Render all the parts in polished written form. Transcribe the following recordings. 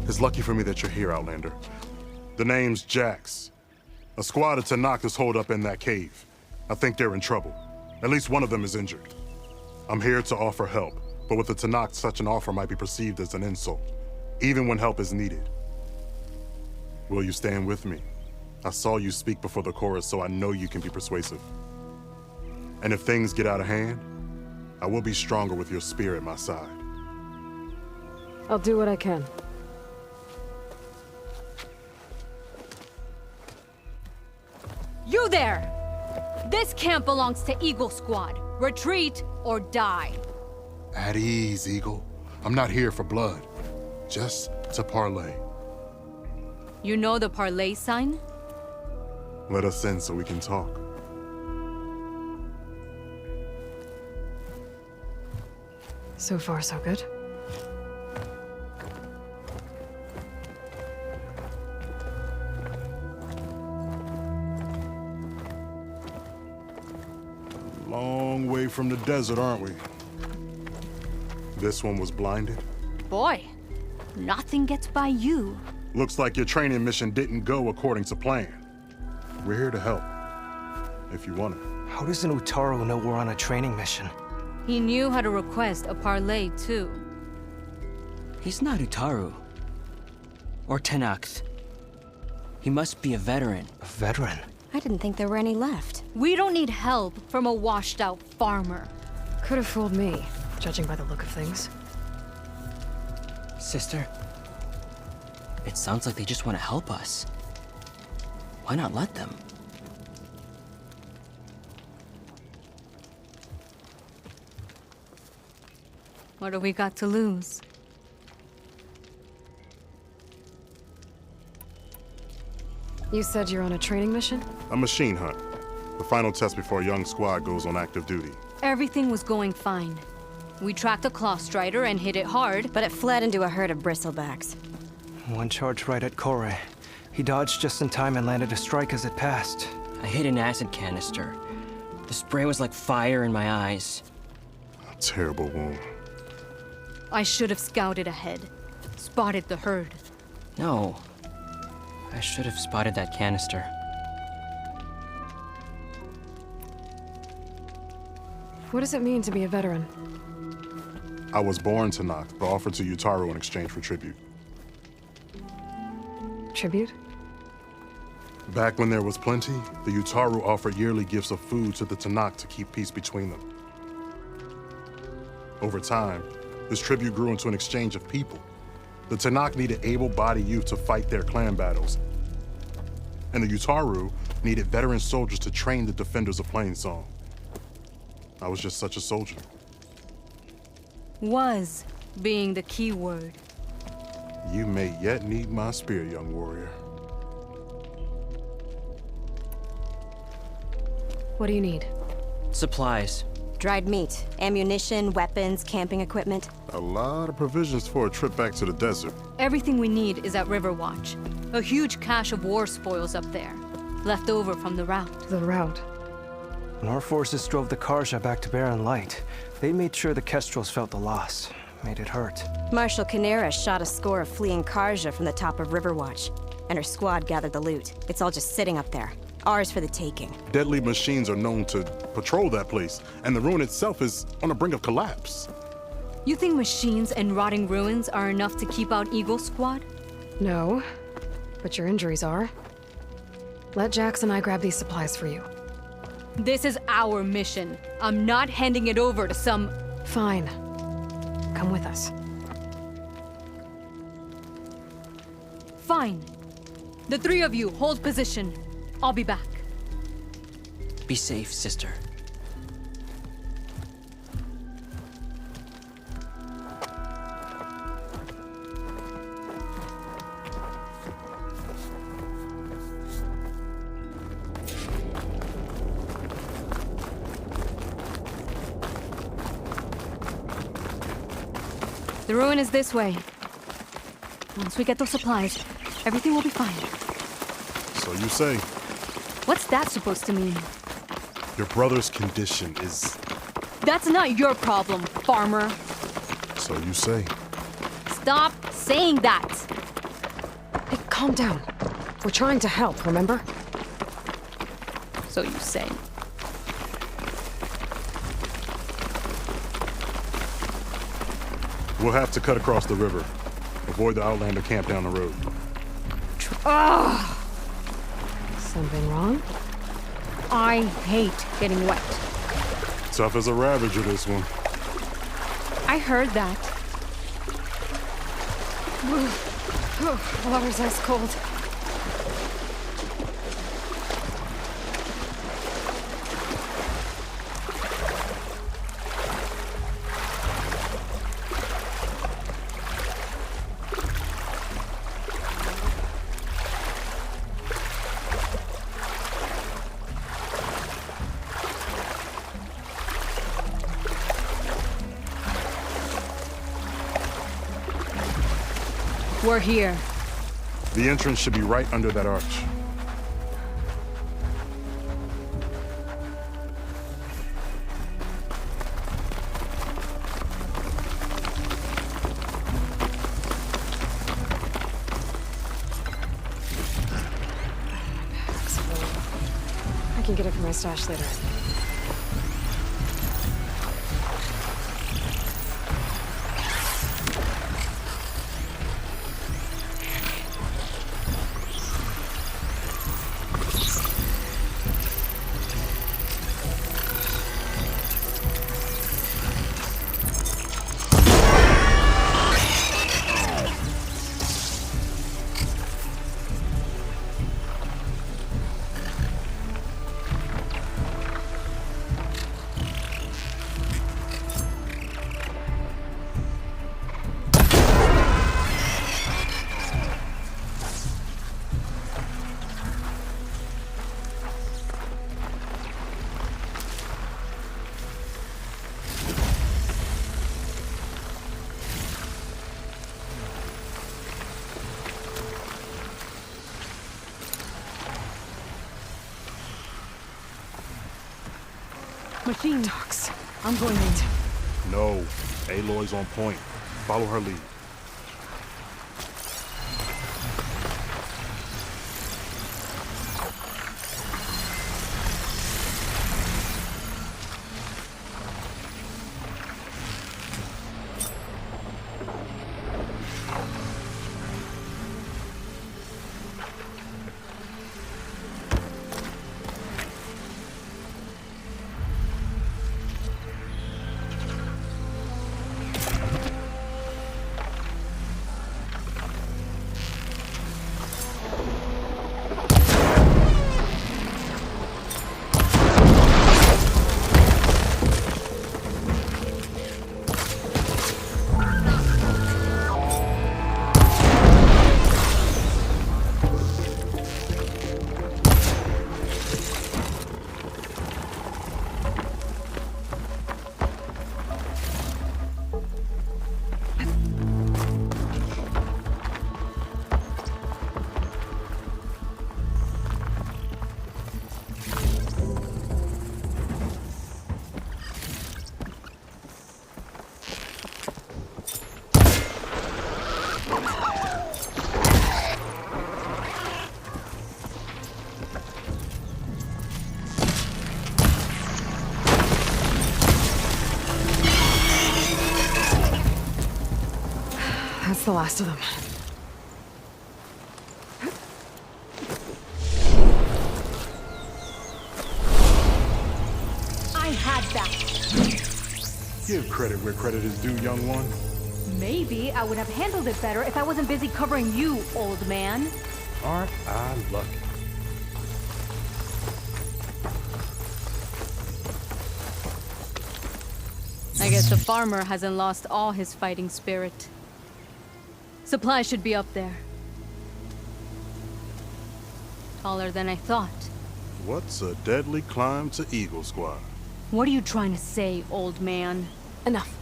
It's lucky for me that you're here, Outlander. The name's Jax. A squad of Tanakh is holed up in that cave. I think they're in trouble. At least one of them is injured. I'm here to offer help, but with the Tanakh, such an offer might be perceived as an insult, even when help is needed. Will you stand with me? I saw you speak before the chorus, so I know you can be persuasive. And if things get out of hand, I will be stronger with your spear at my side. I'll do what I can. You there! This camp belongs to Eagle Squad. Retreat or die. At ease, Eagle. I'm not here for blood, just to parlay. You know the parlay sign? Let us in so we can talk. So far, so good. Long way from the desert, aren't we? This one was blinded. Boy, nothing gets by you. Looks like your training mission didn't go according to plan. We're here to help, if you want it. How does an Utaru know we're on a training mission? He knew how to request a parlay, too. He's not Utaru. Or Tanakh. He must be a veteran. A veteran? I didn't think there were any left. We don't need help from a washed-out farmer. Could have fooled me, judging by the look of things. Sister, it sounds like they just want to help us. Why not let them? What do we got to lose? You said you're on a training mission? A machine hunt. The final test before a young squad goes on active duty. Everything was going fine. We tracked a claw strider and hit it hard, But it fled into a herd of bristlebacks. One charge right at Kore. He dodged just in time and landed a strike as it passed. I hit an acid canister. The spray was like fire in my eyes. A terrible wound. I should have scouted ahead. Spotted the herd. No. I should have spotted that canister. What does it mean to be a veteran? I was born Tanakh, but offered to Utaru in exchange for tribute. Tribute? Back when there was plenty, the Utaru offered yearly gifts of food to the Tanakh to keep peace between them. Over time, this tribute grew into an exchange of people. The Tanakh needed able-bodied youth to fight their clan battles. And the Utaru needed veteran soldiers to train the defenders of Plainsong. I was just such a soldier. Was being the key word. You may yet need my spear, young warrior. What do you need? Supplies. Dried meat, ammunition, weapons, camping equipment. A lot of provisions for a trip back to the desert. Everything we need is at Riverwatch. A huge cache of war spoils up there. Left over from the route. The route. When our forces drove the Karja back to Barren Light, they made sure the Kestrels felt the loss. Made it hurt. Marshal Canera shot a score of fleeing Karja from the top of Riverwatch, and her squad gathered the loot. It's all just sitting up there. Ours for the taking. Deadly machines are known to patrol that place, and the ruin itself is on the brink of collapse. You think machines and rotting ruins are enough to keep out Eagle Squad? No, but your injuries are. Let Jax and I grab these supplies for you. This is our mission. I'm not handing it over to some... Fine. Come with us. Fine. The three of you hold position. I'll be back. Be safe, sister. The ruin is this way. Once we get those supplies, everything will be fine. So you say. What's that supposed to mean? Your brother's condition is... That's not your problem, farmer. So you say. Stop saying that! Hey, calm down. We're trying to help, remember? So you say. We'll have to cut across the river. Avoid the Outlander camp down the road. Something wrong? I hate getting wet. Tough as a ravager, this one. I heard that. Water's ice cold. We're here. The entrance should be right under that arch. I can get it from my stash later. Machine. Docs. I'm going in. No. Aloy's on point. Follow her lead. That's the last of them. I had that. Give credit where credit is due, young one. Maybe I would have handled it better if I wasn't busy covering you, old man. Aren't I lucky? I guess the farmer hasn't lost all his fighting spirit. Supplies should be up there. Taller than I thought. What's a deadly climb to Eagle Squad? What are you trying to say, old man? Enough.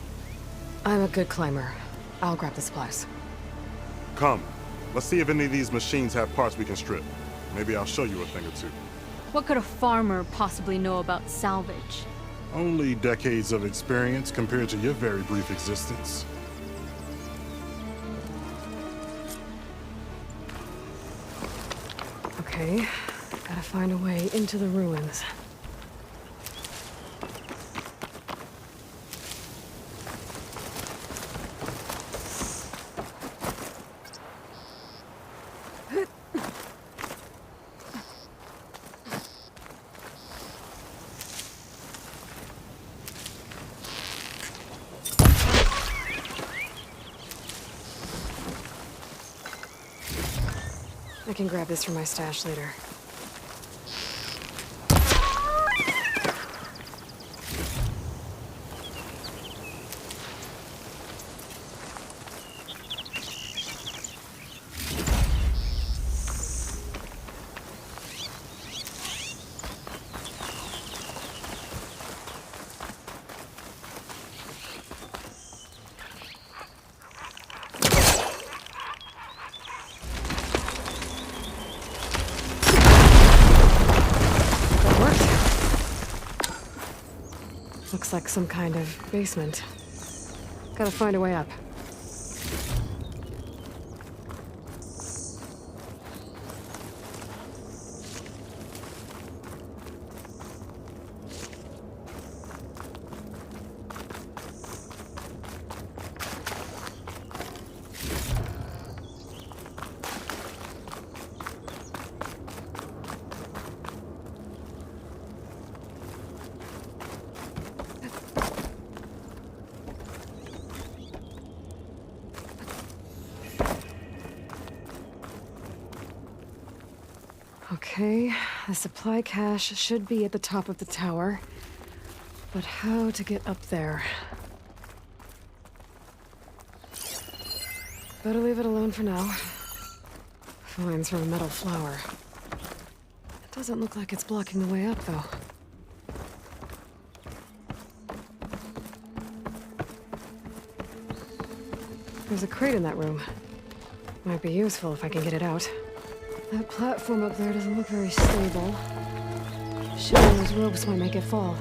I'm a good climber. I'll grab the supplies. Come. Let's see if any of these machines have parts we can strip. Maybe I'll show you a thing or two. What could a farmer possibly know about salvage? Only decades of experience compared to your very brief existence. Okay, gotta find a way into the ruins. I can grab this from my stash later. Looks like some kind of basement. Gotta find a way up. Okay, the supply cache should be at the top of the tower. But how to get up there? Better leave it alone for now. Vines from a metal flower. It doesn't look like it's blocking the way up, though. There's a crate in that room. Might be useful if I can get it out. That platform up there doesn't look very stable. Shooting those ropes might make it fall.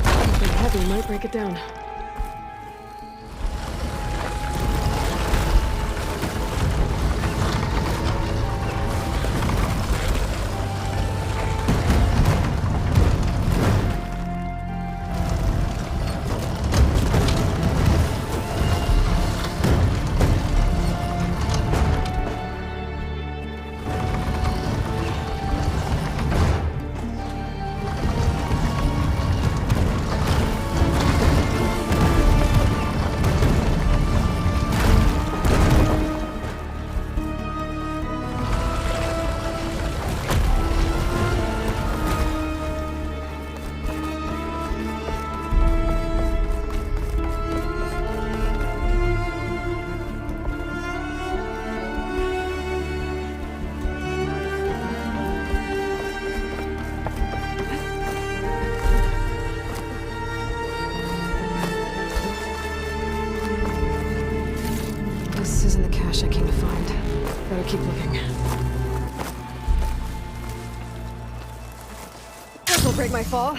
Something heavy might break it down. This isn't the cache I came to find. Better keep looking. This'll break my fall.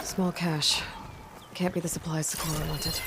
Small cache. Can't be the supplies Socorro wanted.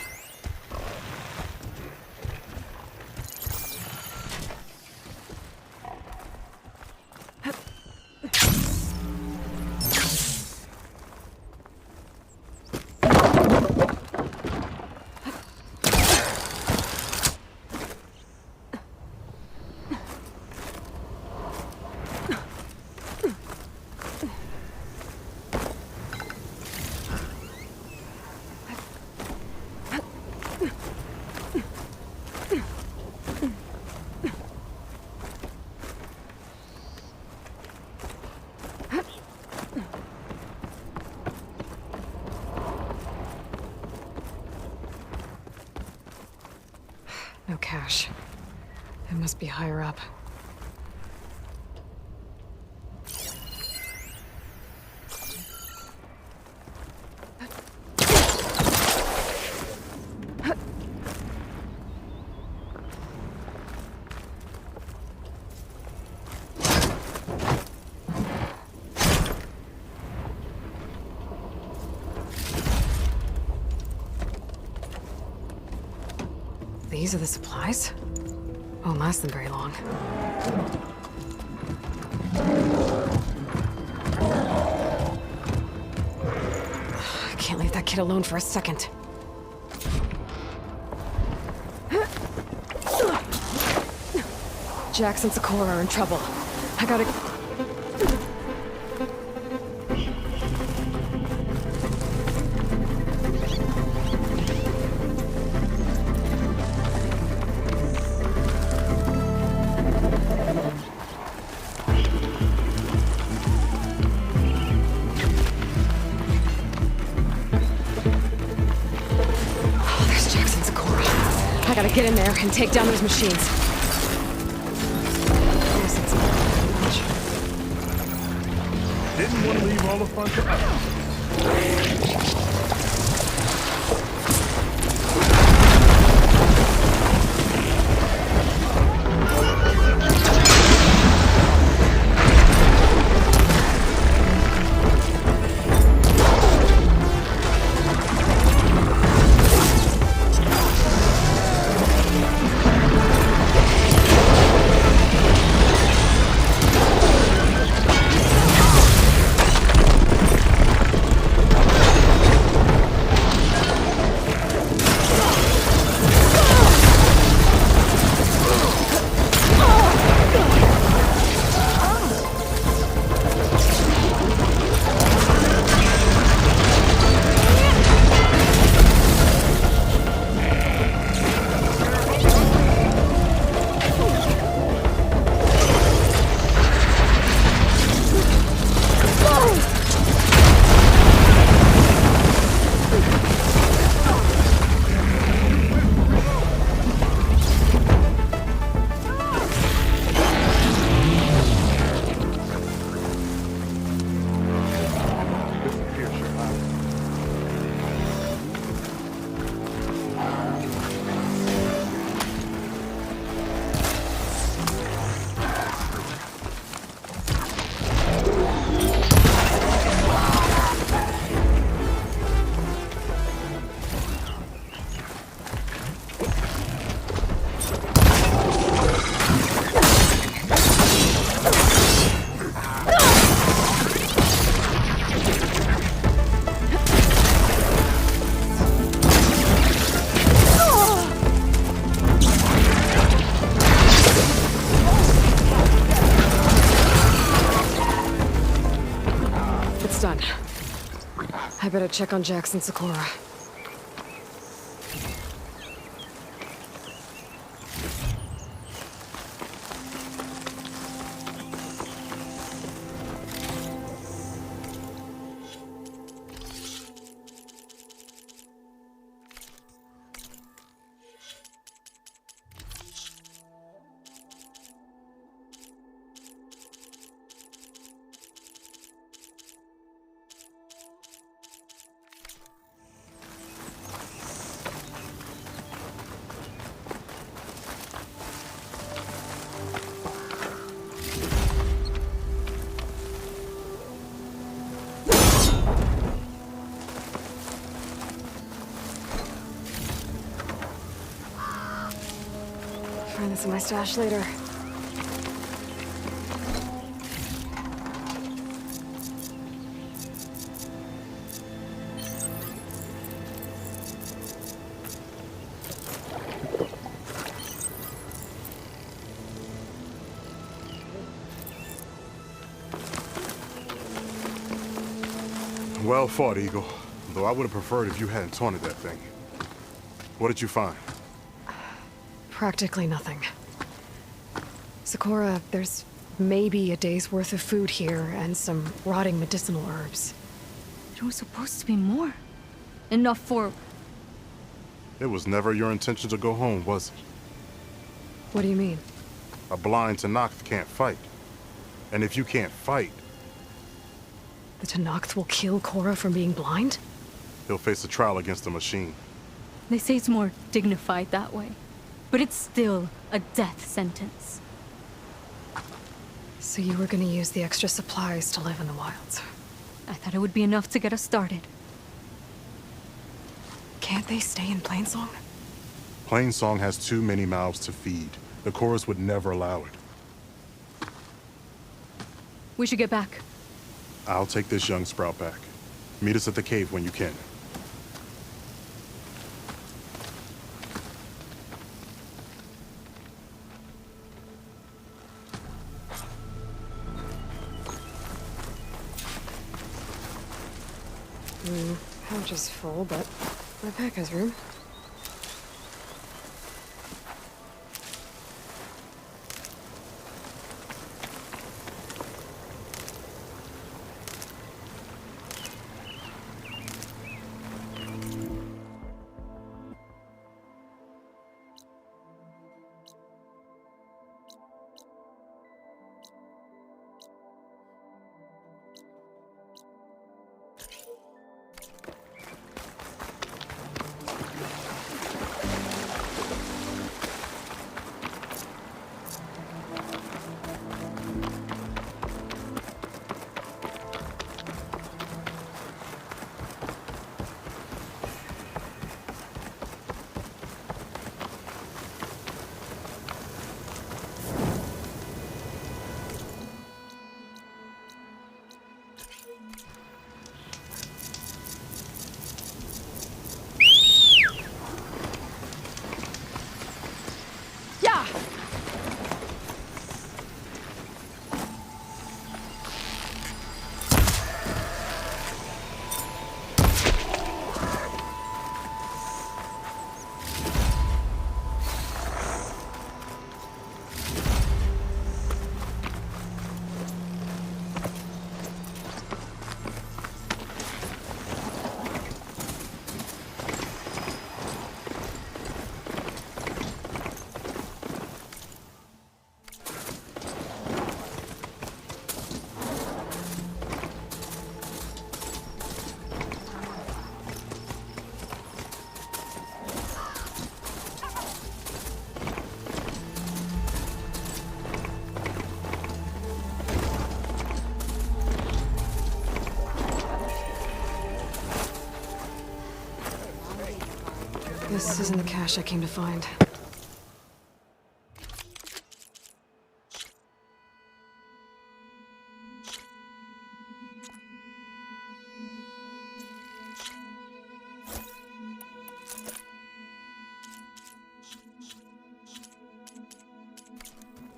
No cash. It must be higher up. These are the supplies? Won't last them very long. I can't leave that kid alone for a second. Jax and Sakura are in trouble. I gotta... I gotta get in there and take down those machines. Yes, it's much. Didn't want to leave all the fun to us. Done. I better check on Jax and Sakura. Find this in my stash later. Well fought, Eagle. Though I would have preferred if you hadn't taunted that thing. What did you find? Practically nothing. Sakura, there's maybe a day's worth of food here and some rotting medicinal herbs. There was supposed to be more. Enough for... It was never your intention to go home, was it? What do you mean? A blind Tanakh can't fight. And if you can't fight, The Tenakth will kill Korra from being blind? he'll face a trial against the machine. They say it's more dignified that way. But it's still a death sentence. So you were gonna use the extra supplies to live in the wilds. I thought it would be enough to get us started. Can't they stay in Plainsong? Plainsong has too many mouths to feed. The chorus would never allow it. We should get back. I'll take this young sprout back. Meet us at the cave when you can. Pouch is full, but my pack has room. This isn't the cache I came to find.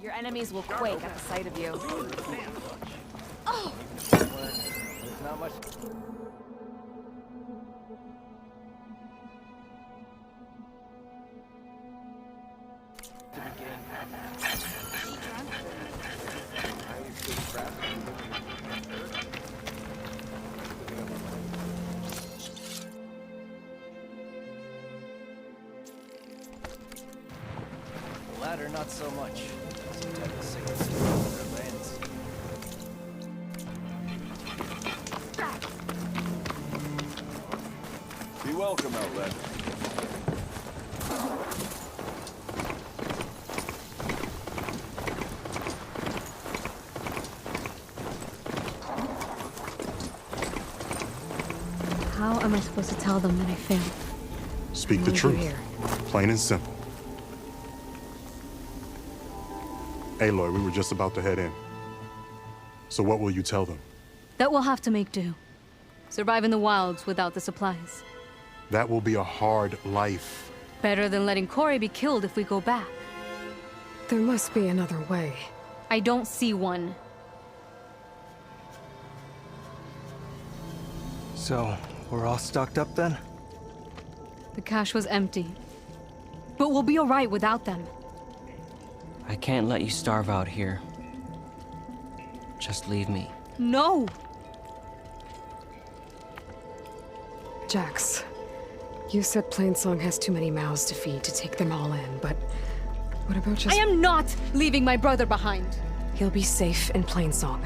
Your enemies will quake at the sight of you. Not much. The latter, not so much. Some type of sickness in other lands. Be welcome, Outlander. How am I supposed to tell them that I failed? Speak the Leave you truth. here. Plain and simple. Aloy, we were just about to head in. So what will you tell them? That we'll have to make do. Survive in the wilds without the supplies. That will be a hard life. Better than letting Corey be killed if we go back. There must be another way. I don't see one. So, we're all stocked up then? The cache was empty. But we'll be alright without them. I can't let you starve out here. Just leave me. No! Jax, you said Plainsong has too many mouths to feed to take them all in, but What about just... I am not leaving my brother behind. He'll be safe in Plainsong.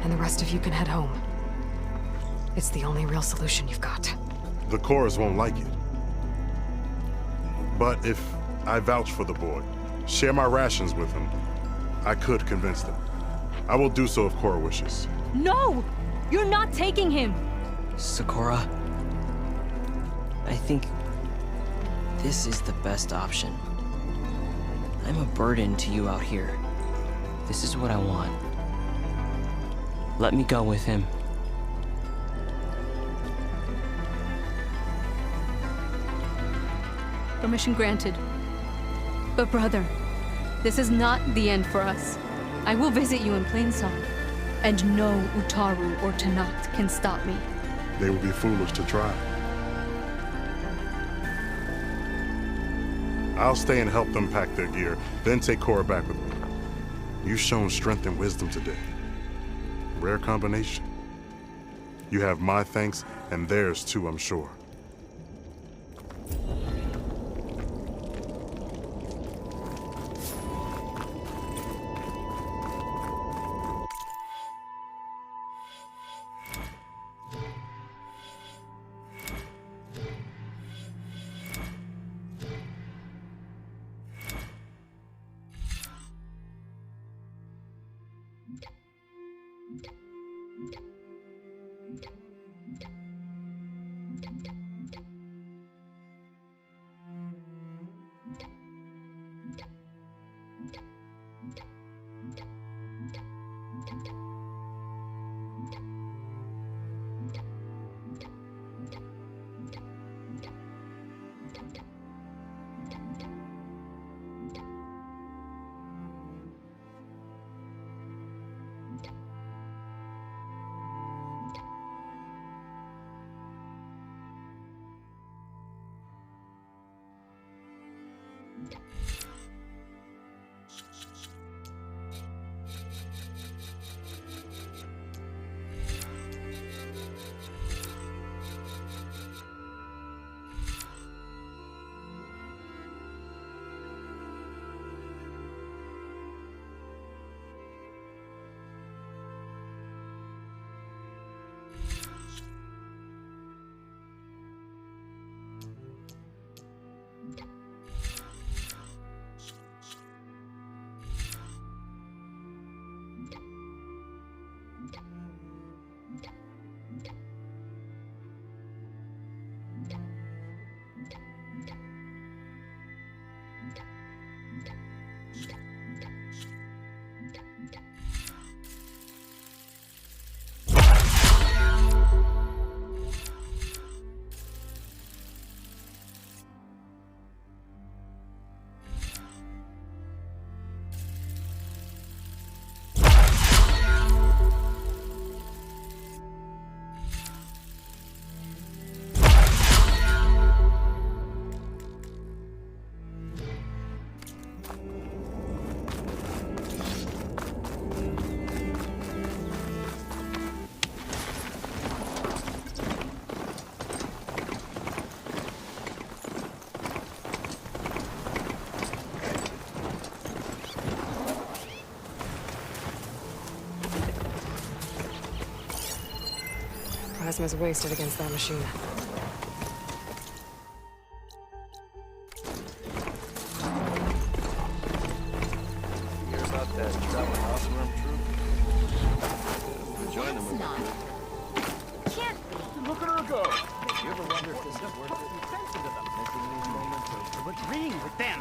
And the rest of you can head home. It's the only real solution you've got. The chorus won't like it. But if I vouch for the boy, share my rations with him, I could convince them. I will do so if Cora wishes. No! You're not taking him! Sakura, I think this is the best option. I'm a burden to you out here. This is what I want. Let me go with him. Permission granted. But brother, this is not the end for us. I will visit you in Plainsong, and no Utaru or Tanakh can stop me. They would be foolish to try. I'll stay and help them pack their gear, then take Cora back with me. You've shown strength and wisdom today. Rare combination. You have my thanks, and theirs too, I'm sure. Plasma's wasted against that machine. Hear about that traveling hospital troop? Join them. Can't be. Look at her go! You ever wonder if this is worth it? Sensitive about missing these moments of agreeing with them.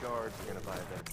Shards are gonna buy that.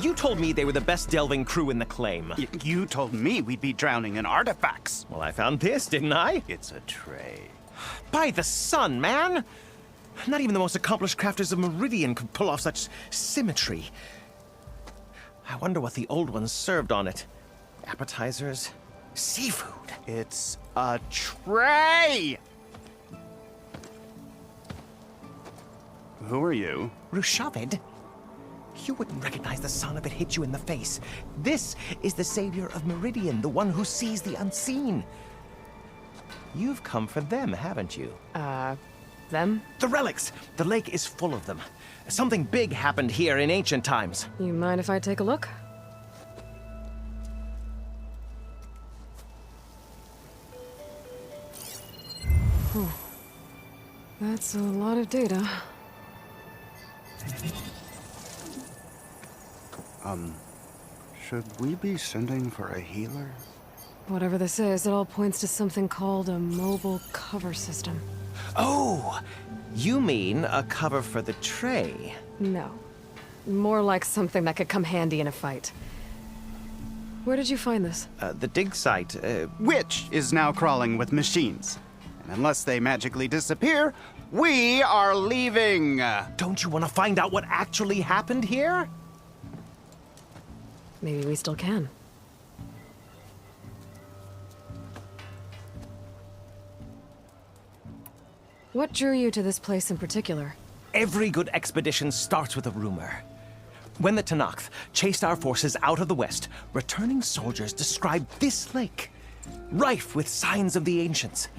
You told me they were the best delving crew in the claim. You told me we'd be drowning in artifacts. Well, I found this, didn't I? It's a tray. By the sun, man! Not even the most accomplished crafters of Meridian could pull off such symmetry. I wonder what the old ones served on it. Appetizers? Seafood? It's a tray! Who are you? Rushavid? You wouldn't recognize the sun if it hit you in the face. This is the savior of Meridian, the one who sees the unseen. You've come for them, haven't you? Them? The relics! The lake is full of them. Something big happened here in ancient times. You mind if I take a look? That's a lot of data. Should we be sending for a healer? Whatever this is, it all points to something called a mobile cover system. Oh! You mean a cover for the tray? No. More like something that could come handy in a fight. Where did you find this? The dig site, Which is now crawling with machines. And unless they magically disappear, we are leaving! Don't you want to find out what actually happened here? Maybe we still can. What drew you to this place in particular? Every good expedition starts with a rumor. When the Tenakth chased our forces out of the west, returning soldiers described this lake, rife with signs of the ancients.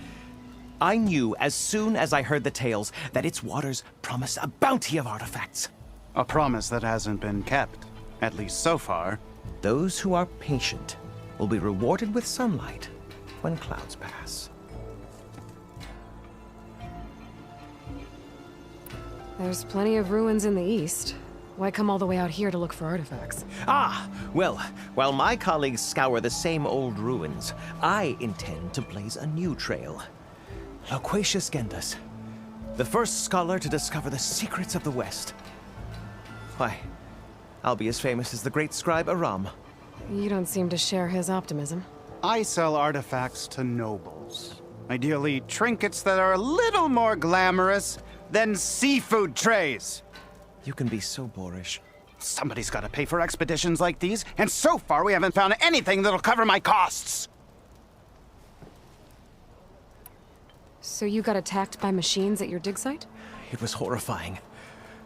I knew as soon as I heard the tales that its waters promised a bounty of artifacts. A promise that hasn't been kept, at least so far. Those who are patient will be rewarded with sunlight when clouds pass. There's plenty of ruins in the east. Why come all the way out here to look for artifacts? Ah, well, while my colleagues scour the same old ruins, I intend to blaze a new trail. Loquacious Gendas, the first scholar to discover the secrets of the West. Why, I'll be as famous as the great scribe Aram. You don't seem to share his optimism. I sell artifacts to nobles. Ideally, trinkets that are a little more glamorous than seafood trays. You can be so boorish. Somebody's got to pay for expeditions like these, and so far we haven't found anything that'll cover my costs. So you got attacked by machines at your dig site? It was horrifying.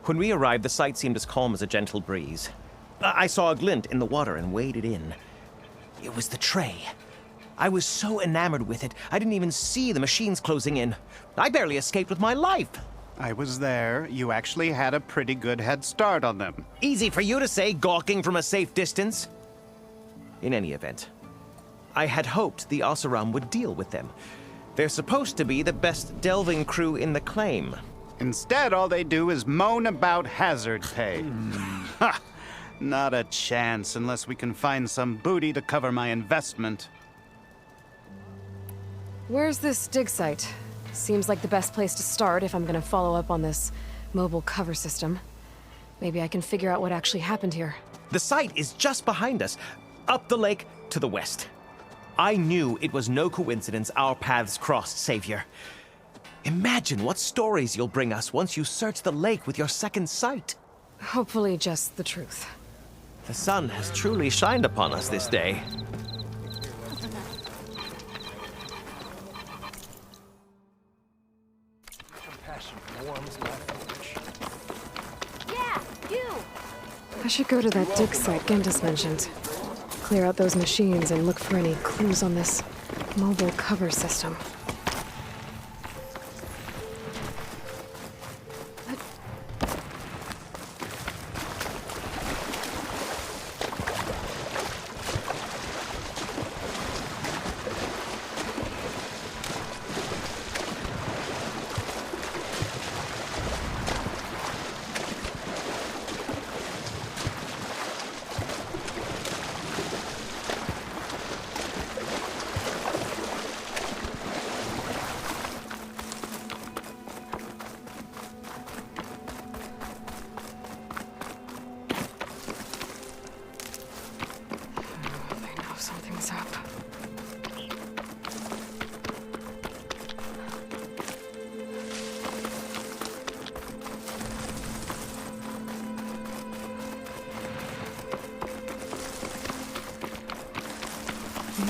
When we arrived, the sight seemed as calm as a gentle breeze. I saw a glint in the water and waded in. It was the tray. I was so enamored with it, I didn't even see the machines closing in. I barely escaped with my life. I was there. You actually had a pretty good head start on them. Easy for you to say, gawking from a safe distance. In any event, I had hoped the Oseram would deal with them. They're supposed to be the best delving crew in the claim. Instead, all they do is moan about hazard pay. Ha! Not a chance unless we can find some booty to cover my investment. Where's this dig site? Seems like the best place to start if I'm gonna follow up on this mobile cover system. Maybe I can figure out what actually happened here. The site is just behind us, up the lake to the west. I knew it was no coincidence our paths crossed, Savior. Imagine what stories you'll bring us once you search the lake with your second sight. Hopefully just the truth. The sun has truly shined upon us this day. Yeah, you! I should go to that dig site Gendas mentioned. Clear out those machines and look for any clues on this mobile cover system.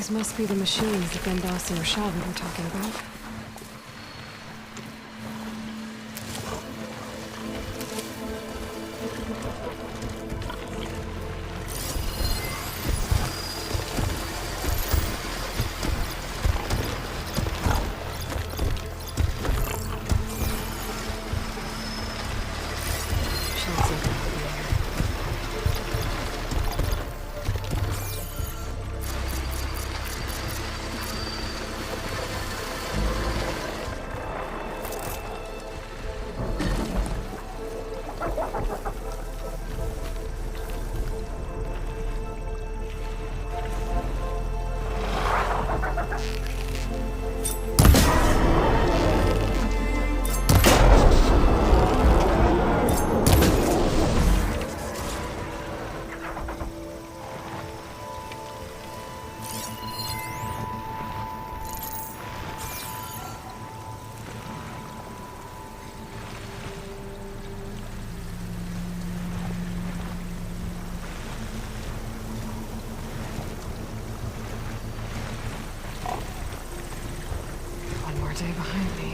Those must be the machines that Bendas and Rashad were talking about. Day behind me.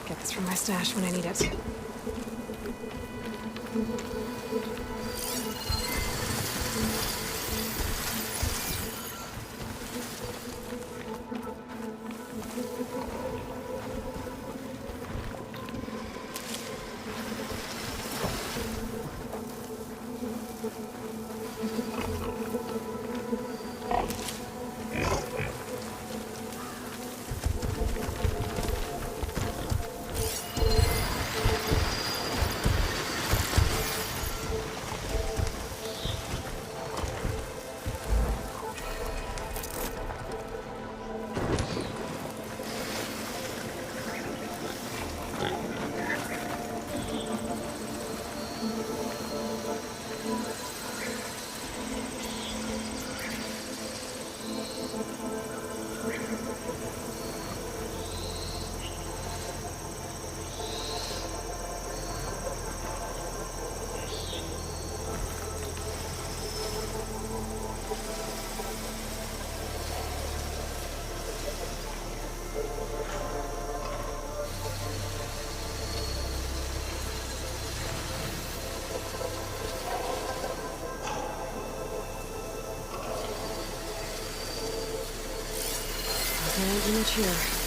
Get this from my stash when I need it. There ain't much here.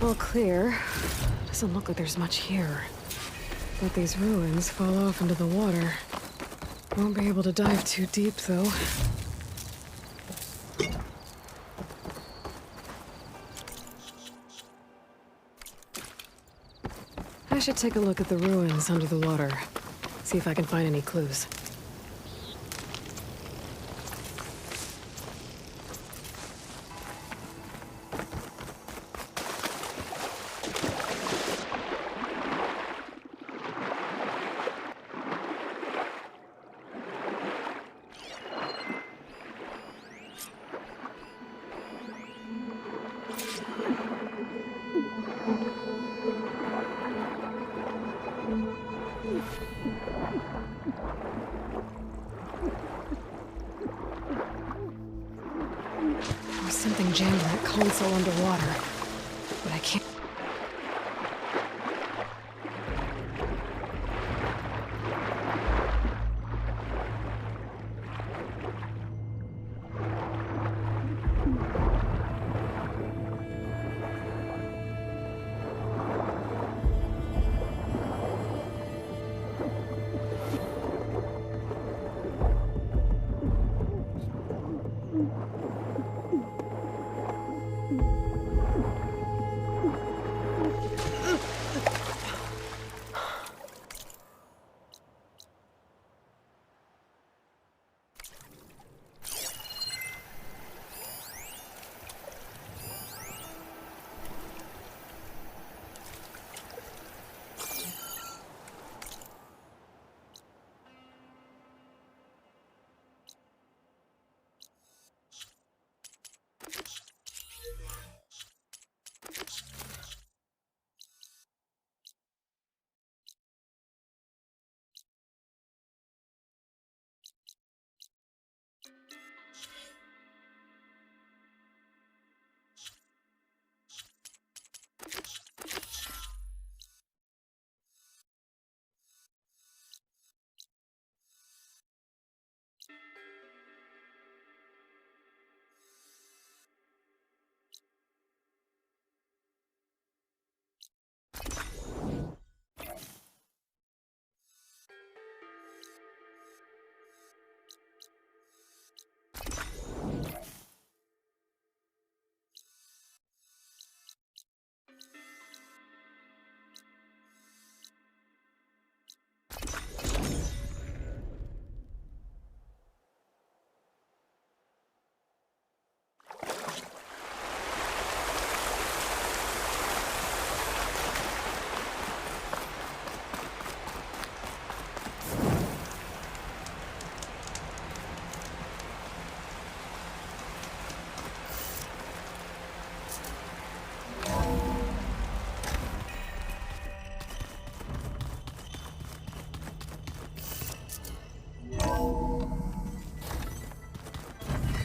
All clear. Doesn't look like there's much here. But these ruins fall off into the water. Won't be able to dive too deep, though. I should take a look at the ruins under the water. See if I can find any clues. There's something jammed in that console underwater, but I can't.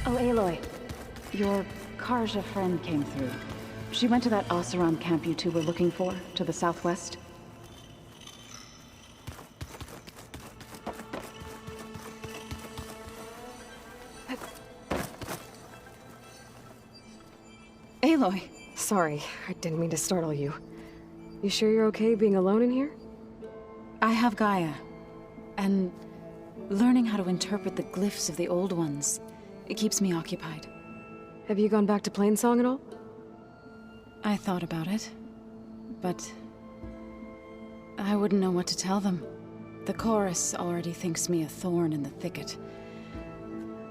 Oh, Aloy. Your Karja friend came through. She went to that Oseram camp you two were looking for, to the southwest. Aloy! Sorry, I didn't mean to startle you. You sure you're okay being alone in here? I have Gaia, and learning how to interpret the glyphs of the old ones, it keeps me occupied. Have you gone back to Plainsong at all? I thought about it, but I wouldn't know what to tell them. The chorus already thinks me a thorn in the thicket.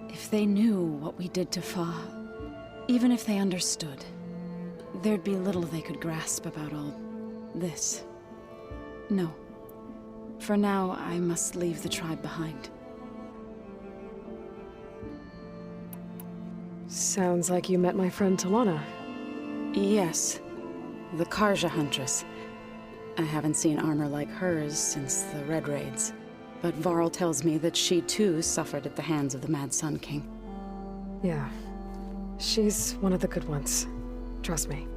If they knew what we did to Fa, even if they understood, there'd be little they could grasp about all this. No. For now, I must leave the tribe behind. Sounds like you met my friend Talana. Yes. The Karja Huntress. I haven't seen armor like hers since the Red Raids. But Varl tells me that she too suffered at the hands of the Mad Sun King. Yeah. She's one of the good ones. Trust me.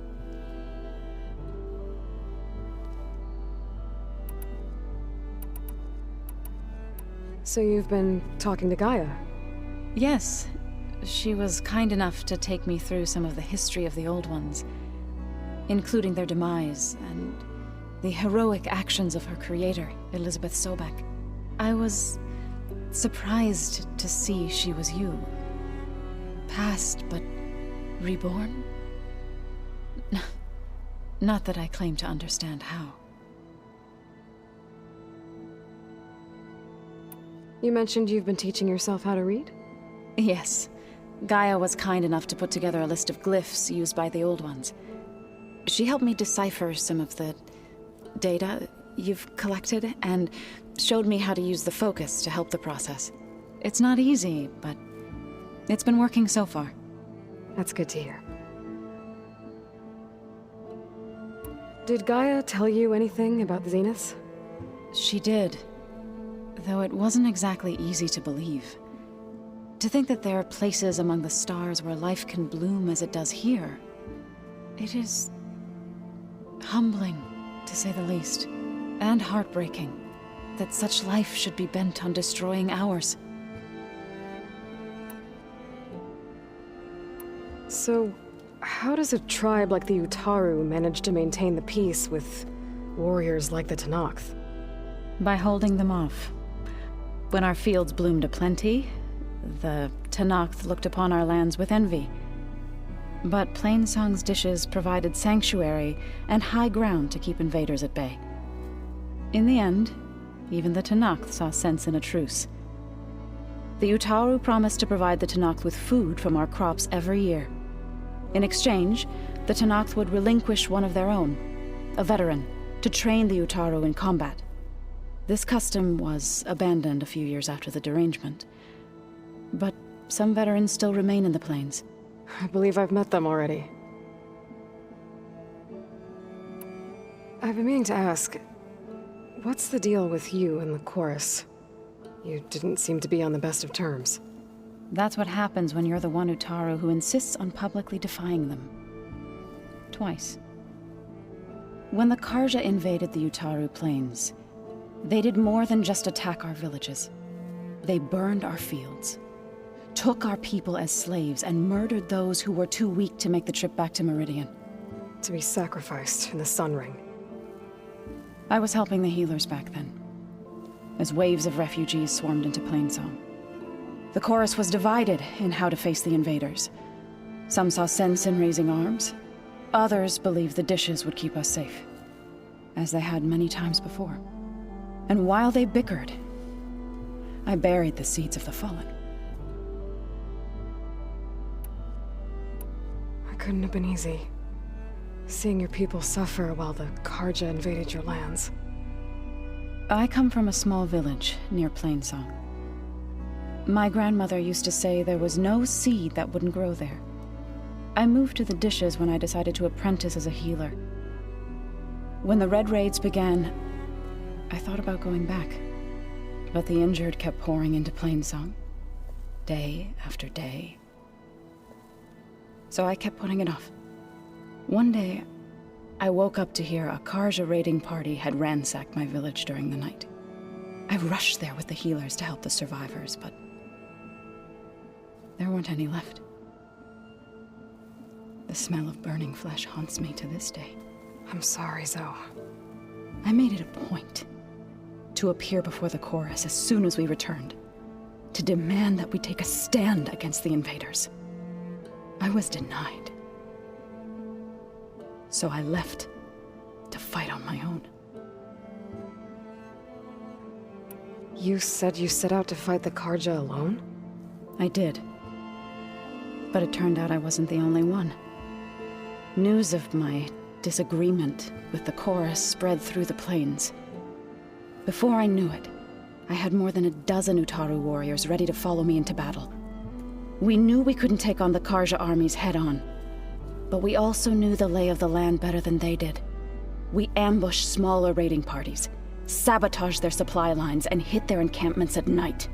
So you've been talking to Gaia? Yes. She was kind enough to take me through some of the history of the Old Ones. including their demise and the heroic actions of her creator, Elizabeth Sobek. I was surprised to see she was you. Past, but reborn? Not that I claim to understand how. You mentioned you've been teaching yourself how to read? Yes. Gaia was kind enough to put together a list of glyphs used by the Old Ones. She helped me decipher some of the data you've collected, and showed me how to use the focus to help the process. It's not easy, but it's been working so far. That's good to hear. Did Gaia tell you anything about the Zeniths? She did, though it wasn't exactly easy to believe. To think that there are places among the stars where life can bloom as it does here, it is humbling, to say the least, and heartbreaking that such life should be bent on destroying ours. So, how does a tribe like the Utaru manage to maintain the peace with warriors like the Tenakth? By holding them off. When our fields bloomed aplenty, the Tenakth looked upon our lands with envy. But Plainsong's dishes provided sanctuary and high ground to keep invaders at bay. In the end, even the Tenakth saw sense in a truce. The Utaru promised to provide the Tenakth with food from our crops every year. In exchange, the Tenakth would relinquish one of their own, a veteran, to train the Utaru in combat. This custom was abandoned a few years after the derangement. But some veterans still remain in the plains. I believe I've met them already. I've been meaning to ask, what's the deal with you and the chorus? You didn't seem to be on the best of terms. That's what happens when you're the one Utaru who insists on publicly defying them. Twice. When the Karja invaded the Utaru plains, they did more than just attack our villages. They burned our fields, took our people as slaves, and murdered those who were too weak to make the trip back to Meridian. To be sacrificed in the Sun Ring. I was helping the healers back then, as waves of refugees swarmed into Plainsong. The chorus was divided in how to face the invaders. Some saw sense in raising arms. Others believed the dishes would keep us safe, as they had many times before. And while they bickered, I buried the seeds of the fallen. It couldn't have been easy. Seeing your people suffer while the Karja invaded your lands. I come from a small village near Plainsong. My grandmother used to say there was no seed that wouldn't grow there. I moved to the dishes when I decided to apprentice as a healer. When the Red Raids began, I thought about going back. But the injured kept pouring into Plainsong, day after day. So I kept putting it off. One day, I woke up to hear a Karja raiding party had ransacked my village during the night. I rushed there with the healers to help the survivors, but there weren't any left. The smell of burning flesh haunts me to this day. I'm sorry, Zoe. I made it a point to appear before the chorus as soon as we returned, to demand that we take a stand against the invaders. I was denied. So I left to fight on my own. You said you set out to fight the Karja alone? I did. But it turned out I wasn't the only one. News of my disagreement with the chorus spread through the plains. Before I knew it, I had more than a dozen Utaru warriors ready to follow me into battle. We knew we couldn't take on the Karja armies head-on, but we also knew the lay of the land better than they did. We ambushed smaller raiding parties, sabotaged their supply lines, and hit their encampments at night.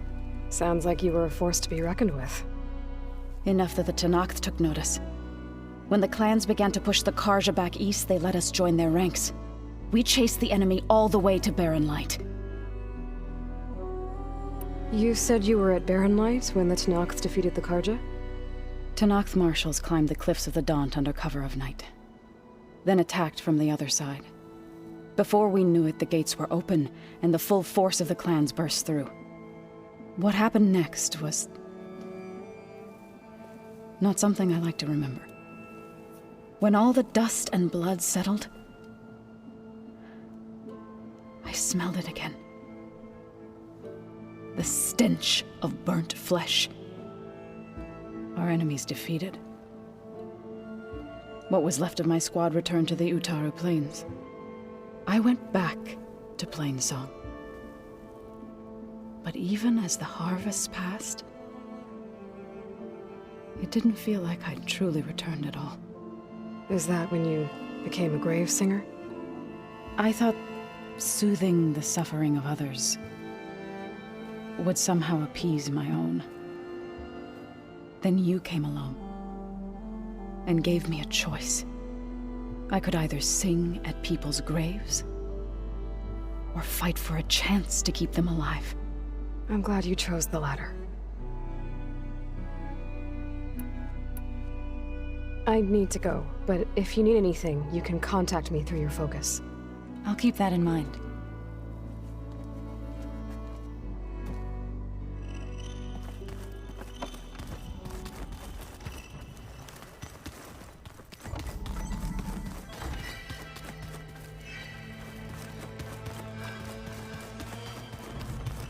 Sounds like you were a force to be reckoned with. Enough that the Tenakth took notice. When the clans began to push the Karja back east, they let us join their ranks. We chased the enemy all the way to Barren Light. You said you were at Barren Light when the Tenakth defeated the Karja? Tenakth marshals climbed the cliffs of the Daunt under cover of night. then attacked from the other side. Before we knew it, the gates were open, and the full force of the clans burst through. What happened next was not something I like to remember. When all the dust and blood settled, I smelled it again. The stench of burnt flesh. Our enemies defeated. What was left of my squad returned to the Utaru Plains. I went back to Plainsong. But even as the harvest passed, it didn't feel like I'd truly returned at all. Is that when you became a grave singer? I thought soothing the suffering of others would somehow appease my own. Then you came along and gave me a choice. I could either sing at people's graves or fight for a chance to keep them alive. I'm glad you chose the latter. I need to go, but if you need anything, you can contact me through your focus. I'll keep that in mind.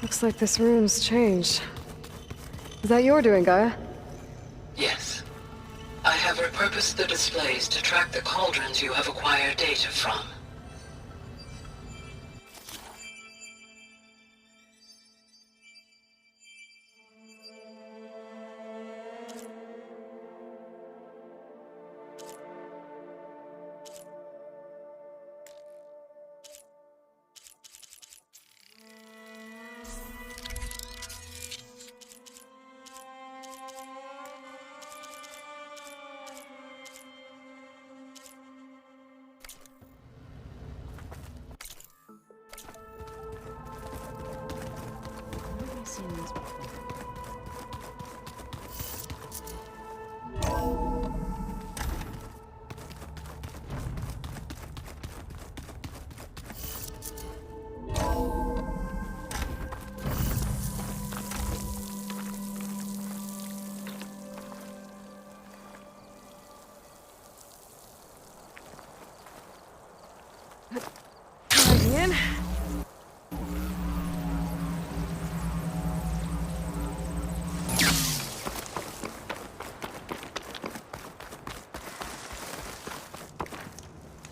Looks like this room's changed. Is that your doing, Gaia? Yes. I have repurposed the displays to track the cauldrons you have acquired data from. In.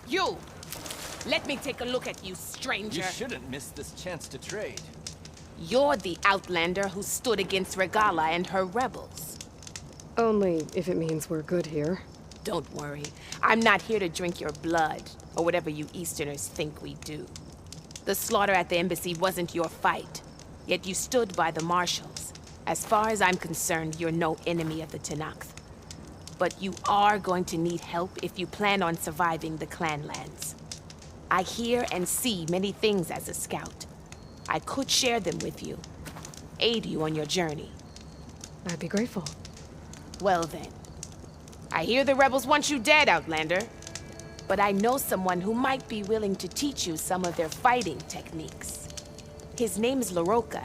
You! Let me take a look at you, stranger. You shouldn't miss this chance to trade. You're the outlander who stood against Regala and her rebels. Only if it means we're good here. Don't worry. I'm not here to drink your blood, or whatever you Easterners think we do. The slaughter at the embassy wasn't your fight, yet you stood by the marshals. As far as I'm concerned, you're no enemy of the Tenakth. But you are going to need help if you plan on surviving the clan lands. I hear and see many things as a scout. I could share them with you, aid you on your journey. I'd be grateful. Well then. I hear the rebels want you dead, Outlander. But I know someone who might be willing to teach you some of their fighting techniques. His name's Laroka.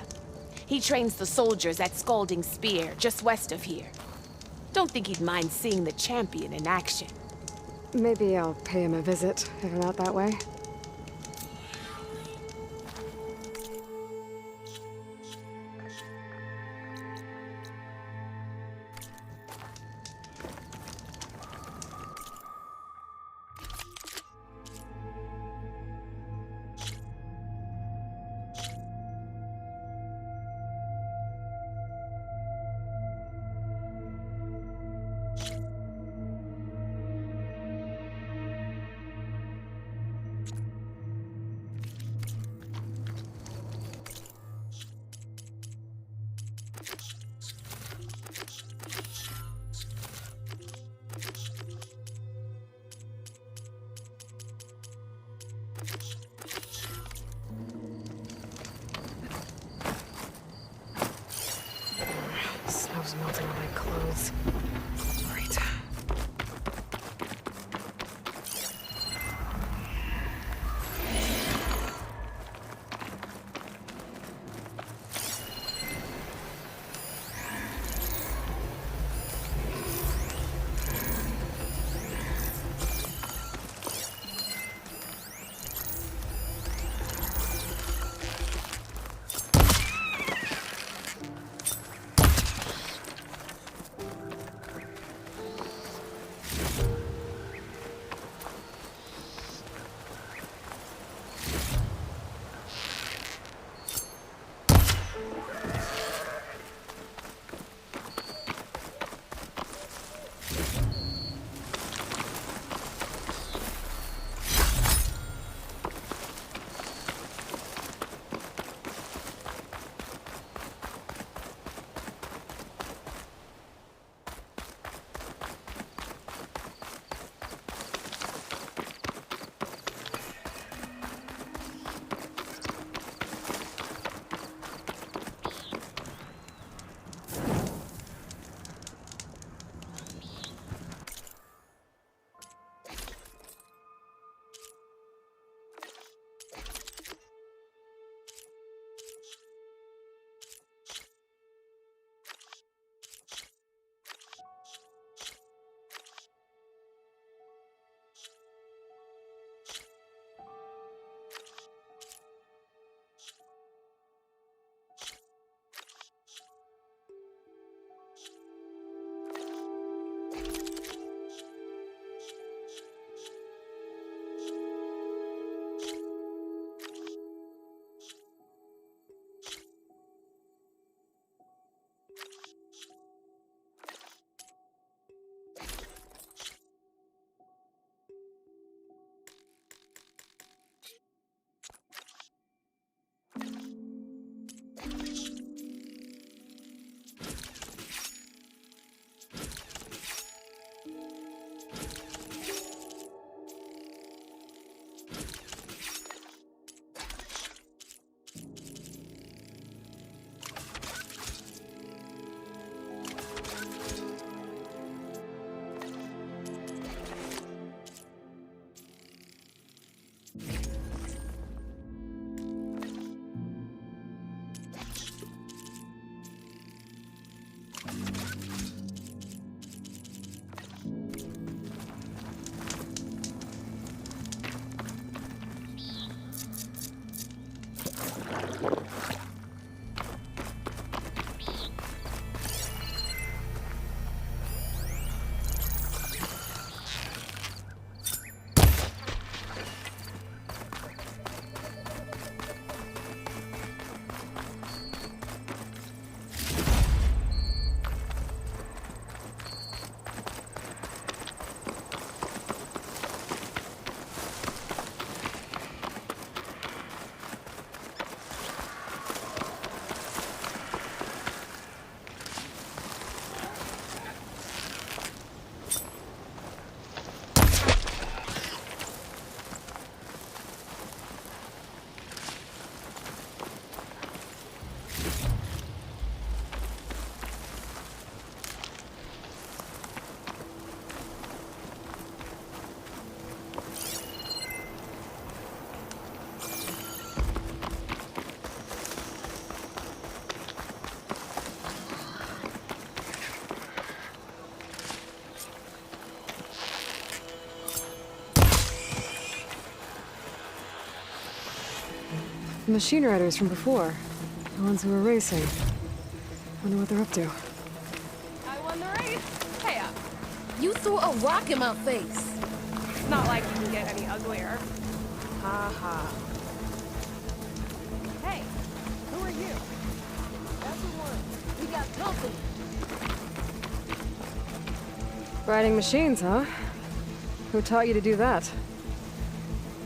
He trains the soldiers at Scalding Spear, just west of here. Don't think he'd mind seeing the champion in action. Maybe I'll pay him a visit, if I'm out that way. Snow's melting on my clothes. Great. The machine riders from before. The ones who were racing. Wonder what they're up to. I won the race. Hey, You threw a rock in my face. it's not like you can get any uglier. Ha ha. Hey, who are you? Everyone, we got company. Riding machines, huh? Who taught you to do that?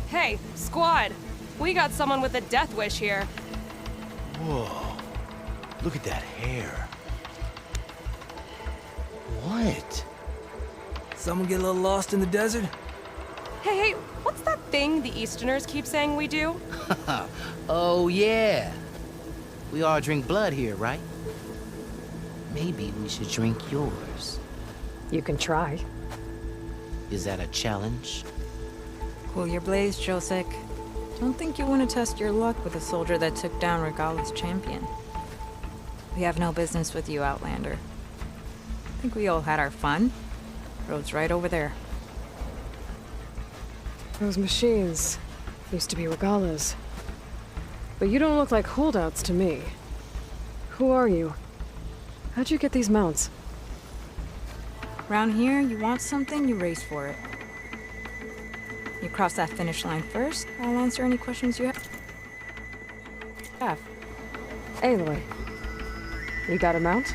Hey, squad. We got someone with a death wish here. Whoa. Look at that hair. What? Someone get a little lost in the desert? Hey, what's that thing the Easterners keep saying we do? Oh, yeah. We all drink blood here, right? Maybe we should drink yours. You can try. Is that a challenge? Cool your blaze, Josek. Don't think you want to test your luck with a soldier that took down Regala's champion. We have no business with you, Outlander. I think we all had our fun. Road's right over there. Those machines used to be Regala's. But you don't look like holdouts to me. Who are you? How'd you get these mounts? Around here, you want something, you race for it. You cross that finish line first, I'll answer any questions you have. Aloy, you got a mount?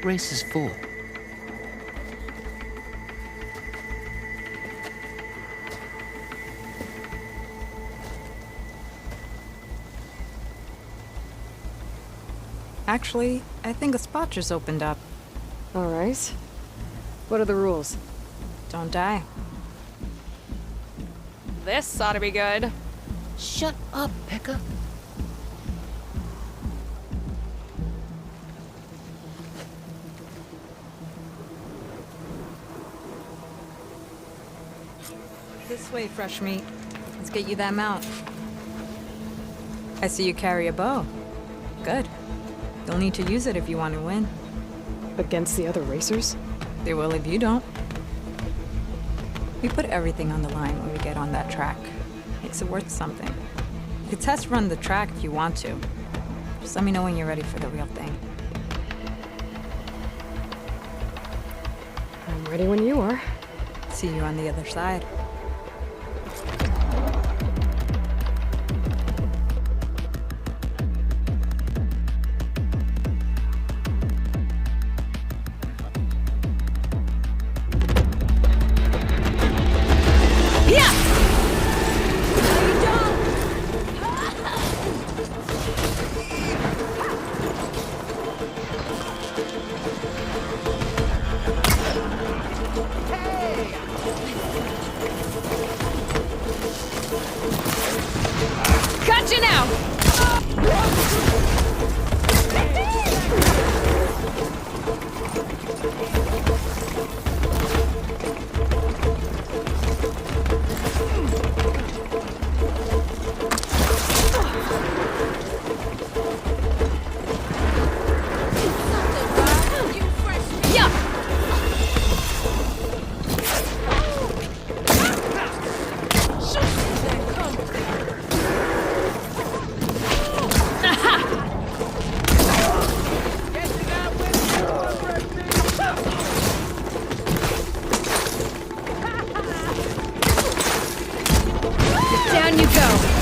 Race is full. Actually, I think a spot just opened up. All right. What are the rules? Don't die. This ought to be good. Shut up, Pekka. This way, fresh meat. Let's get you that mount. I see you carry a bow. Good. You'll need to use it if you want to win. Against the other racers? They will if you don't. We put everything on the line when we get on that track. Makes it worth something. You can test run the track if you want to. Just let me know when you're ready for the real thing. I'm ready when you are. See you on the other side. Gotcha now! Down you go!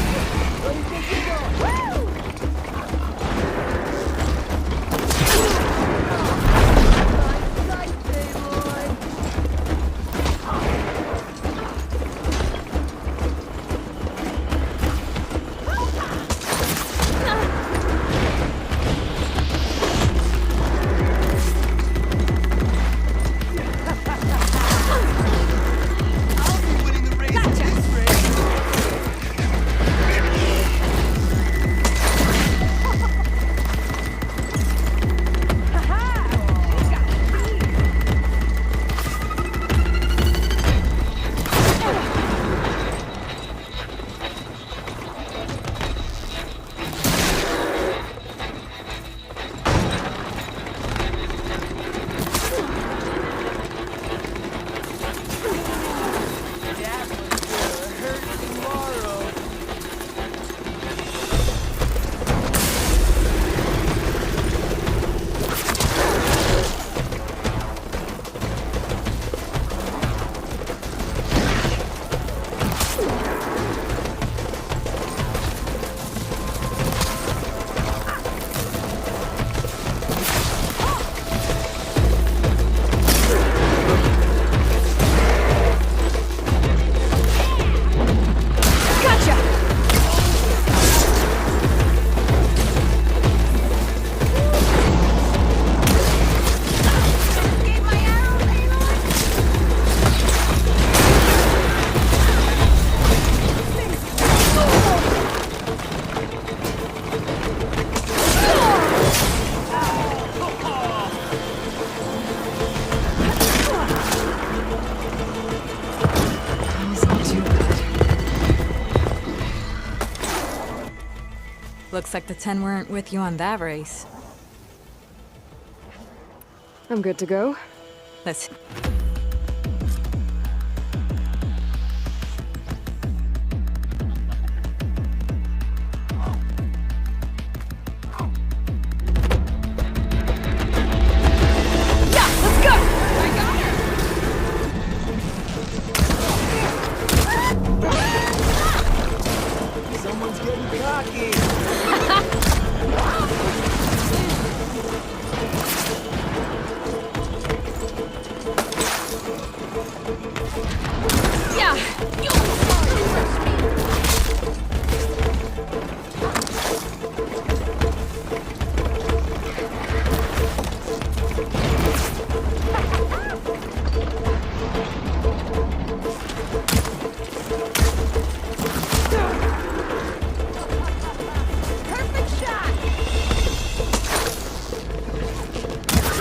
Looks like the 10 weren't with you on that race. I'm good to go. Let's... Someone's getting cocky.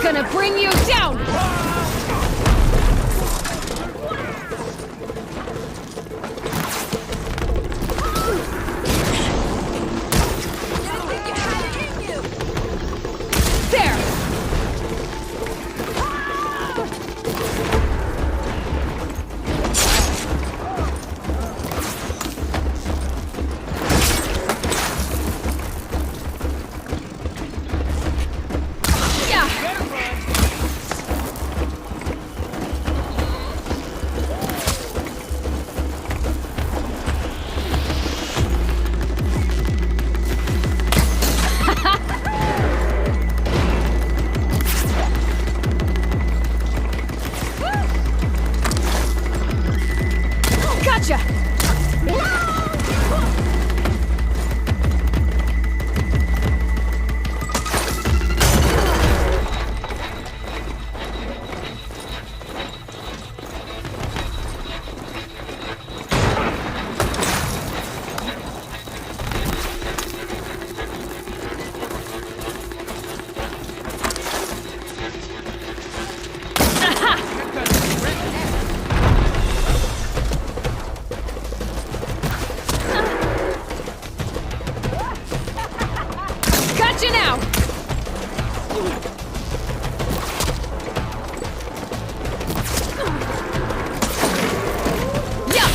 Gonna bring you down! There! Gotcha! Gotcha now! Yeah!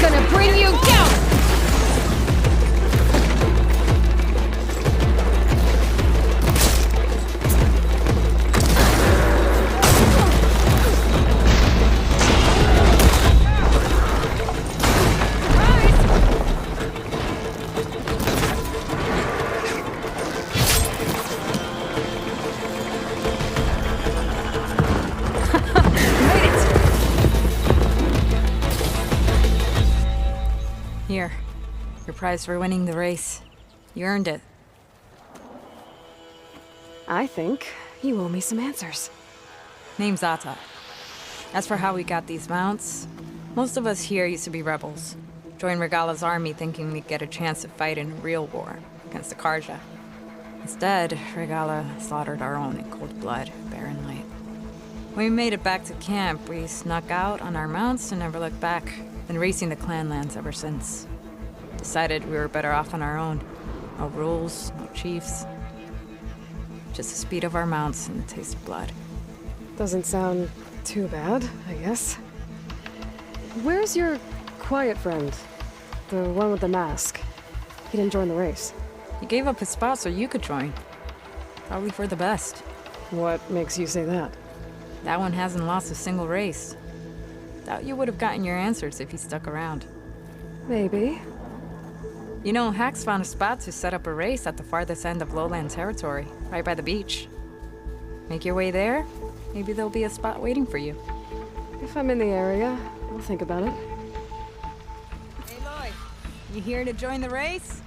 Gonna bring you down! Here. Your prize for winning the race. You earned it. I think you owe me some answers. Name's Atta. As for how we got these mounts, most of us here used to be rebels. Joined Regala's army thinking we'd get a chance to fight in a real war against the Karja. Instead, Regala slaughtered our own in cold blood, Barren Light. When we made it back to camp, we snuck out on our mounts and never looked back. Been racing the clan lands ever since. Decided we were better off on our own. No rules, no chiefs. Just the speed of our mounts and the taste of blood. Doesn't sound too bad, I guess. Where's your quiet friend? The one with the mask. He didn't join the race. He gave up his spot so you could join. Probably for the best. What makes you say that? That one hasn't lost a single race. Doubt you would have gotten your answers if he stuck around. Maybe. You know, Hax found a spot to set up a race at the farthest end of lowland territory, right by the beach. Make your way there, maybe there'll be a spot waiting for you. If I'm in the area, I'll think about it. Aloy, you here to join the race?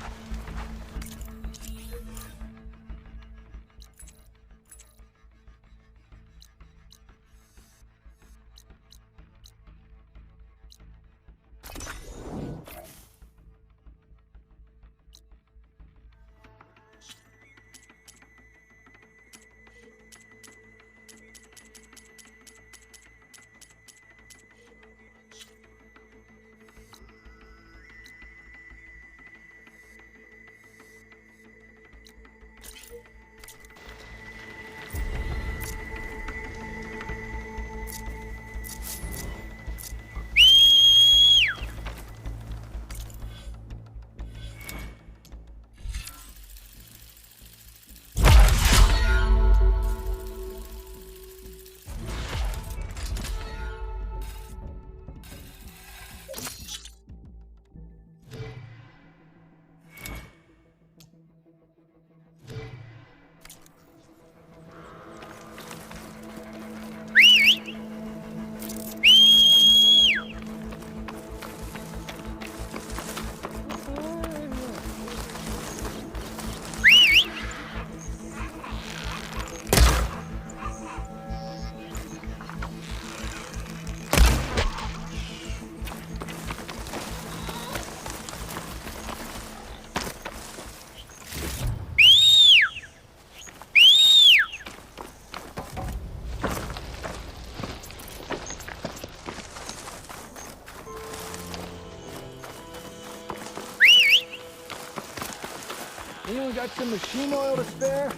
Anyone got some machine oil to spare?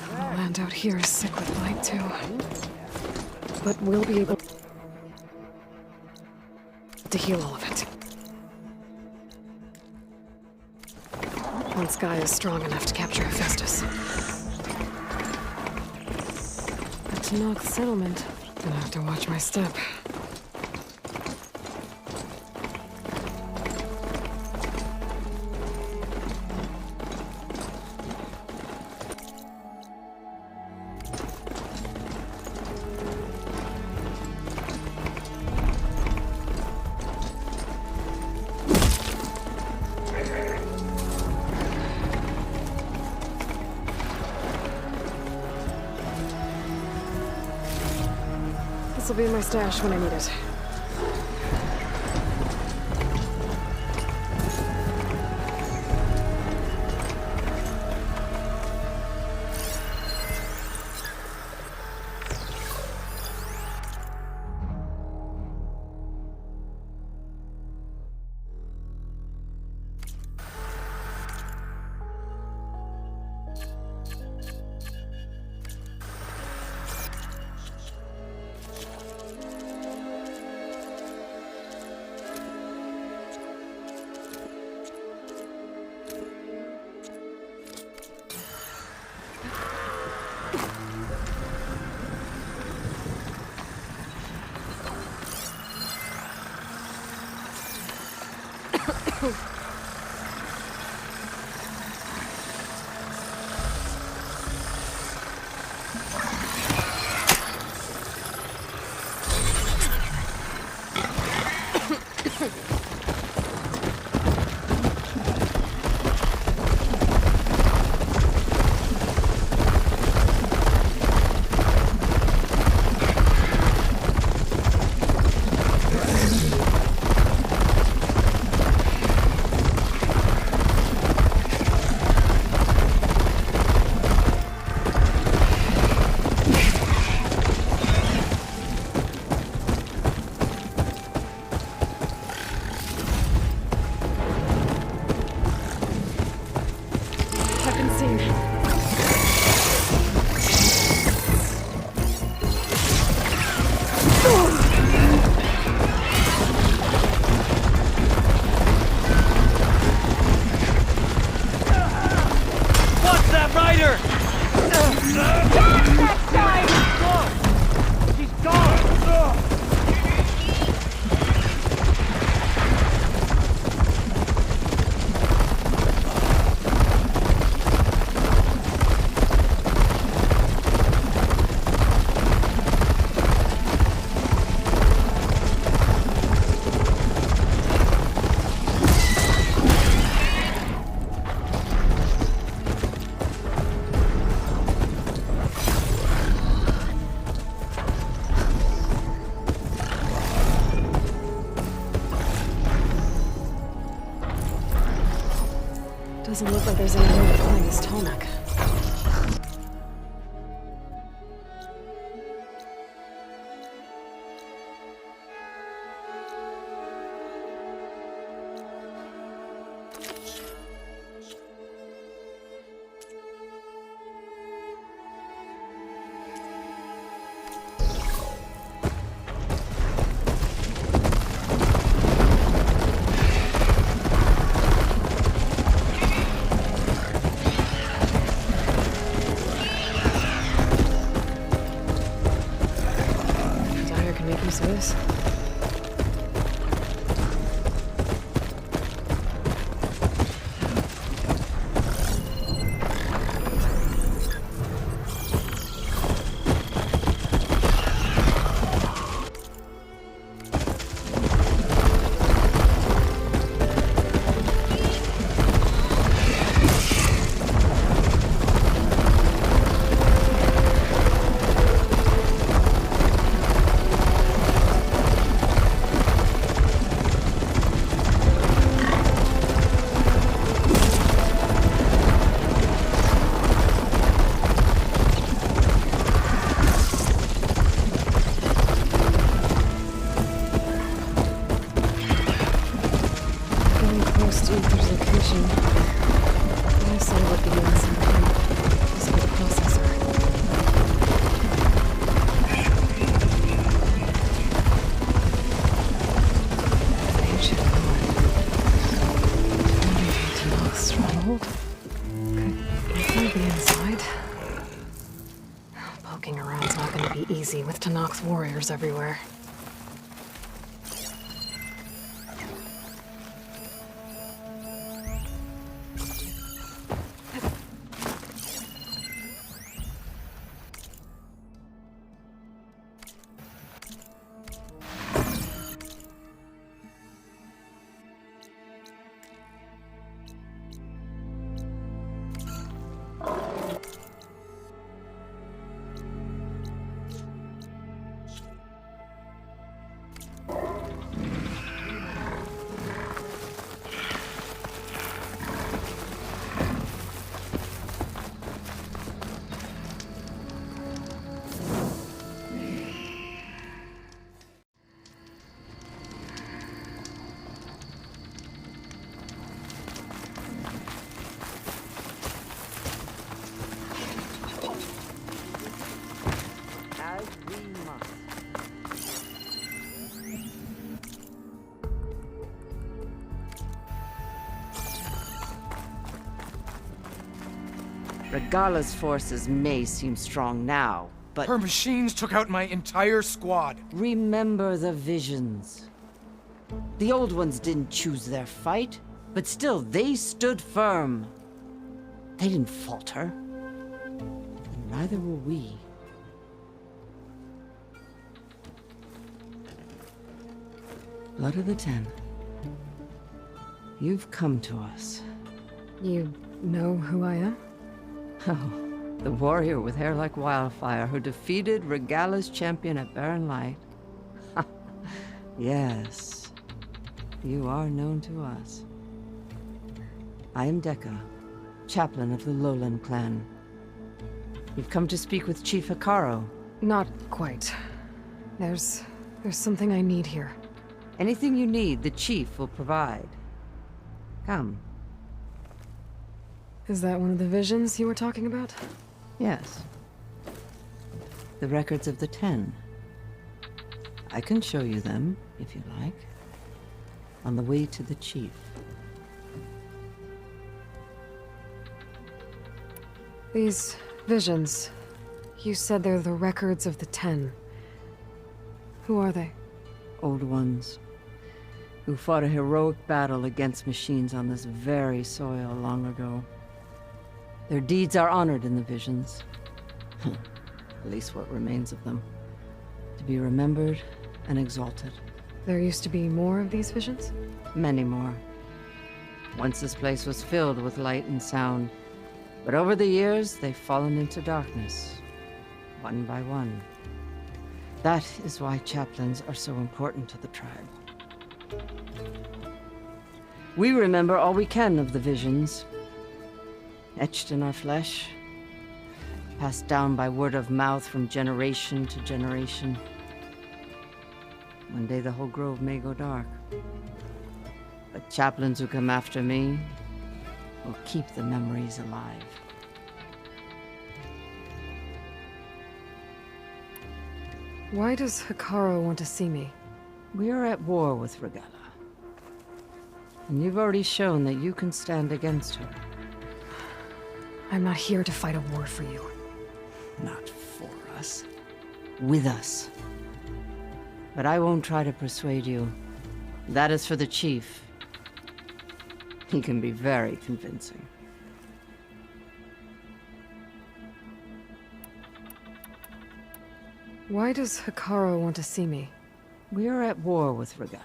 The land out here is sick with blight, too. But we'll be able to heal all of it. Once Gaia is strong enough to capture Hephaestus. The Tanakh settlement. Gonna have to watch my step. This'll be in my stash when I need it. Doesn't look like there's any way to climb this tall neck. Could definitely be inside. Poking around's not gonna be easy with Tanak's warriors everywhere. Regala's forces may seem strong now, but... Her machines took out my entire squad. Remember the visions. The old ones didn't choose their fight, but still, they stood firm. They didn't falter. And neither will we. Blood of the Ten. You've come to us. You know who I am? Oh, the warrior with hair like wildfire who defeated Regala's champion at Barren Light. Yes, you are known to us. I am Dekka, chaplain of the Lowland clan. You've come to speak with Chief Hikaro. Not quite. There's something I need here. Anything you need, the chief will provide. Come. Is that one of the visions you were talking about? Yes. The records of the Ten. I can show you them, if you like. On the way to the chief. These visions, you said they're the records of the Ten. Who are they? Old ones. Who fought a heroic battle against machines on this very soil long ago. Their deeds are honored in the visions. At least what remains of them. To be remembered and exalted. There used to be more of these visions? Many more. Once this place was filled with light and sound. But over the years, they've fallen into darkness. One by one. That is why chaplains are so important to the tribe. We remember all we can of the visions. Etched in our flesh. Passed down by word of mouth from generation to generation. One day the whole grove may go dark. But chaplains who come after me will keep the memories alive. Why does Hikaro want to see me? We are at war with Regala. And you've already shown that you can stand against her. I'm not here to fight a war for you. Not for us. With us. But I won't try to persuade you. That is for the chief. He can be very convincing. Why does Hikaro want to see me? We are at war with Regala.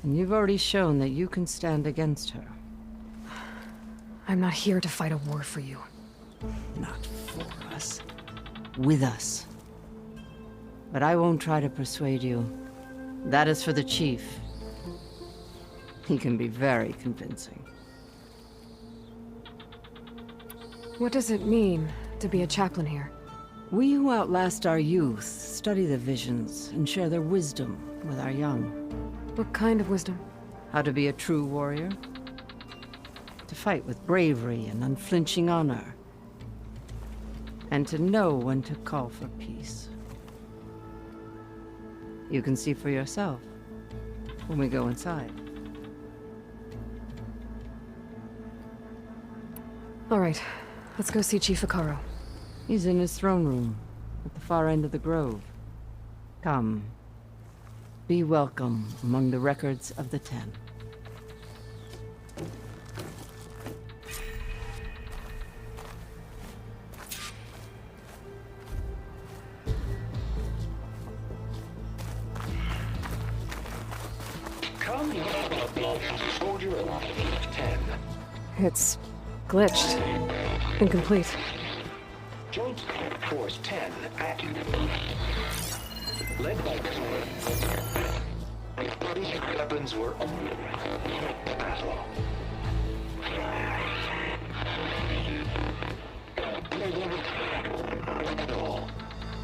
And you've already shown that you can stand against her. I'm not here to fight a war for you. Not for us. With us. But I won't try to persuade you. That is for the chief. He can be very convincing. What does it mean to be a chaplain here? We who outlast our youth study the visions and share their wisdom with our young. What kind of wisdom? How to be a true warrior. To fight with bravery and unflinching honor. And to know when to call for peace. You can see for yourself when we go inside. All right, let's go see Chief Akaro. He's in his throne room, at the far end of the grove. Come. Be welcome among the records of the Ten. Soldier alive, 10. It's glitched. Incomplete. Joint Force 10 active. Led by weapons were battle.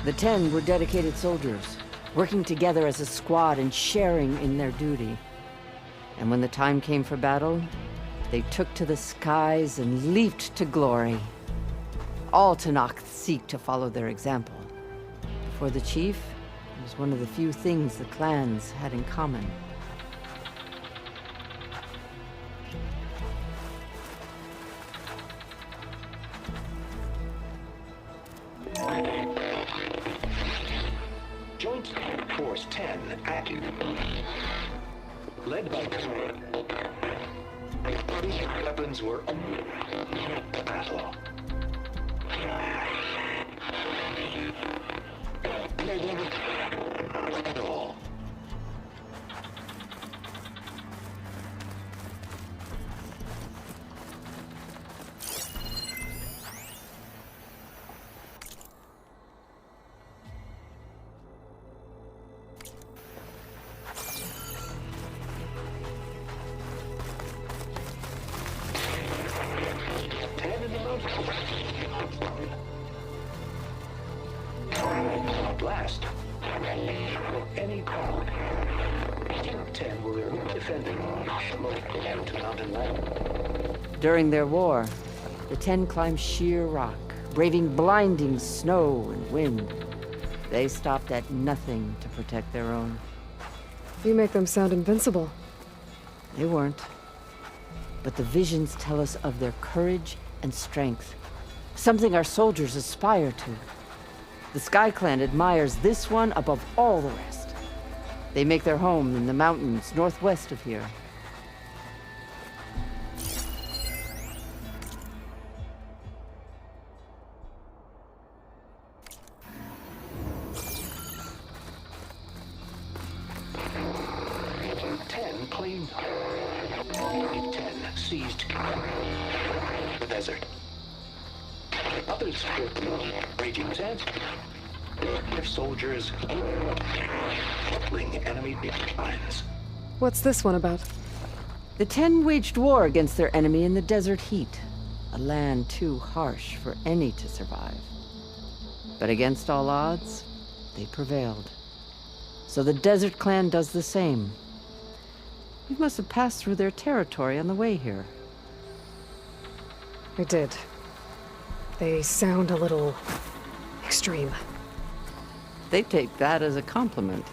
The Ten were dedicated soldiers, working together as a squad and sharing in their duty. And when the time came for battle, they took to the skies and leaped to glory. All Tenakth seek to follow their example. For the chief, it was one of the few things the clans had in common. Joint Force 10 active. Led by weapons were battle. Blast. Any call. 10 will defending to mountain line. During their war, the Ten climbed sheer rock, braving blinding snow and wind. They stopped at nothing to protect their own. You make them sound invincible. They weren't. But the visions tell us of their courage and strength, something our soldiers aspire to. The Sky Clan admires this one above all the rest. They make their home in the mountains northwest of here. Claimed 10 seized the desert. Others raging sands. Their soldiers killing enemy lines. What's this one about? The Ten waged war against their enemy in the desert heat, a land too harsh for any to survive. But against all odds, they prevailed. So the Desert Clan does the same. You must have passed through their territory on the way here. I did. They sound a little extreme. They take that as a compliment.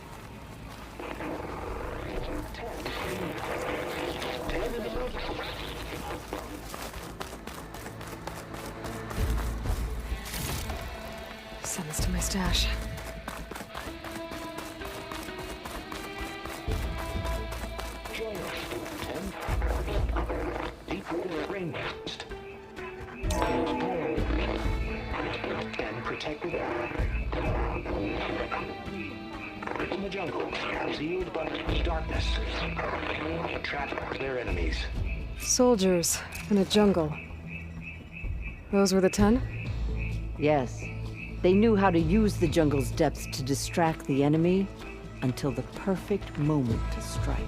Send this to my stash. Protected in the jungle, sealed by darkness, trap their enemies. Soldiers in a jungle. Those were the 10? Yes. They knew how to use the jungle's depths to distract the enemy until the perfect moment to strike.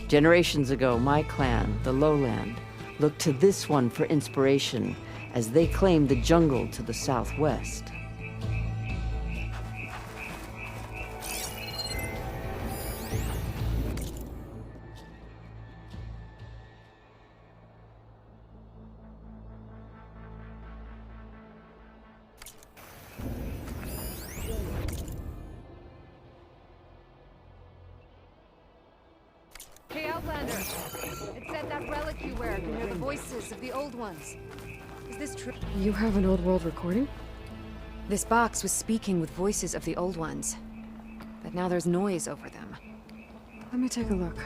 Generations ago, my clan, the Lowland, looked to this one for inspiration as they claimed the jungle to the southwest. Hey, Outlander! It said that relic you wear can hear the voices of the old ones. Is this true? You have an old world recording? This box was speaking with voices of the old ones. But now there's noise over them. Let me take a look.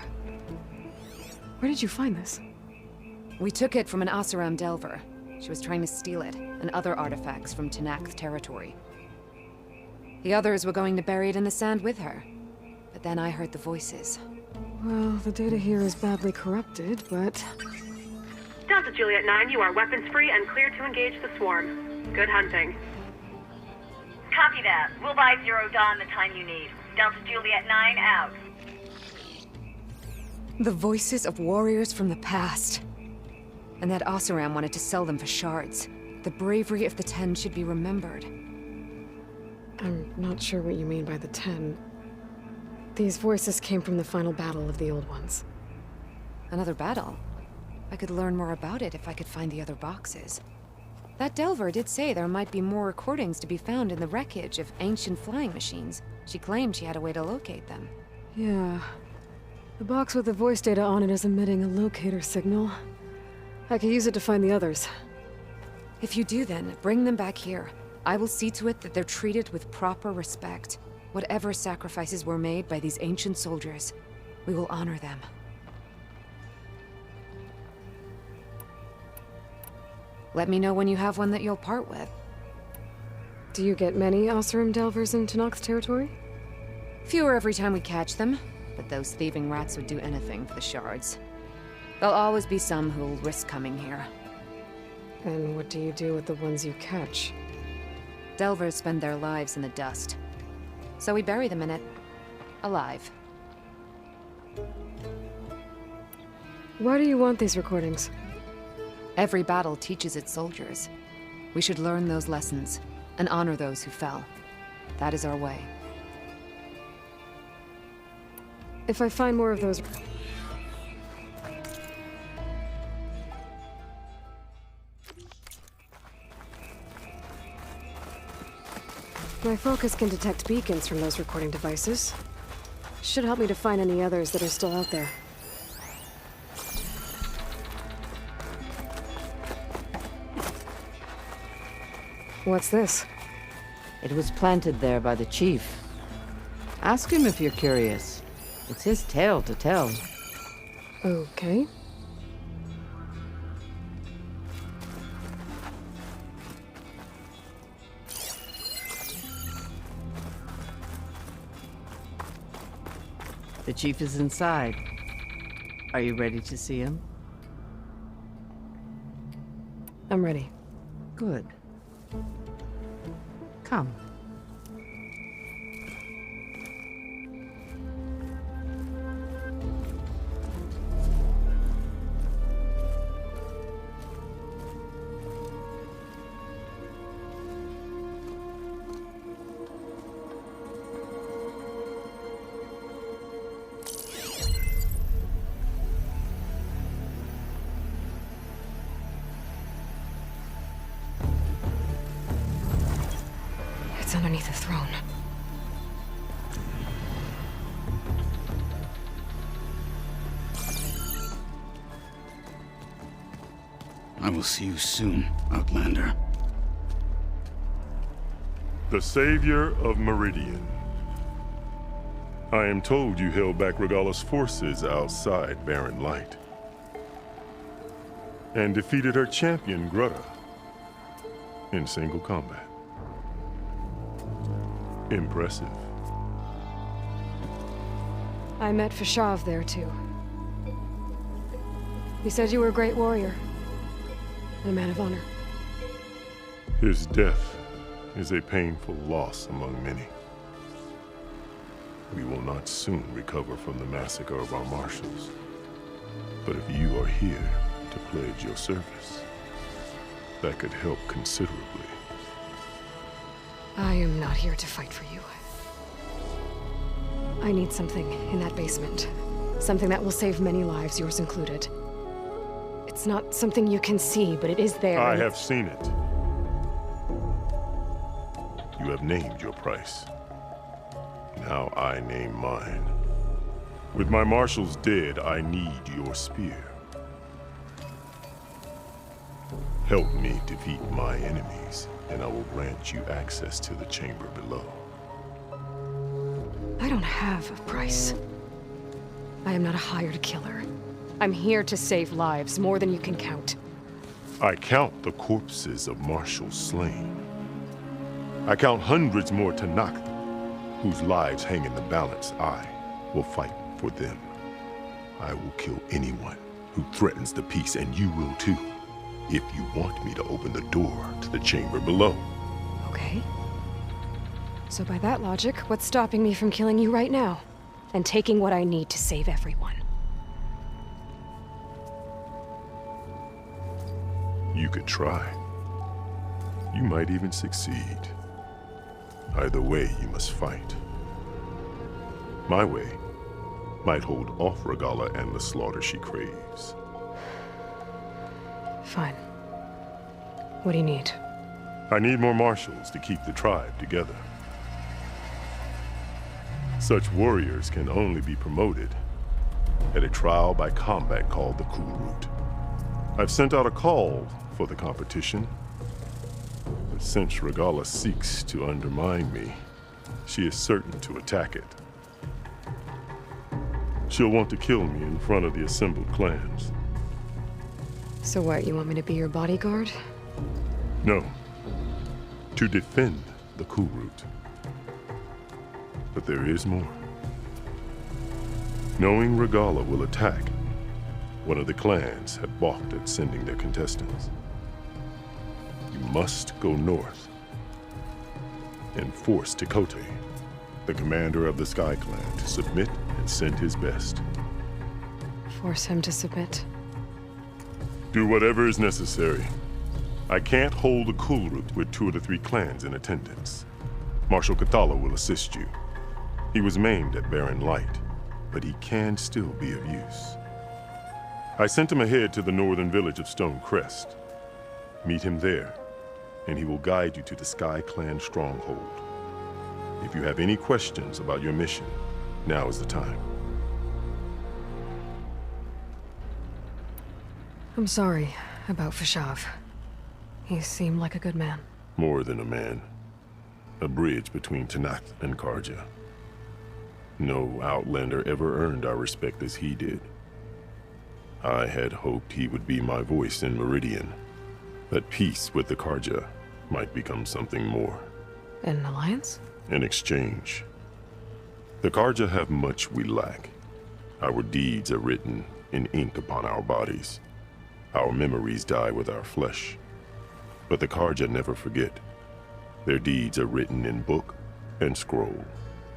Where did you find this? We took it from an Oseram Delver. She was trying to steal it, and other artifacts from Tenakth territory. The others were going to bury it in the sand with her. But then I heard the voices. Well, the data here is badly corrupted, but... Delta Juliet 9, you are weapons-free and clear to engage the swarm. Good hunting. Copy that. We'll buy Zero Dawn the time you need. Delta Juliet 9 out. The voices of warriors from the past. And that Oseram wanted to sell them for shards. The bravery of the 10 should be remembered. I'm not sure what you mean by the 10. These voices came from the final battle of the Old Ones. Another battle? I could learn more about it if I could find the other boxes. That Delver did say there might be more recordings to be found in the wreckage of ancient flying machines. She claimed she had a way to locate them. Yeah. The box with the voice data on it is emitting a locator signal. I could use it to find the others. If you do then, bring them back here. I will see to it that they're treated with proper respect. Whatever sacrifices were made by these ancient soldiers, we will honor them. Let me know when you have one that you'll part with. Do you get many Oseram Delvers in Tenakth territory? Fewer every time we catch them, but those thieving rats would do anything for the shards. There'll always be some who'll risk coming here. And what do you do with the ones you catch? Delvers spend their lives in the dust. So we bury them in it, alive. Why do you want these recordings? Every battle teaches its soldiers. We should learn those lessons, and honor those who fell. That is our way. If I find more of those... My focus can detect beacons from those recording devices. Should help me to find any others that are still out there. What's this? It was planted there by the chief. Ask him if you're curious. It's his tale to tell. Okay. The chief is inside. Are you ready to see him? I'm ready. Good. Come. It's underneath the throne. I will see you soon, Outlander. The Savior of Meridian. I am told you held back Regalla's forces outside Barren Light. And defeated her champion, Grutta, in single combat. Impressive. I met Fashav there, too. He said you were a great warrior. And a man of honor. His death is a painful loss among many. We will not soon recover from the massacre of our marshals. But if you are here to pledge your service, that could help considerably. I am not here to fight for you. I need something in that basement. Something that will save many lives, yours included. It's not something you can see, but it is there. I have seen it. You have named your price. Now I name mine. With my marshals dead, I need your spear. Help me defeat my enemies, and I will grant you access to the chamber below. I don't have a price. I am not a hired killer. I'm here to save lives, more than you can count. I count the corpses of marshals slain. I count hundreds more Tanakh, whose lives hang in the balance. I will fight for them. I will kill anyone who threatens the peace, and you will too, if you want me to open the door to the chamber below. Okay. So by that logic, what's stopping me from killing you right now? And taking what I need to save everyone? You could try. You might even succeed. Either way, you must fight. My way might hold off Regalla and the slaughter she craves. Fine. What do you need? I need more marshals to keep the tribe together. Such warriors can only be promoted at a trial by combat called the Cool Route. I've sent out a call for the competition, but since Regalla seeks to undermine me, she is certain to attack it. She'll want to kill me in front of the assembled clans. So what, you want me to be your bodyguard? No, to defend the Cool Route. But there is more. Knowing Regalla will attack, one of the clans had balked at sending their contestants. You must go north and force Tekote, the commander of the Sky Clan, to submit and send his best. Force him to submit. Do whatever is necessary. I can't hold the Cool Route with 2 of the 3 clans in attendance. Marshal Kathala will assist you. He was maimed at Barren Light, but he can still be of use. I sent him ahead to the northern village of Stone Crest. Meet him there, and he will guide you to the Sky Clan stronghold. If you have any questions about your mission, now is the time. I'm sorry about Fashav. He seemed like a good man. More than a man. A bridge between Tanakh and Karja. No Outlander ever earned our respect as he did. I had hoped he would be my voice in Meridian, that peace with the Karja might become something more. An alliance? In exchange. The Karja have much we lack. Our deeds are written in ink upon our bodies. Our memories die with our flesh. But the Karja never forget. Their deeds are written in book and scroll.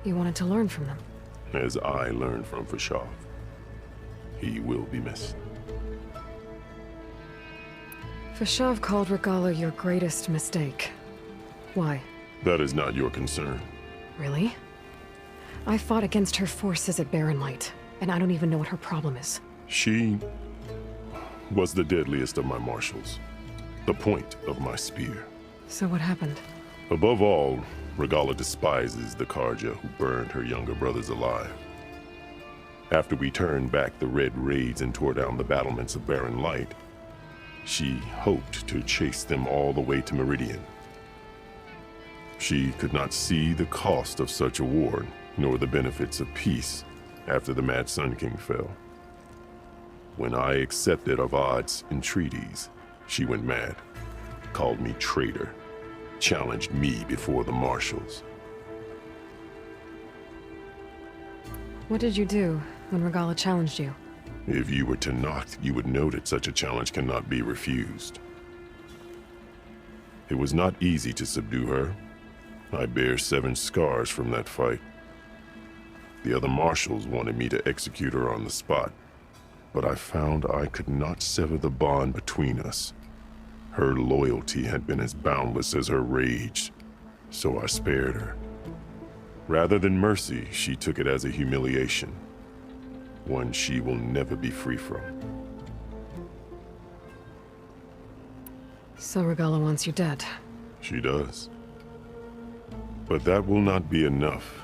You wanted to learn from them? As I learned from Fashav. He will be missed. Fashav called Regalla your greatest mistake. Why? That is not your concern. Really? I fought against her forces at Barren Light, and I don't even know what her problem is. She was the deadliest of my marshals. The point of my spear. So what happened? Above all, Regalla despises the Karja who burned her younger brothers alive. After we turned back the Red Raids and tore down the battlements of Barren Light, she hoped to chase them all the way to Meridian. She could not see the cost of such a war, nor the benefits of peace after the Mad Sun King fell. When I accepted Avad's entreaties, she went mad, called me traitor, challenged me before the marshals. What did you do when Regalla challenged you? If you were Tanakh, you would know that such a challenge cannot be refused. It was not easy to subdue her. I bear 7 scars from that fight. The other marshals wanted me to execute her on the spot, but I found I could not sever the bond between us. Her loyalty had been as boundless as her rage, so I spared her. Rather than mercy, she took it as a humiliation, one she will never be free from. So Regalla wants you dead? She does. But that will not be enough.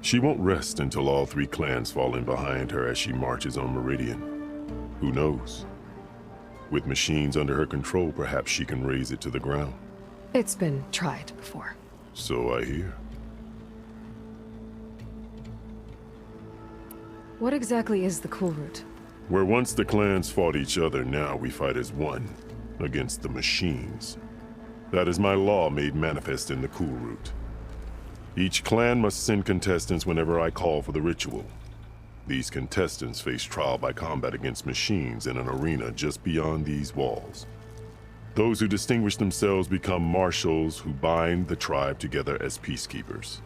She won't rest until all 3 clans fall in behind her as she marches on Meridian. Who knows? With machines under her control, perhaps she can raise it to the ground. It's been tried before. So I hear. What exactly is the Cool Route? Where once the clans fought each other, now we fight as one, against the machines. That is my law made manifest in the Cool Route. Each clan must send contestants whenever I call for the ritual. These contestants face trial by combat against machines in an arena just beyond these walls. Those who distinguish themselves become marshals who bind the tribe together as peacekeepers.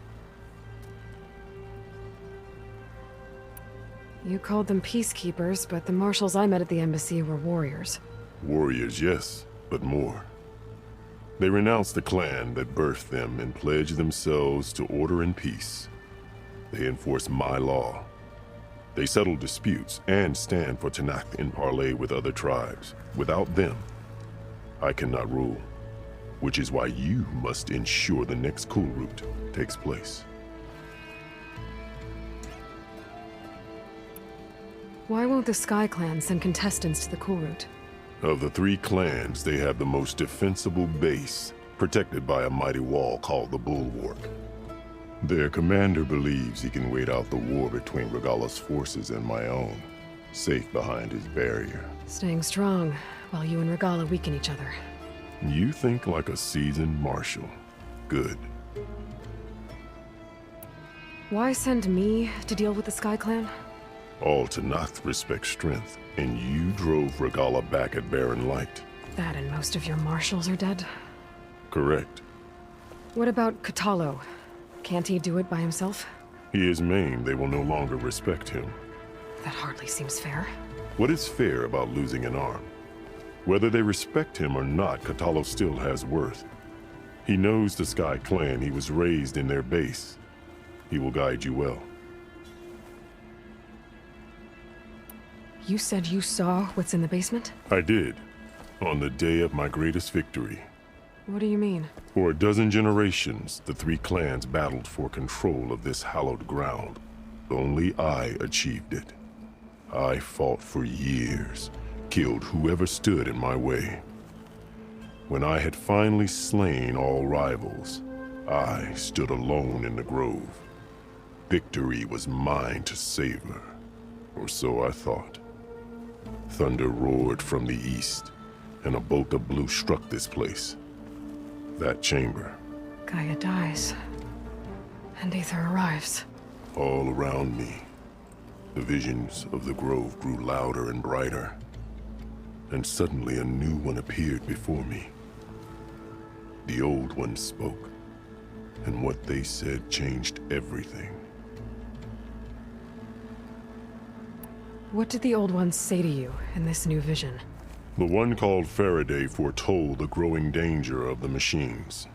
You called them peacekeepers, but the marshals I met at the embassy were warriors. Warriors, yes, but more. They renounce the clan that birthed them and pledge themselves to order and peace. They enforce my law. They settle disputes and stand for Tanakh in parley with other tribes. Without them, I cannot rule, which is why you must ensure the next Cool Route takes place. Why won't the Sky Clan send contestants to the Cool Route? Of the three clans, they have the most defensible base, protected by a mighty wall called the Bulwark. Their commander believes he can wait out the war between Regalla's forces and my own, safe behind his barrier. Staying strong, while you and Regalla weaken each other. You think like a seasoned marshal. Good. Why send me to deal with the Sky Clan? All Tanakh respect strength, and you drove Regalla back at Barren Light. That and most of your marshals are dead? Correct. What about Katalo? Can't he do it by himself? He is maimed. They will no longer respect him. That hardly seems fair. What is fair about losing an arm? Whether they respect him or not, Katalo still has worth. He knows the Sky Clan. He was raised in their base. He will guide you well. You said you saw what's in the basement? I did, on the day of my greatest victory. What do you mean? For a dozen generations, the three clans battled for control of this hallowed ground. Only I achieved it. I fought for years, killed whoever stood in my way. When I had finally slain all rivals, I stood alone in the grove. Victory was mine to savor, or so I thought. Thunder roared from the east, and a bolt of blue struck this place. That chamber. Gaia dies, and Aether arrives. All around me, the visions of the grove grew louder and brighter, and suddenly a new one appeared before me. The old one spoke, and what they said changed everything. What did the old ones say to you in this new vision? The one called Faraday foretold the growing danger of the machines,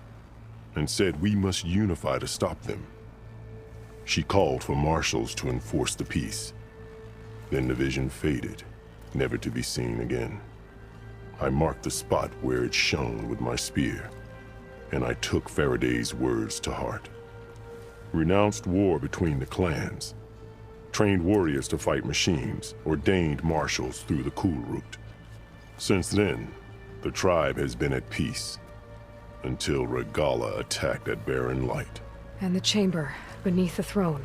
and said we must unify to stop them. She called for marshals to enforce the peace. Then the vision faded, never to be seen again. I marked the spot where it shone with my spear, and I took Faraday's words to heart. Renounced war between the clans, trained warriors to fight machines, ordained marshals through the Cool Route. Since then, the tribe has been at peace, until Regalla attacked at Barren Light. And the chamber, beneath the throne.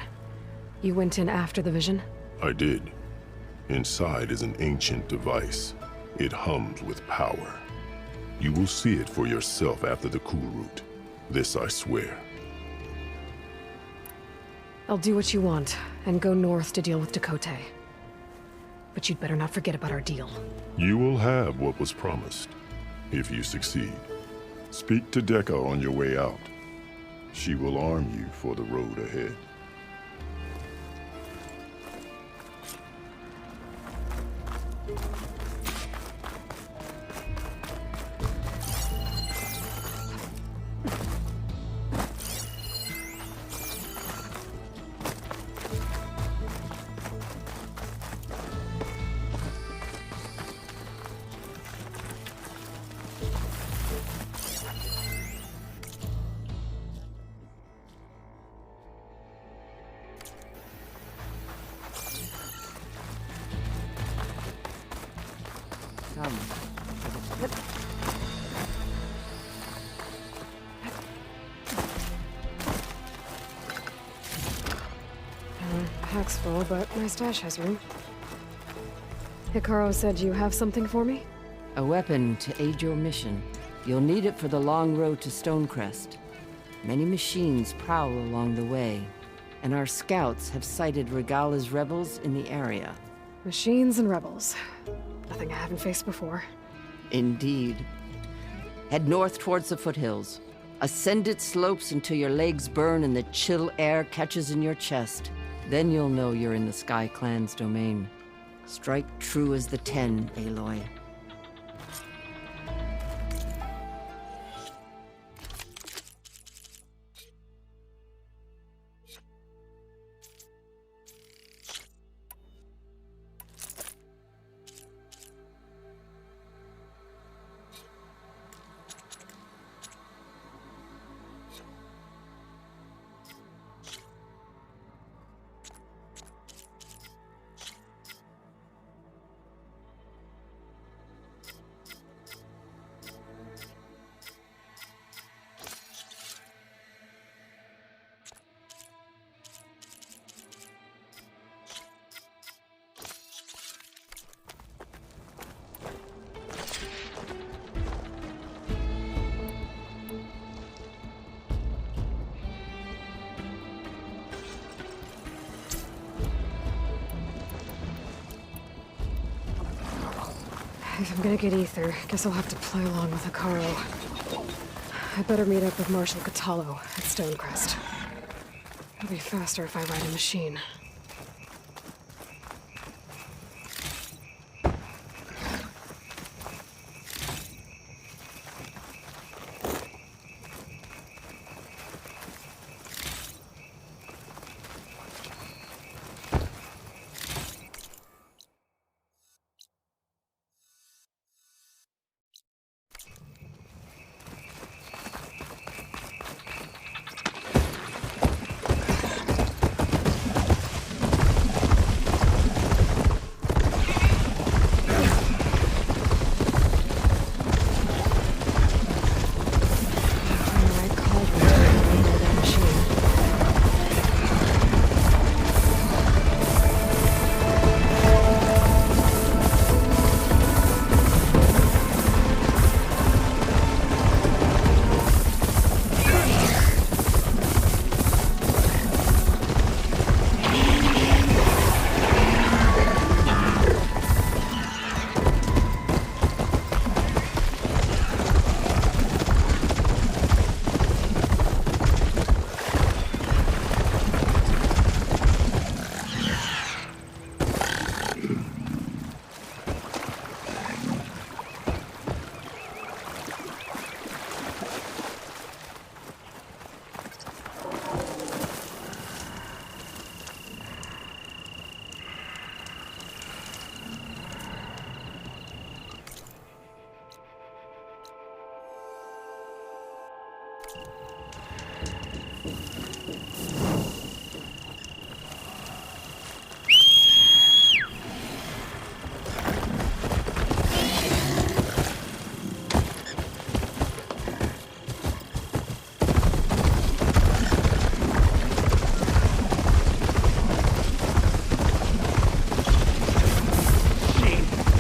You went in after the vision? I did. Inside is an ancient device. It hums with power. You will see it for yourself after the Cool Route. This I swear. I'll do what you want, and go north to deal with Dakota. But you'd better not forget about our deal. You will have what was promised, if you succeed. Speak to Dekka on your way out. She will arm you for the road ahead. Pack's full, but my stash has room. Hikaru said you have something for me? A weapon to aid your mission. You'll need it for the long road to Stonecrest. Many machines prowl along the way, and our scouts have sighted Regala's rebels in the area. Machines and rebels. Nothing I haven't faced before. Indeed. Head north towards the foothills. Ascend its slopes until your legs burn and the chill air catches in your chest. Then you'll know you're in the Sky Clan's domain. Strike true as the 10, Aloy. If I'm gonna get ether, guess I'll have to play along with Hikaru. I better meet up with Marshal Catallo at Stonecrest. It'll be faster if I ride a machine.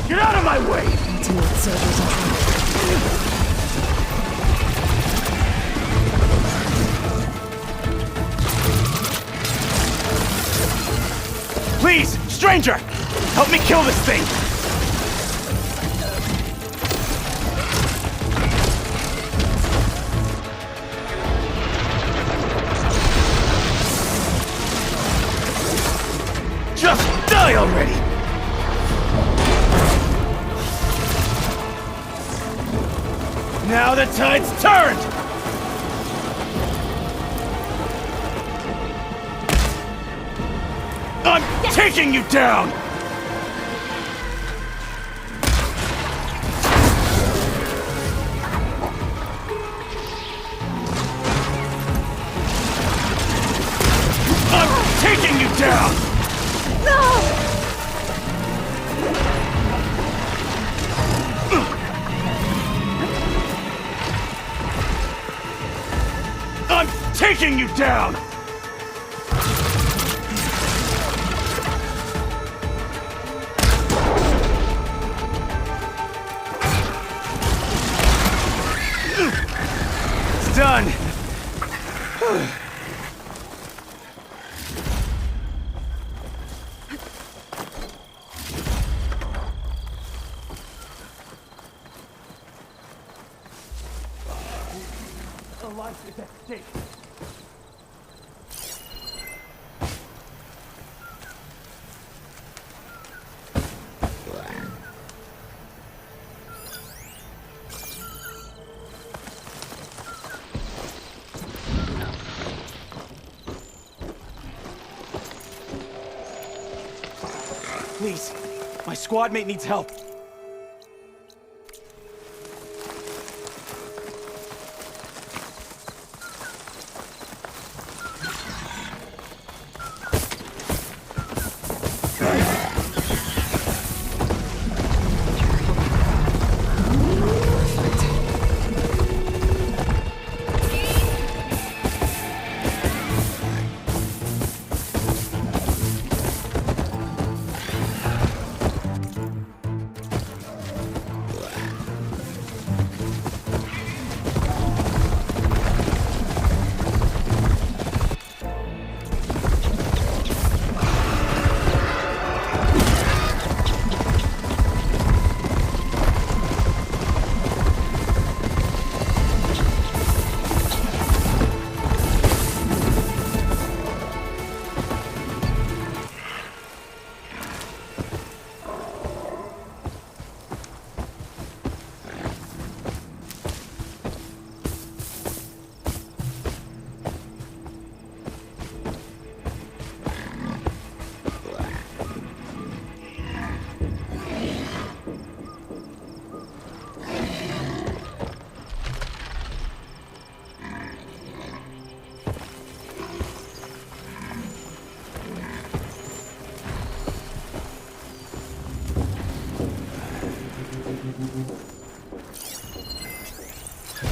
Get out of my way! Ultimate soldiers in trouble. Please, stranger! Help me kill this thing! Just die already! Now the tide's turned! I'm taking you down! I'm taking you down! No! taking you down! It's done! Please, my squad mate needs help.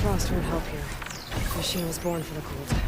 Frost won't help here. The machine was born for the cold.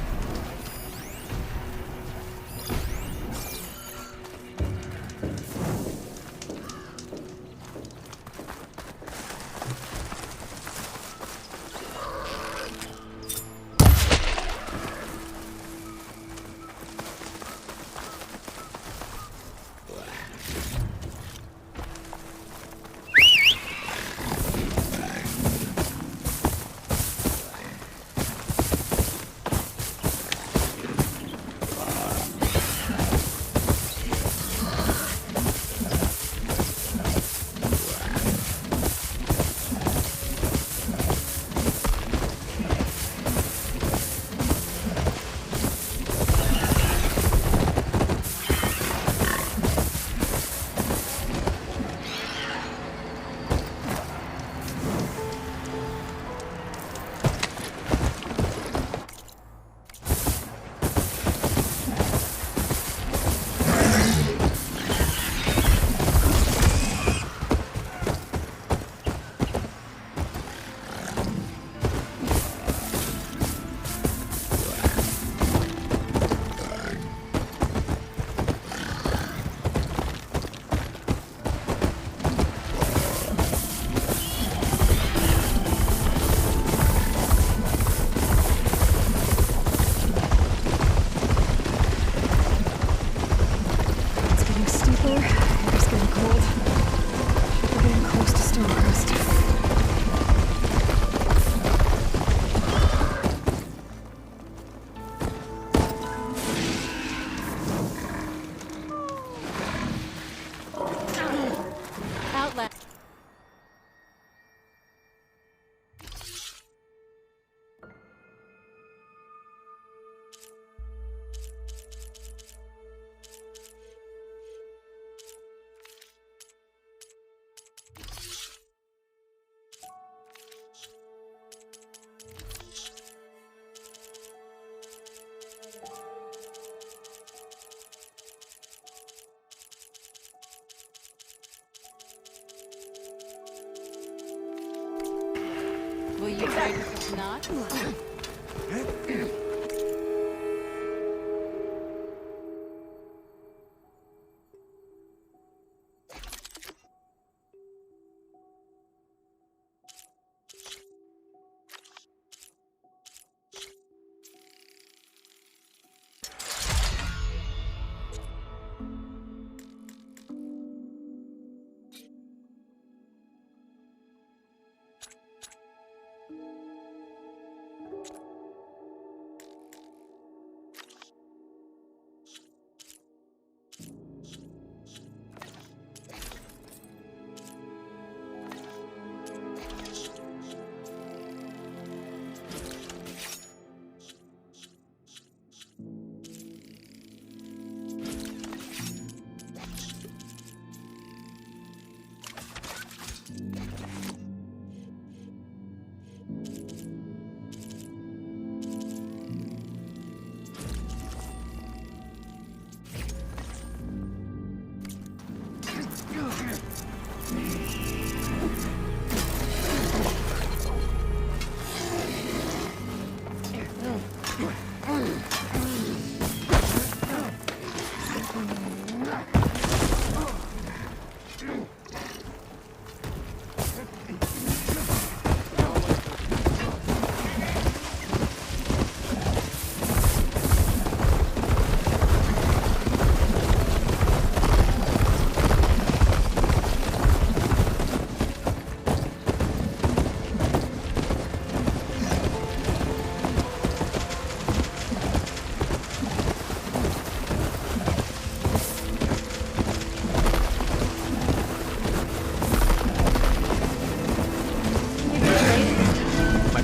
Will you trade us a knot?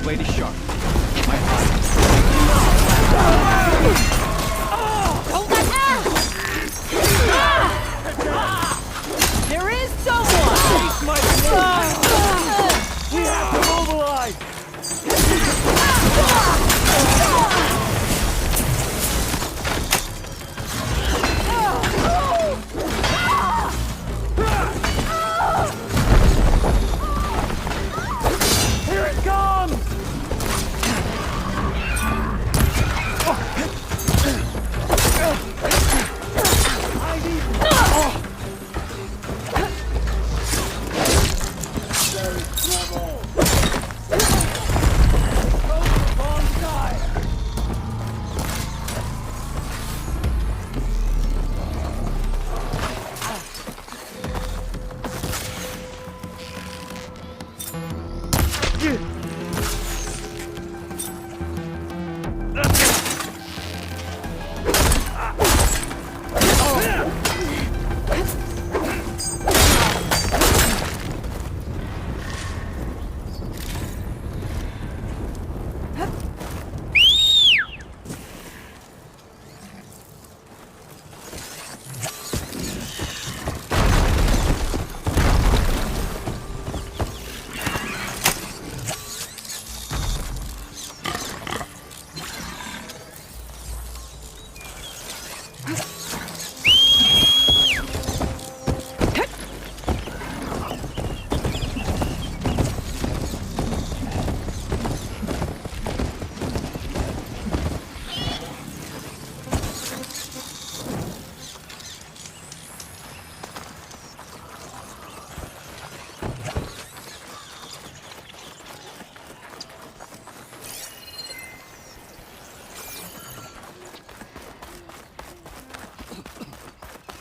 Blade is sharp. Don't let out! There is someone! We have to mobilize! Here it comes!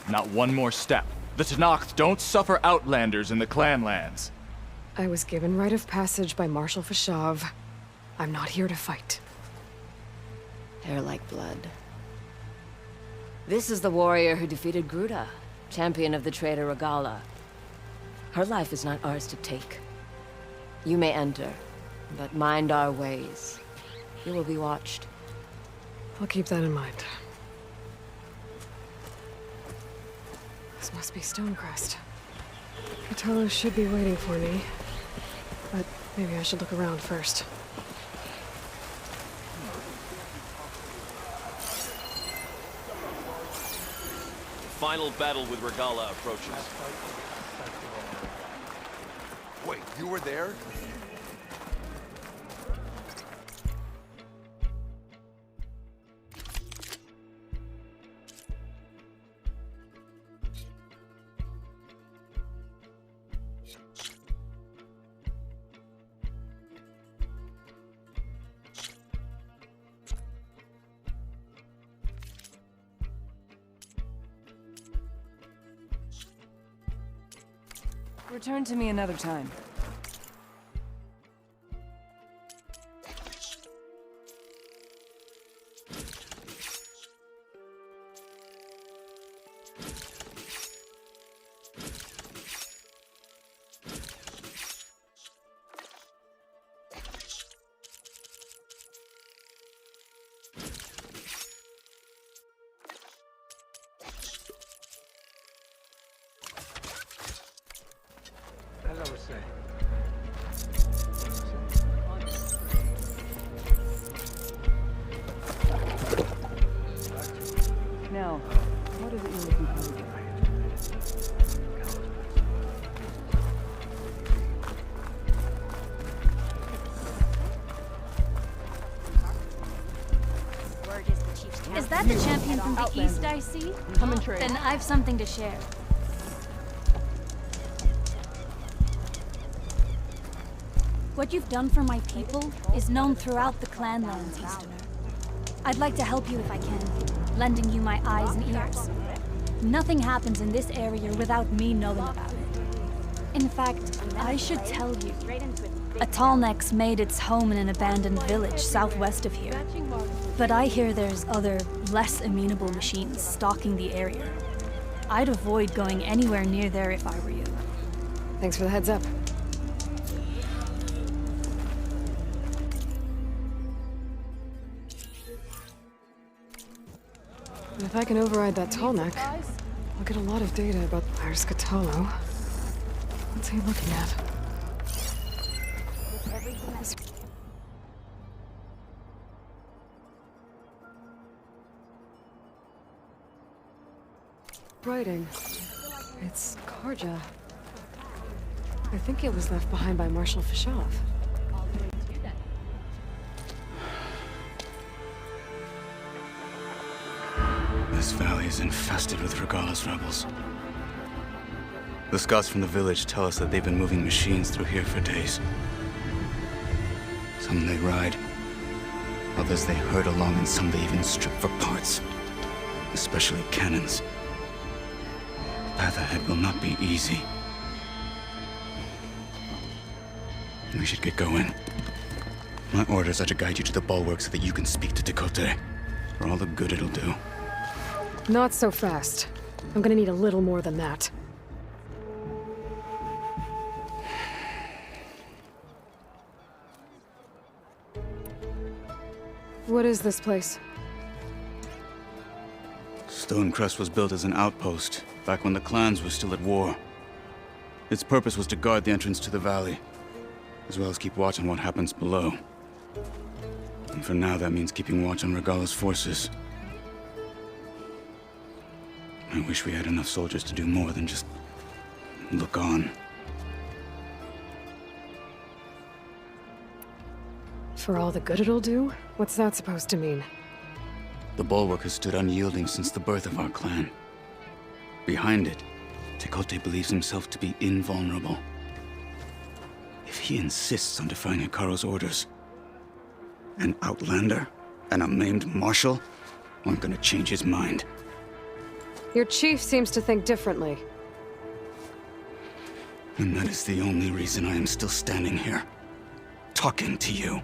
Not one more step. The Tenakth don't suffer outlanders in the Clanlands. I was given rite of passage by Marshal Fashav. I'm not here to fight. Hair like blood. This is the warrior who defeated Gruta, champion of the traitor Regala. Her life is not ours to take. You may enter, but mind our ways. You will be watched. I'll keep that in mind. This must be Stonecrest. Cthulhu should be waiting for me, but maybe I should look around first. Final battle with Regala approaches. Wait, you were there? Return to me another time. As I was saying, that the champion from the east I see? Come and trade. Then I've something to share. What you've done for my people is known throughout the clanlands, Easterner. I'd like to help you if I can, lending you my eyes and ears. Nothing happens in this area without me knowing about it. In fact, I should tell you. A Tallneck's made its home in an abandoned village southwest of here. But I hear there's other, less amenable machines stalking the area. I'd avoid going anywhere near there if I were you. Thanks for the heads up. And if I can override that Tallneck, I'll get a lot of data about Iris Catalo. What's he looking at? Writing. It's Karja. I think it was left behind by Marshal Fishov. This valley is infested with Regala's rebels. The scouts from the village tell us that they've been moving machines through here for days. Some they ride, others they herd along, and some they even strip for parts. Especially cannons. The path ahead will not be easy. We should get going. My orders are to guide you to the bulwark so that you can speak to Tekote. For all the good it'll do. Not so fast. I'm gonna need a little more than that. What is this place? Stonecrest was built as an outpost, back when the clans were still at war. Its purpose was to guard the entrance to the valley, as well as keep watch on what happens below. And for now, that means keeping watch on Regala's forces. I wish we had enough soldiers to do more than just look on. For all the good it'll do? What's that supposed to mean? The bulwark has stood unyielding since the birth of our clan. Behind it, Tekote believes himself to be invulnerable. If he insists on defying Hikaru's orders, an outlander, an unnamed marshal, aren't gonna change his mind. Your chief seems to think differently. And that is the only reason I am still standing here, talking to you.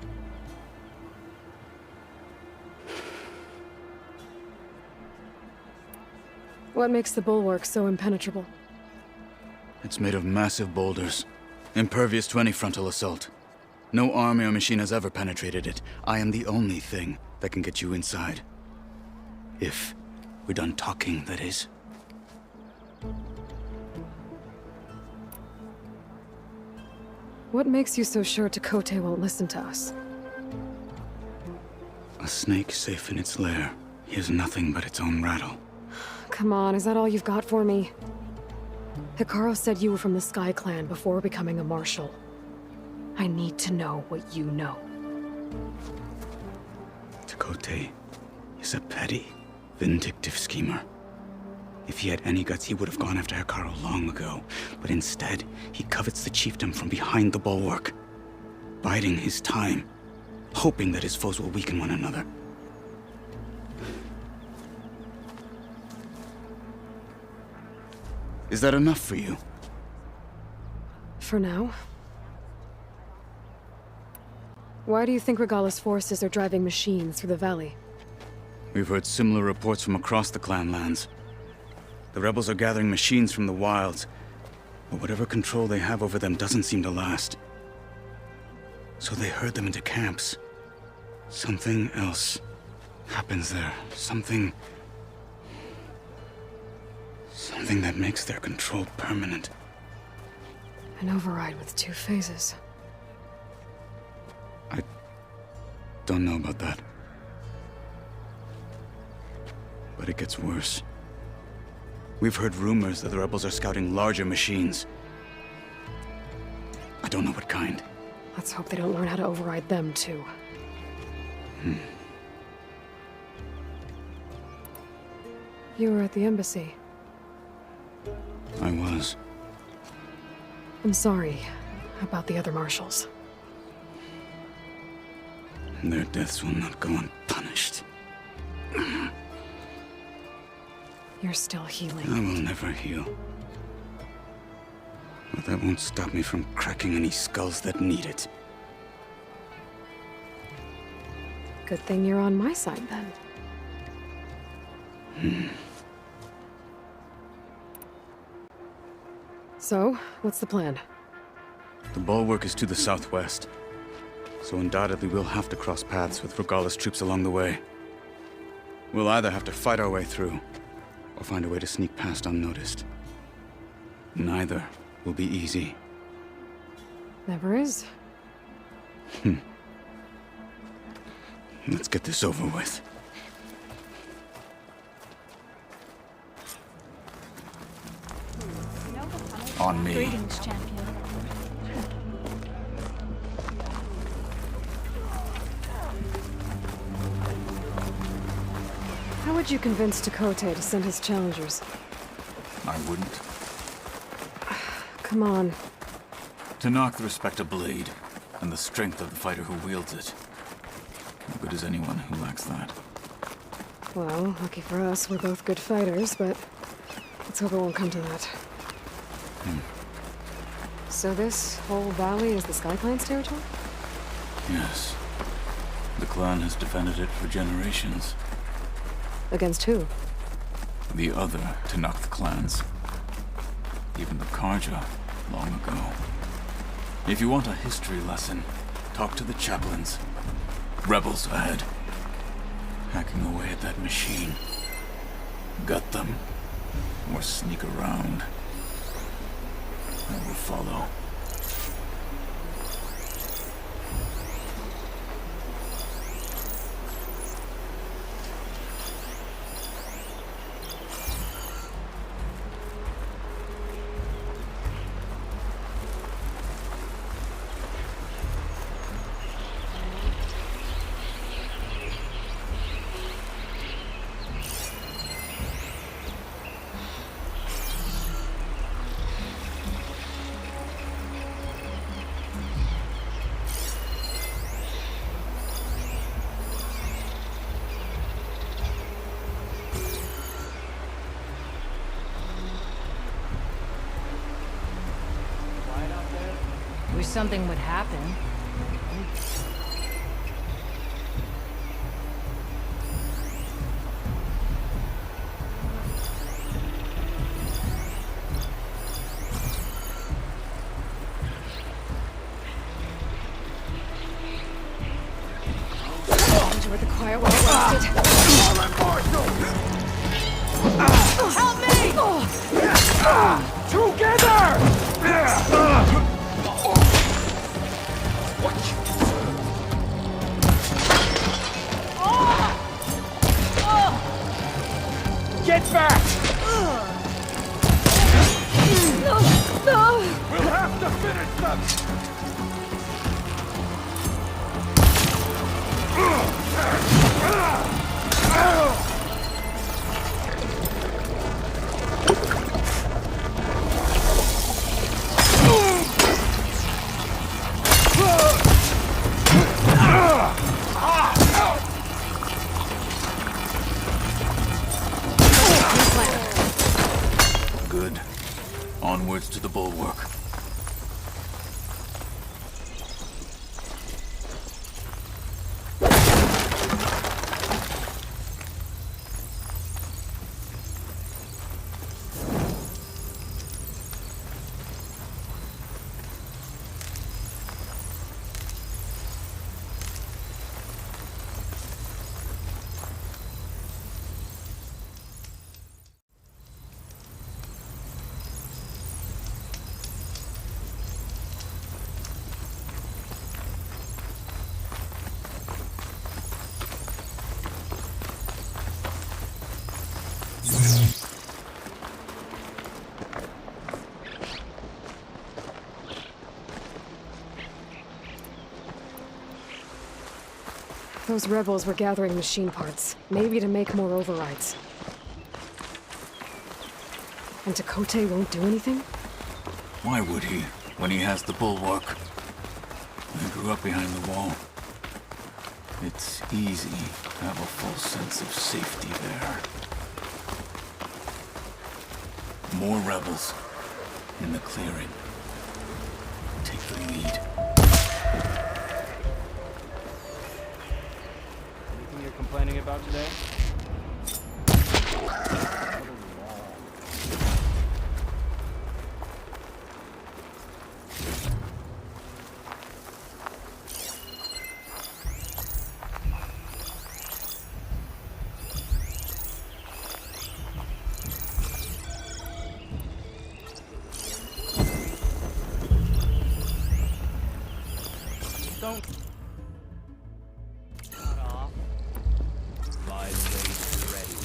What makes the bulwark so impenetrable? It's made of massive boulders, impervious to any frontal assault. No army or machine has ever penetrated it. I am the only thing that can get you inside. If we're done talking, that is. What makes you so sure Tekote won't listen to us? A snake safe in its lair hears nothing but its own rattle. Come on, is that all you've got for me? Hikaru said you were from the Sky Clan before becoming a marshal. I need to know what you know. Tekote is a petty, vindictive schemer. If he had any guts, he would have gone after Hikaru long ago. But instead, he covets the chiefdom from behind the bulwark, biding his time, hoping that his foes will weaken one another. Is that enough for you? For now. Why do you think Regala's forces are driving machines through the valley? We've heard similar reports from across the clan lands. The rebels are gathering machines from the wilds, but whatever control they have over them doesn't seem to last. So they herd them into camps. Something else happens there. Something that makes their control permanent. An override with 2 phases. I don't know about that. But it gets worse. We've heard rumors that the rebels are scouting larger machines. I don't know what kind. Let's hope they don't learn how to override them, too. You were at the embassy. I was. I'm sorry about the other marshals. Their deaths will not go unpunished. You're still healing. I will never heal. But that won't stop me from cracking any skulls that need it. Good thing you're on my side, then. So, what's the plan? The bulwark is to the southwest, so undoubtedly we'll have to cross paths with Regala's troops along the way. We'll either have to fight our way through, or find a way to sneak past unnoticed. Neither will be easy. Never is. Let's get this over with. On me. Greetings, champion. How would you convince Tekote to send his challengers? I wouldn't. Come on. To knock the respect of blade, and the strength of the fighter who wields it. No good is anyone who lacks that. Well, lucky for us, we're both good fighters, but let's hope it won't come to that. So this whole valley is the Sky Clan's territory? Yes. The clan has defended it for generations. Against who? The other Tenakth clans. Even the Karja, long ago. If you want a history lesson, talk to the chaplains. Rebels ahead. Hacking away at that machine. Gut them. Or sneak around. I will follow. Wish something would happen. Enjoy the quiet while it lasted. Help me! Together! Get back! No! We'll have to finish them! Good. Onwards to the bulwark. Those rebels were gathering machine parts, maybe to make more overrides. And Tekote won't do anything? Why would he, when he has the bulwark? I grew up behind the wall. It's easy to have a full sense of safety there. More rebels in the clearing. Take the lead. Anything you're complaining about today? Don't. Not off. My blade ready.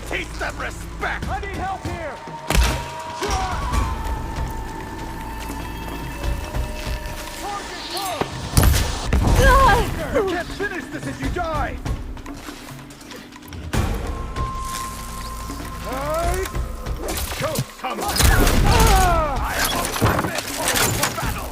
Teach them respect! I need help here! You can't finish this if you die! Go, come on! I am a weapon for battle!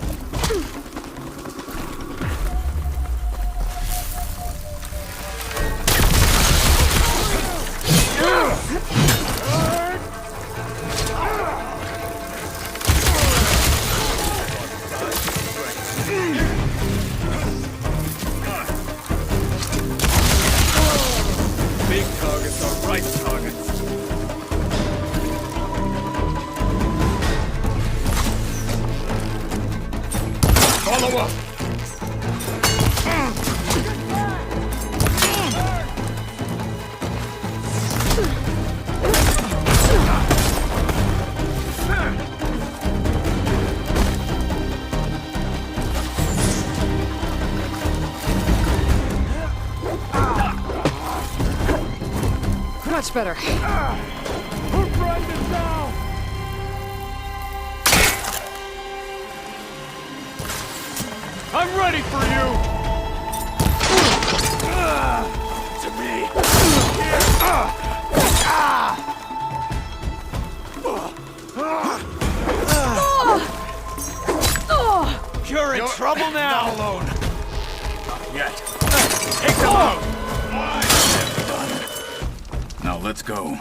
Big targets are right targets. Follow up! Much better. Her friend is down! I'm ready for you! To me! You're in trouble now! Not alone! Not yet. Take them out! Now let's go.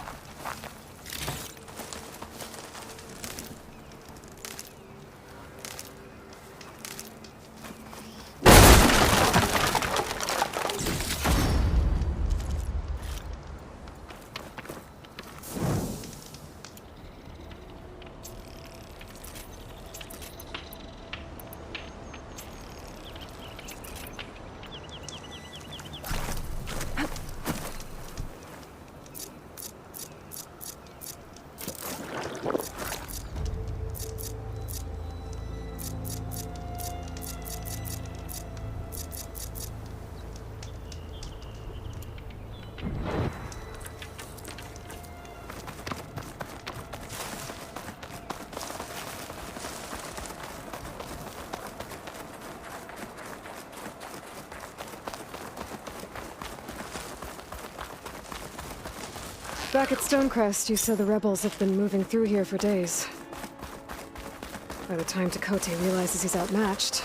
Back at Stonecrest, you said the rebels have been moving through here for days. By the time Tekote realizes he's outmatched,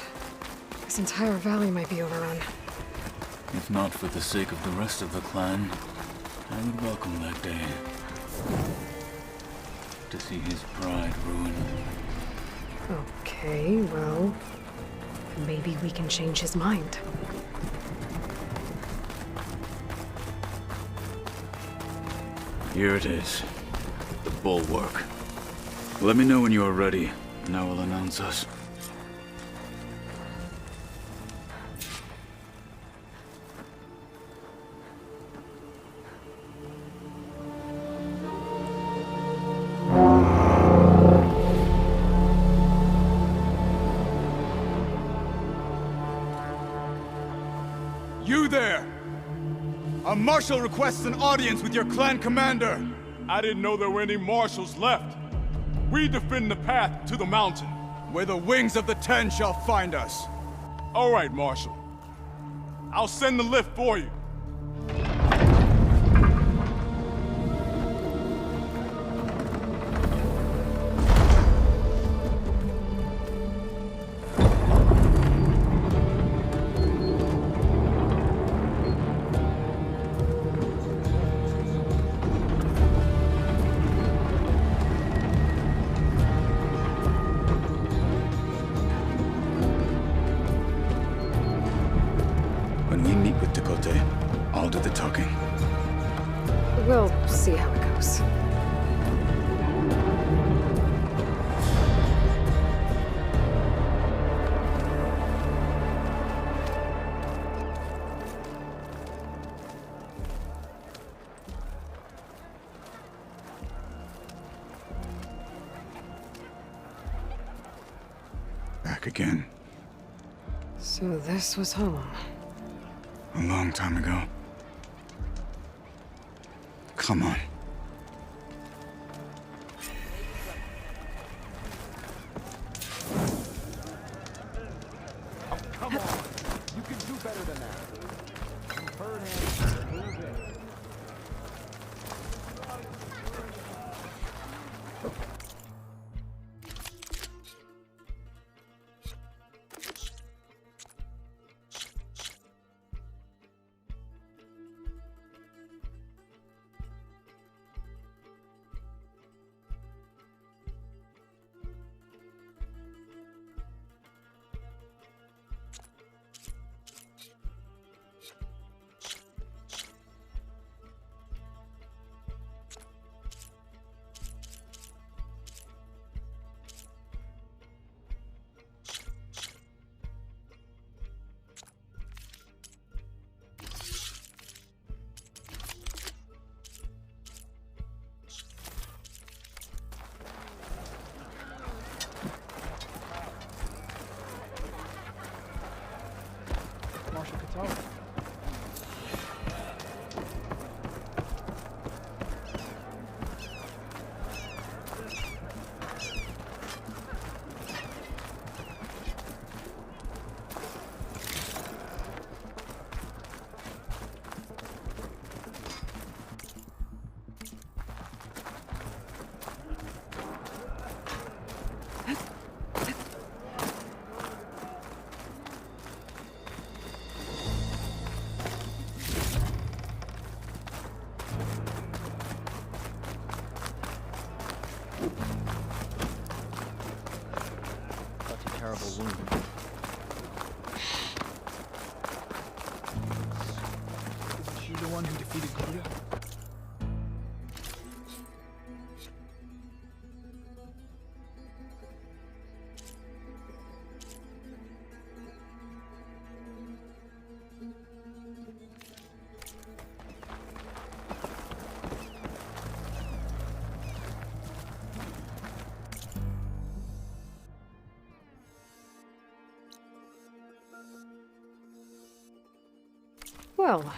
this entire valley might be overrun. If not for the sake of the rest of the clan, I would welcome that day. To see his pride ruined. Okay, well, maybe we can change his mind. Here it is. The bulwark. Let me know when you are ready, and I will announce us. you there? A marshal requests an audience with your clan commander. I didn't know there were any marshals left. We defend the path to the mountain. Where the wings of the Ten shall find us. All right, Marshal. I'll send the lift for you. When we meet with Tekote, I'll do the talking. We'll see how it goes. Back again. So this was home. A long time ago. Come on. Oh, come on. You can do better than that. You've heard him. Move it. Marshal Katara. Such a terrible wound. Isn't she the one who defeated Gruda? Well,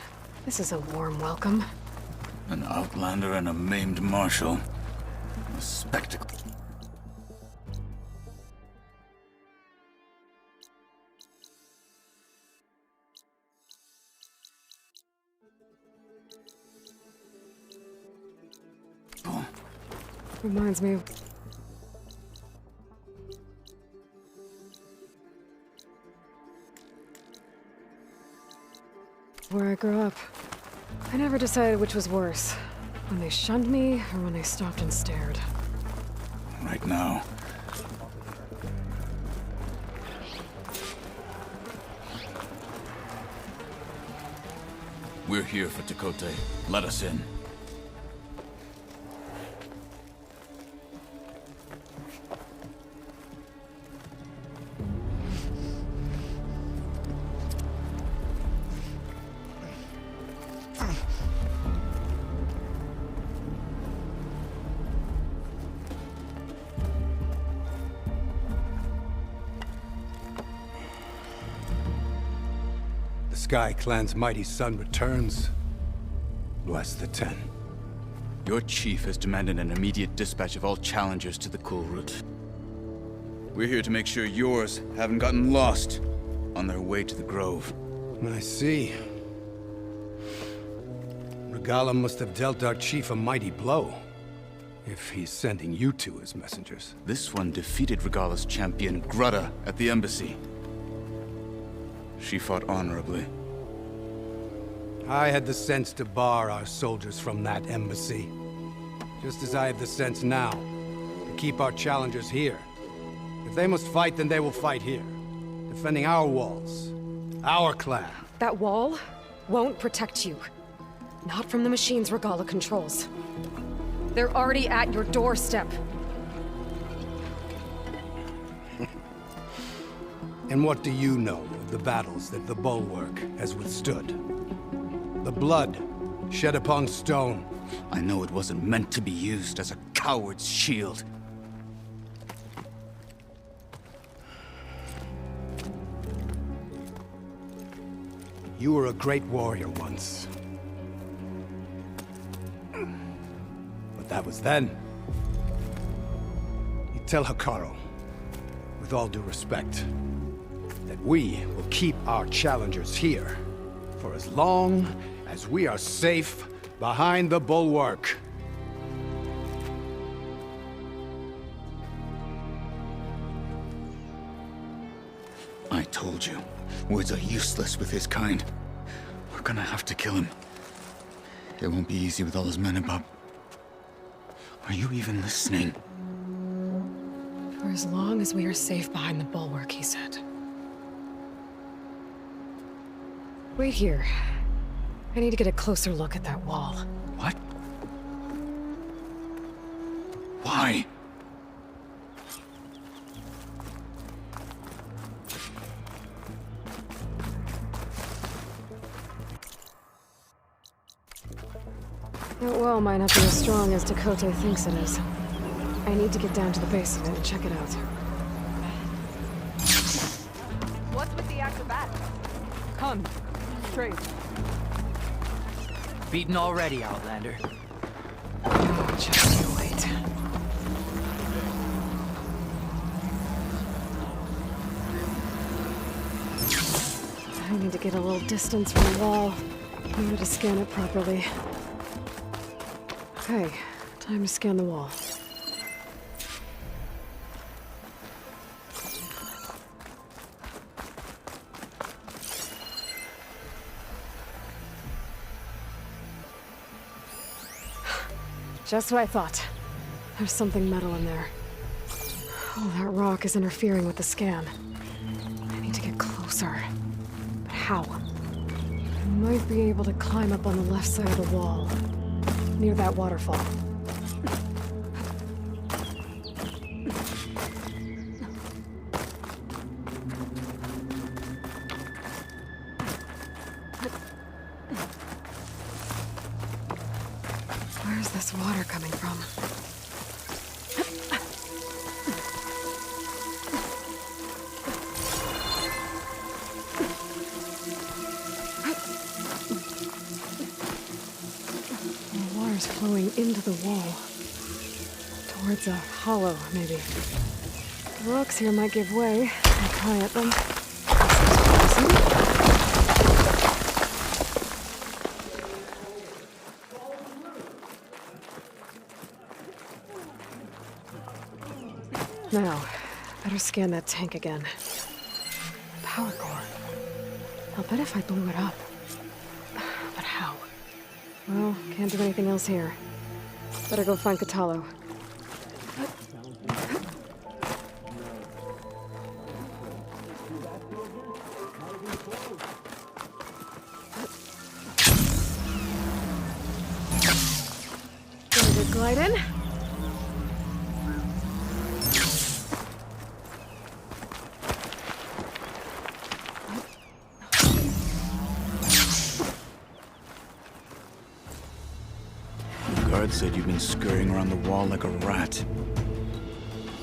this is a warm welcome. An outlander and a maimed marshal. A spectacle. Reminds me of... where I grew up. I never decided which was worse. When they shunned me, or when they stopped and stared. Right now. We're here for Tekote. Let us in. Sky Clan's mighty son returns, bless the Ten. Your chief has demanded an immediate dispatch of all challengers to the cool route. We're here to make sure yours haven't gotten lost on their way to the Grove. I see. Regala must have dealt our chief a mighty blow, if he's sending you two as messengers. This one defeated Regala's champion, Grudda, at the embassy. She fought honorably. I had the sense to bar our soldiers from that embassy. Just as I have the sense now, to keep our challengers here. If they must fight, then they will fight here. Defending our walls. Our clan. That wall won't protect you. Not from the machines Regala controls. They're already at your doorstep. And what do you know of the battles that the Bulwark has withstood? The blood shed upon stone. I know it wasn't meant to be used as a coward's shield. You were a great warrior once. But that was then. You tell Hikaru, with all due respect, that we will keep our challengers here for as long as we are safe behind the Bulwark. I told you, words are useless with his kind. We're gonna have to kill him. It won't be easy with all his men above. Are you even listening? For as long as we are safe behind the Bulwark, he said. Wait here. I need to get a closer look at that wall. What? Why? That wall might not be as strong as Tekote thinks it is. I need to get down to the base of it and check it out. What's with the acrobatics? Come, straight. Beaten already, Outlander. Oh, just you wait. I need to get a little distance from the wall in order to scan it properly. Okay, time to scan the wall. Just what I thought. There's something metal in there. Oh, that rock is interfering with the scan. I need to get closer. But how? I might be able to climb up on the left side of the wall, near that waterfall. Where's this water coming from? The water's flowing into the wall. Towards a hollow, maybe. The rocks here might give way if I pry at them. This is promising. Now, better scan that tank again. Power core. I'll bet if I blew it up. But how? Well, can't do anything else here. Better go find Katalo. Ready to glide in? Said you've been scurrying around the wall like a rat.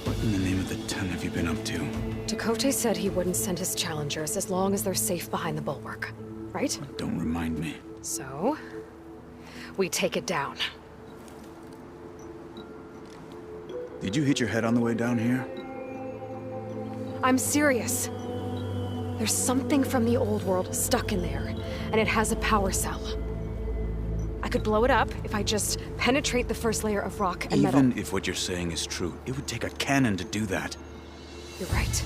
What in the name of the Ten have you been up to? Tekote said he wouldn't send his challengers as long as they're safe behind the Bulwark. right? Don't remind me. So, we take it down. Did you hit your head on the way down here? I'm serious. There's something from the old world stuck in there, and it has a power cell. I could blow it up if I just penetrate the first layer of rock and metal. Even if what you're saying is true, it would take a cannon to do that. You're right.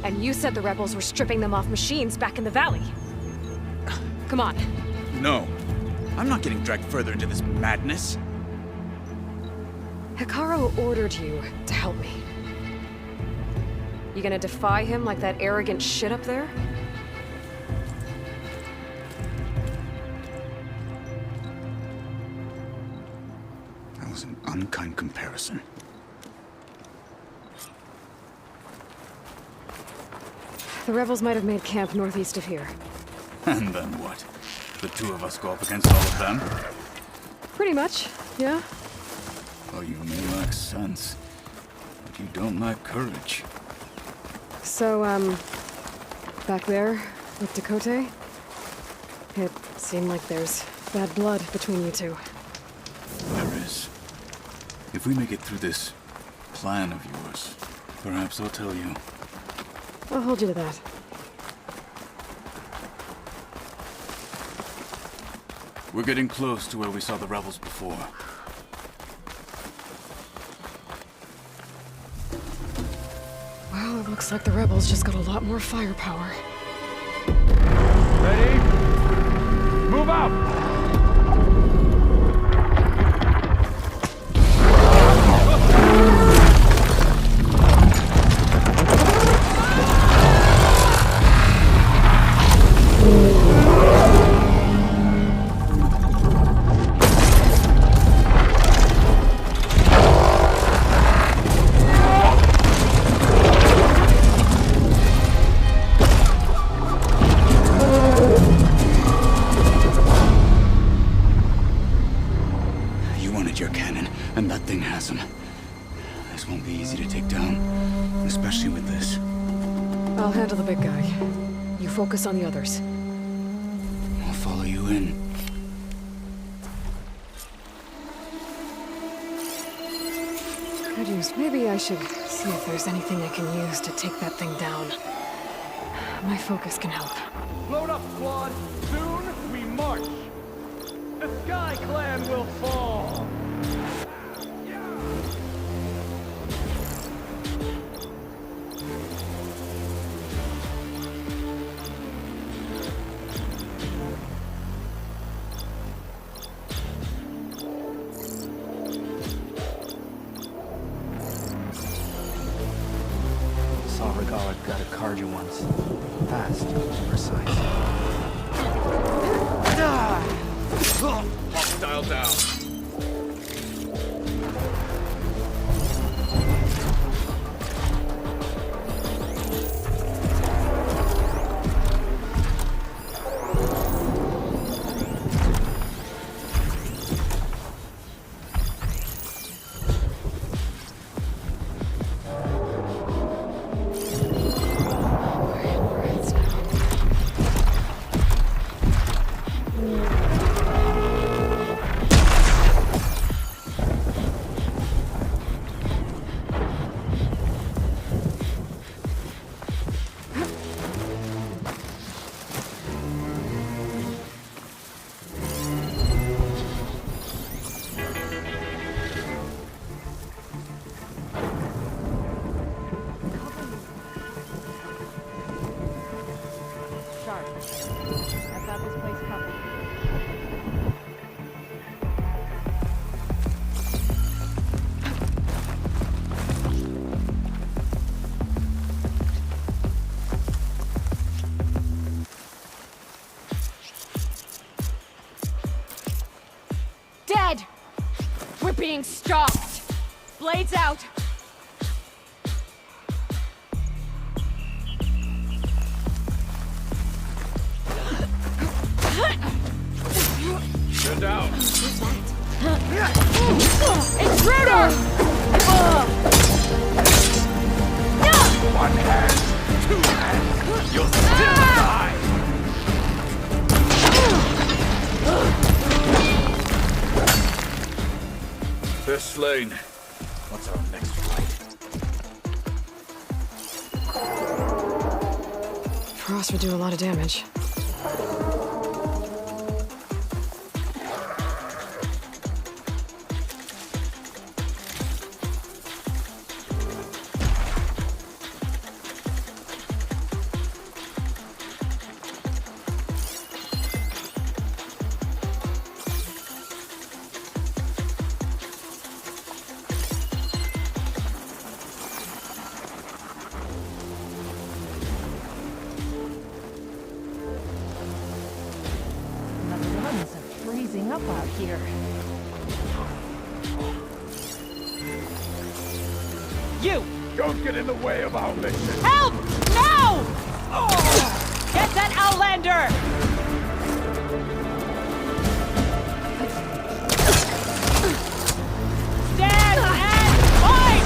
And you said the rebels were stripping them off machines back in the valley. Come on. No. I'm not getting dragged further into this madness. Hikaru ordered you to help me. You gonna defy him like that arrogant shit up there? That was an unkind comparison. The rebels might have made camp northeast of here. And then what? The two of us go up against all of them? Pretty much, yeah. Oh, you may lack sense, but you don't lack courage. So, back there with Dakota, it seemed like there's bad blood between you two. There is. If we make it through this plan of yours, perhaps I'll tell you. I'll hold you to that. We're getting close to where we saw the rebels before. Well, it looks like the rebels just got a lot more firepower. Ready? Move out! Focus on the others. I'll follow you in. Produce, maybe I should see if there's anything I can use to take that thing down. My focus can help. Load up, squad! Soon we march! The Sky Clan will fall! Got a Karja once. Fast, precise. Hostile down. Being stalked. Blades out. You're down. Intruder! One hand, two hands. You'll still die. They're slain. What's our next fight? Frost would do a lot of damage. Up out here. You! Don't get in the way of our mission! Help! No! Get that Outlander! Stand and fight!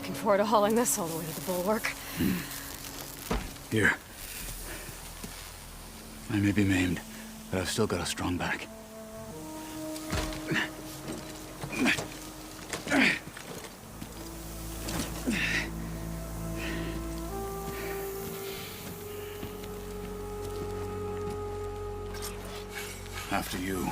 looking forward to hauling this all the way to the bulwark. Here. I may be maimed, but I've still got a strong back. After you.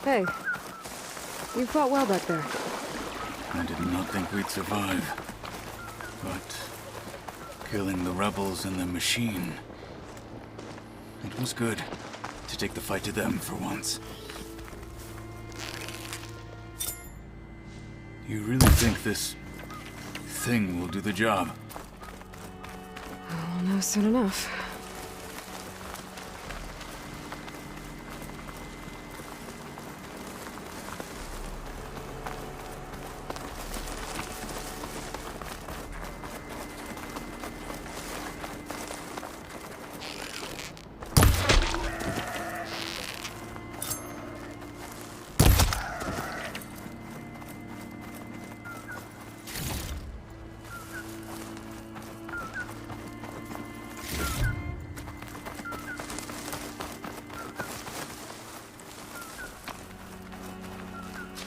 Hey, you fought well back there. I did not think we'd survive. But killing the rebels and the machine... It was good to take the fight to them for once. You really think this thing will do the job? I'll know soon enough.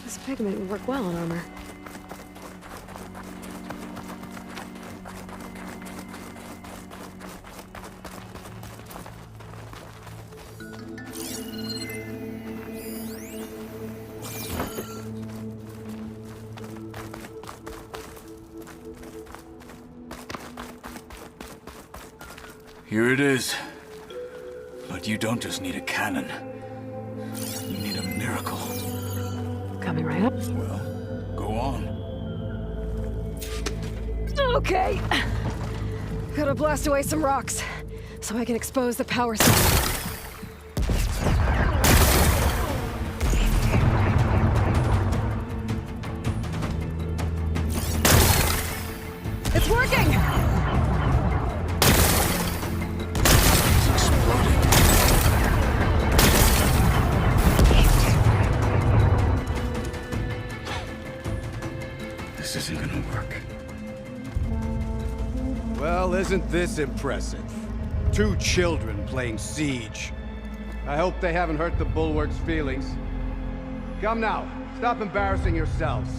This pigment would work well on armor. Here it is. But you don't just need a cannon. You need a miracle. Coming right up. Well, go on. Okay. Gotta blast away some rocks, so I can expose the power system. It's working! This isn't gonna work. Well, isn't this impressive? 2 children playing siege. I hope they haven't hurt the Bulwark's feelings. Come now, stop embarrassing yourselves.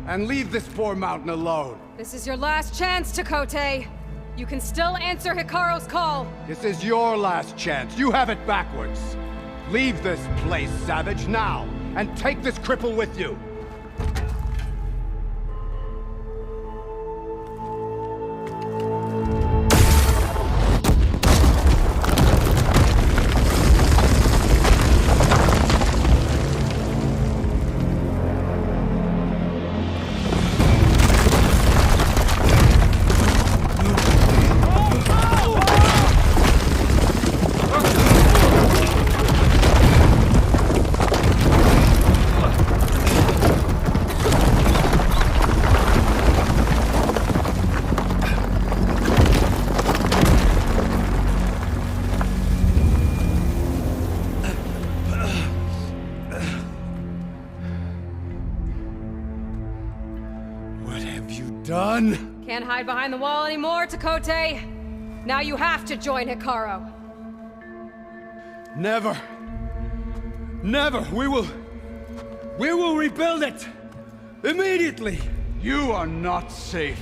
And leave this poor mountain alone. This is your last chance, Chakotay. You can still answer Hikaru's call. This is your last chance. You have it backwards. Leave this place, Savage, now. And take this cripple with you. done! Can't hide behind the wall anymore, Takote. Now you have to join Hikaru. Never. Never! We will rebuild it! Immediately! You are not safe.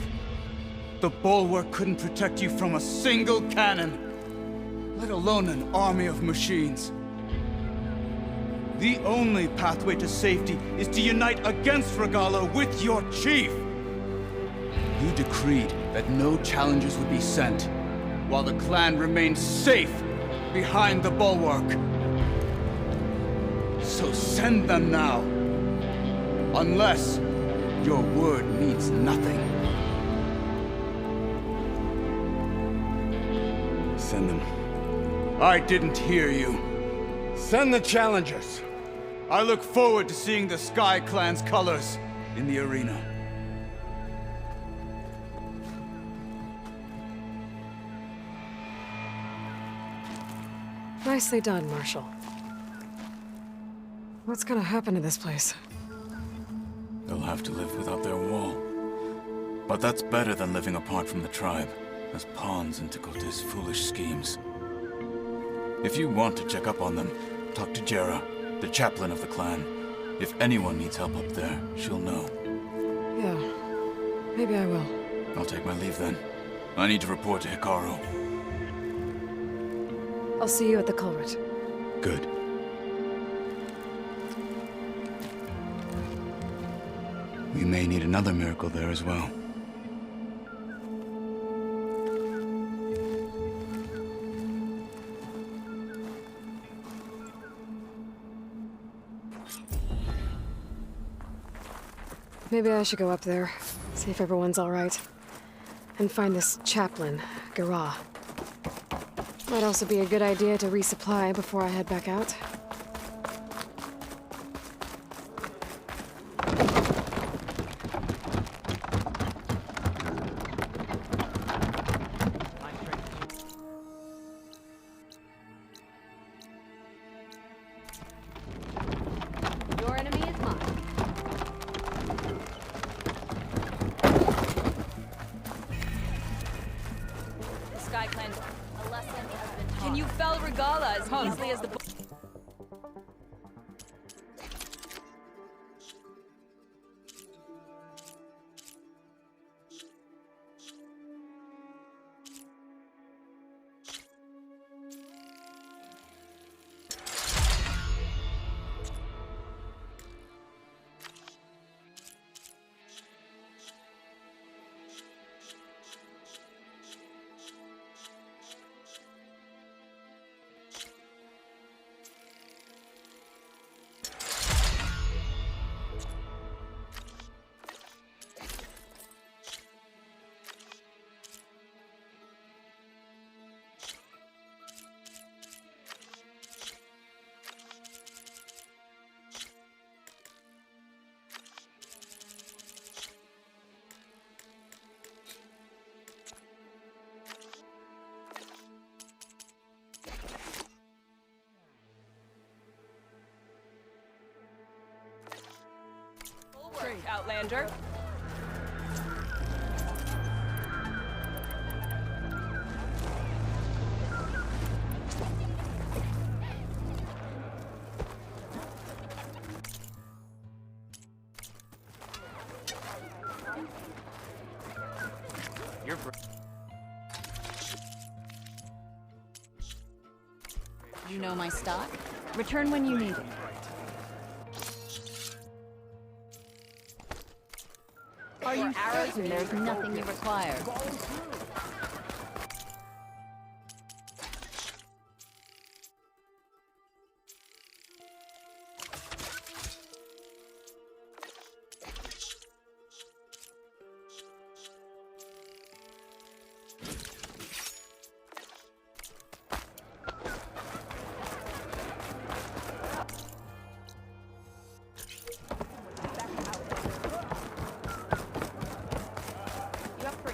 The bulwark couldn't protect you from a single cannon, let alone an army of machines. The only pathway to safety is to unite against Regala with your chief! You decreed that no challengers would be sent, while the clan remained safe behind the bulwark. So send them now. Unless your word means nothing. Send them. I didn't hear you. Send the challengers. I look forward to seeing the Sky Clan's colors in the arena. Nicely done, Marshal. What's gonna happen to this place? They'll have to live without their wall. But that's better than living apart from the tribe, as pawns in Takote's foolish schemes. If you want to check up on them, talk to Jera, the chaplain of the clan. If anyone needs help up there, she'll know. Yeah, maybe I will. I'll take my leave then. I need to report to Hikaru. I'll see you at the culvert. Good. We may need another miracle there as well. Maybe I should go up there, see if everyone's all right. And find this chaplain, Gara. Might also be a good idea to resupply before I head back out. Your enemy is mine. The Sky Clan. A lesson has been taught. Can you fell Regala as easily as the... Outlander. You know my stock? Return when you need it. Are you certain there's nothing you require?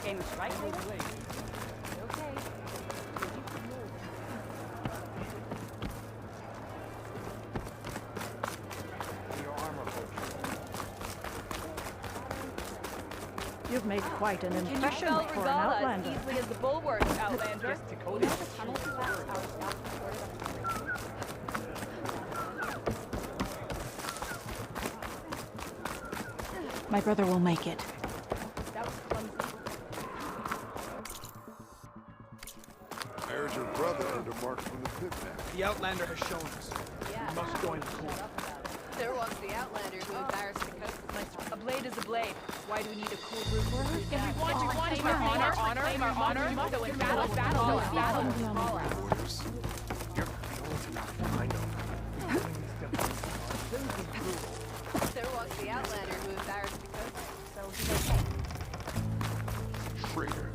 Game of Strike? You've made quite an impression Spell for an Regala outlander. as easily as the bulwarks, Outlander. My brother will make it. There's your brother under mark from the pit now. The Outlander has shown us. We must join the court. There walks the Outlander who embarrassed the coast. A blade is a blade. Why do we need a cool root? If we want our honor, so in battle. Warriors. You're old enough, I know. There walks the Outlander who embarrassed the coast. So Traitor.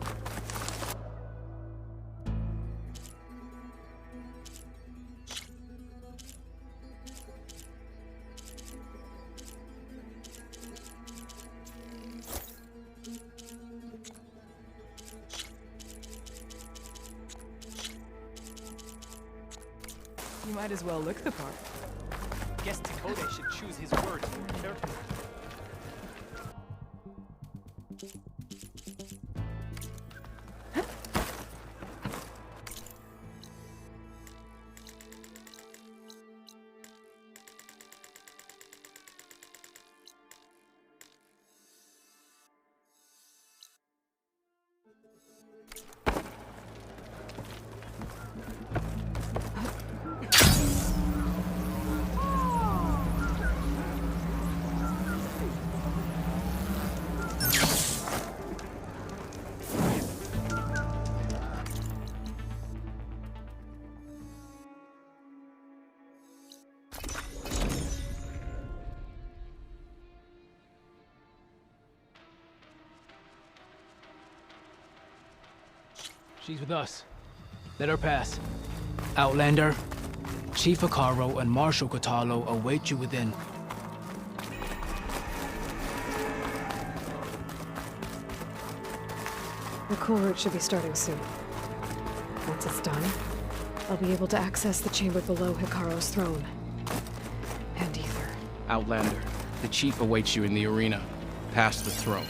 You might as well look the part. Guess Dakota should choose his words more carefully. She's with us. Let her pass. Outlander, Chief Hikaru and Marshal Katalo await you within. The cool route should be starting soon. Once it's done, I'll be able to access the chamber below Hikaru's throne. And Ether. Outlander, the Chief awaits you in the arena, past the throne.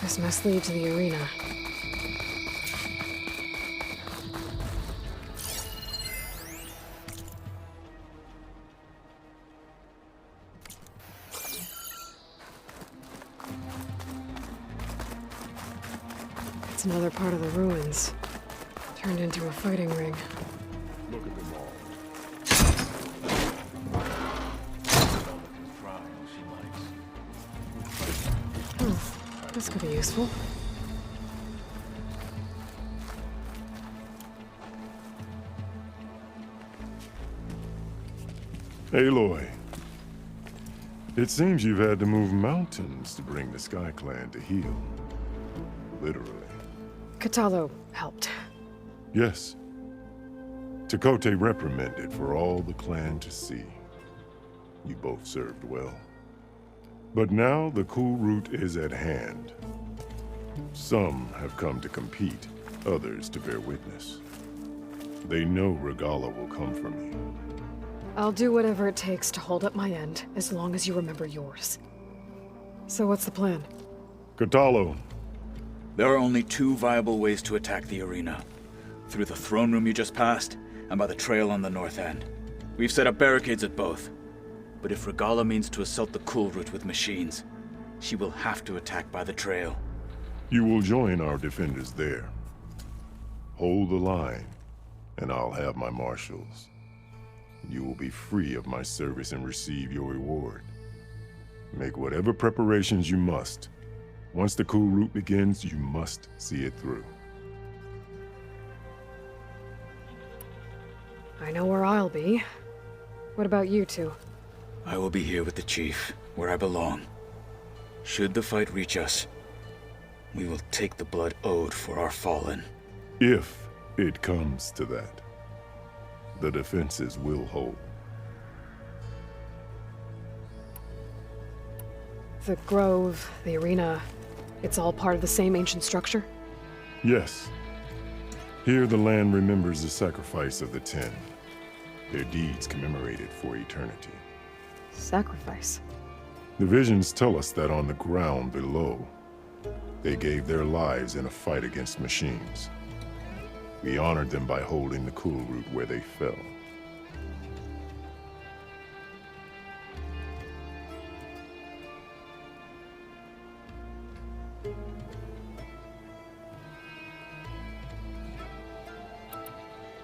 This must lead to the arena. It's another part of the ruins, turned into a fighting ring. Look at them all. This could be useful. Aloy, it seems you've had to move mountains to bring the Sky Clan to heel. Literally. Katalo helped. Yes. Tekote reprimanded for all the clan to see. You both served well. But now the cool route is at hand. Some have come to compete, others to bear witness. They know Regala will come for me. I'll do whatever it takes to hold up my end, as long as you remember yours. So what's the plan? Katalo. There are only two viable ways to attack the arena. Through the throne room you just passed, and by the trail on the north end. We've set up barricades at both. But if Regala means to assault the cool route with machines, she will have to attack by the trail. You will join our defenders there. Hold the line, and I'll have my marshals. You will be free of my service and receive your reward. Make whatever preparations you must. Once the cool route begins, you must see it through. I know where I'll be. What about you two? I will be here with the chief, where I belong. Should the fight reach us, we will take the blood owed for our fallen. If it comes to that, the defenses will hold. The grove, the arena, it's all part of the same ancient structure? Yes. Here the land remembers the sacrifice of the Ten. Their deeds commemorated for eternity. Sacrifice? The visions tell us that on the ground below, they gave their lives in a fight against machines. We honored them by holding the cool root where they fell.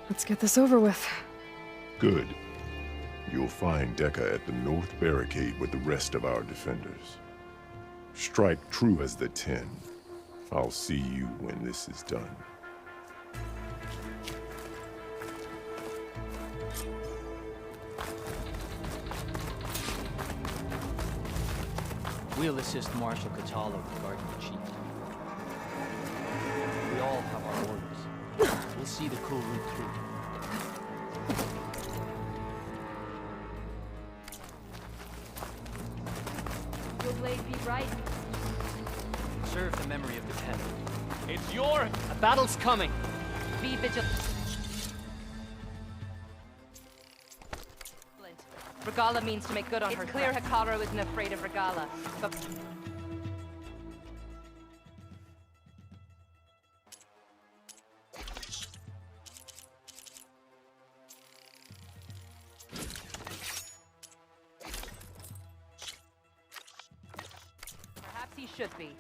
Let's get this over with. Good. You'll find Dekka at the north barricade with the rest of our defenders. Strike true as the Ten. I'll see you when this is done. We'll assist Marshal Catalo regarding the chief. We all have our orders. We'll see the cool route through. Will blade be bright? Serve the memory of the Ten. It's your... A battle's coming! Be vigilant. Regala means to make good on her. It's clear Hikaru isn't afraid of Regala, but... Perhaps he should be.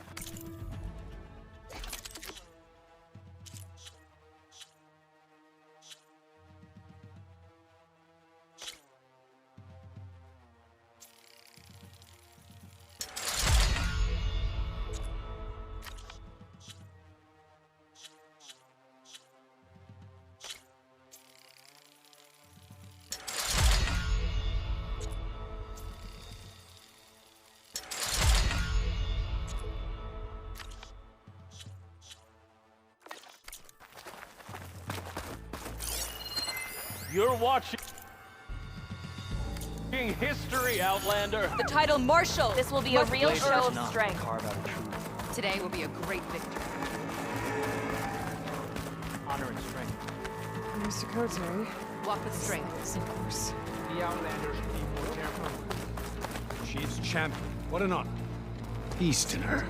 You're watching history, Outlander. The title Marshal. This will be a real show of strength. Carve out a truth. Today will be a great victory. Honor and strength. Mr. Cote. Walk with strength. Yes, of course. The Outlanders be more careful. Chief's champion. What an honor. Easterner.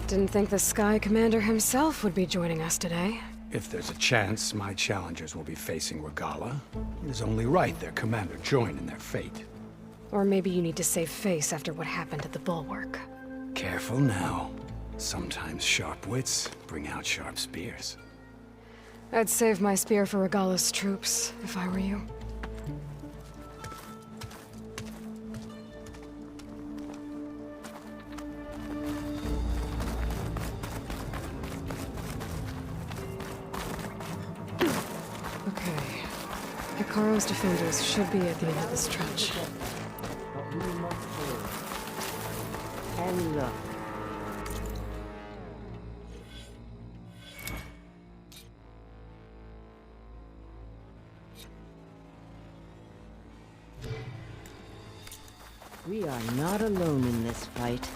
Didn't think the Sky Commander himself would be joining us today. If there's a chance my challengers will be facing Regala, it is only right their commander join in their fate. Or maybe you need to save face after what happened at the Bulwark. Careful now. Sometimes sharp wits bring out sharp spears. I'd save my spear for Regala's troops, if I were you. Okay. Hikaru's defenders should be at the end of this trench. And look. We are not alone in this fight.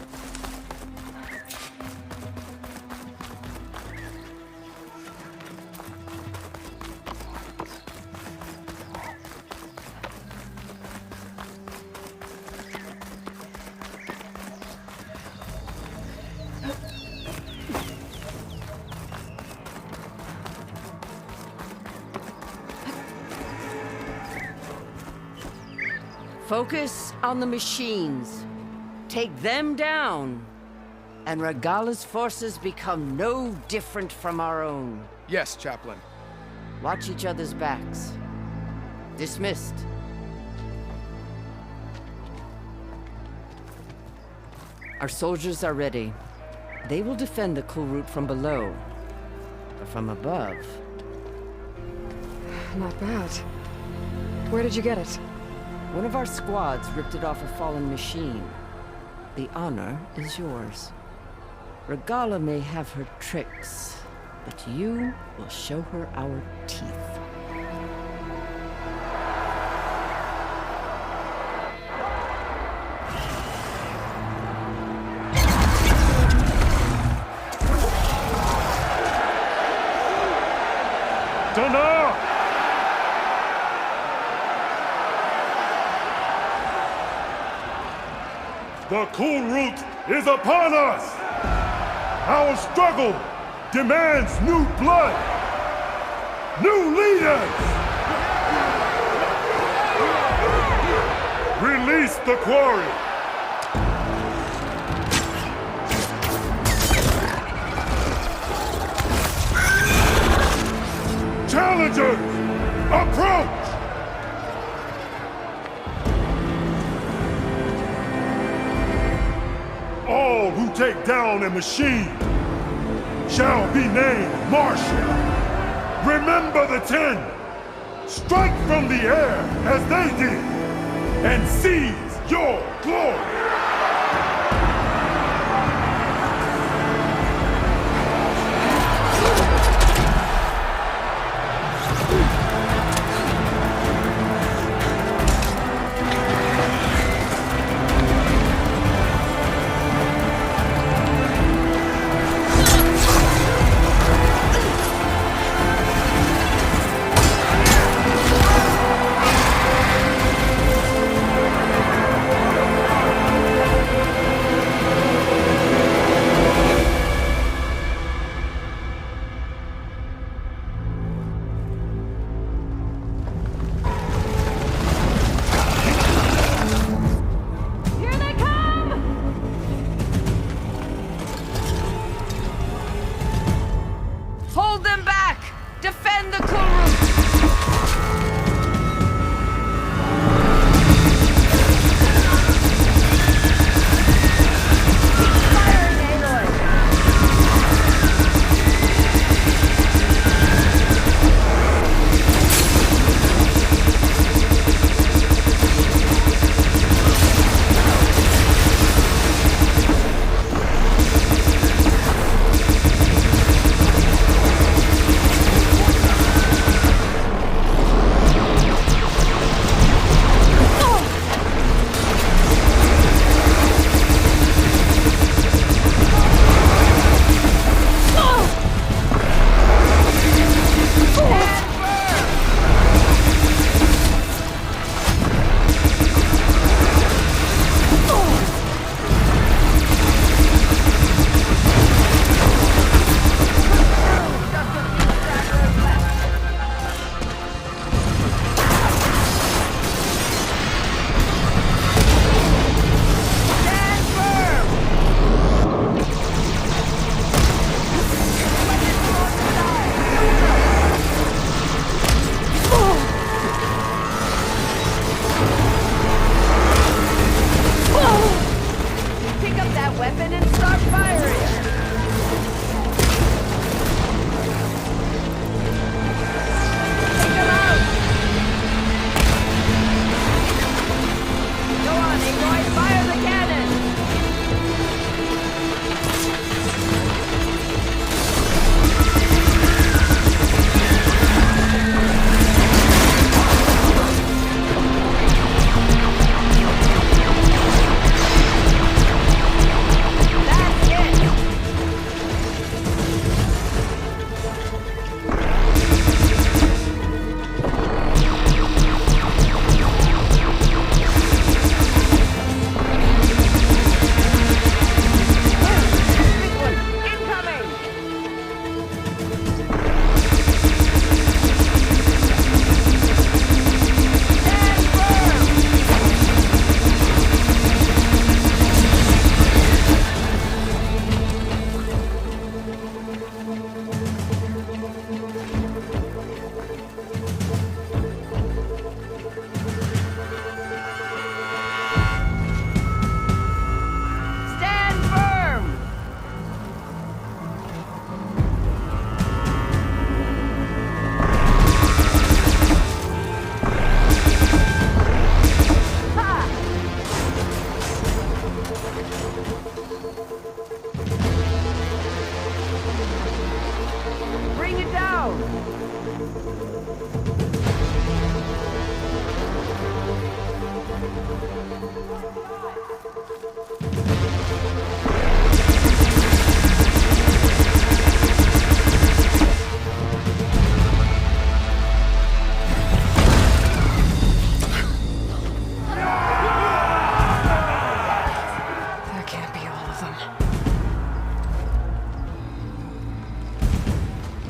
Focus on the machines. Take them down. And Regala's forces become no different from our own. Yes, Chaplain. Watch each other's backs. Dismissed. Our soldiers are ready. They will defend the cool route from below. But from above... Not bad. Where did you get it? One of our squads ripped it off a fallen machine. The honor is yours. Regala may have her tricks, but you will show her our teeth. That's enough! The cool route is upon us! Our struggle demands new blood! New leaders! Release the quarry! Challengers, approach! All who take down a machine shall be named Marshal. Remember the 10. Strike from the air as they did, and seize your glory!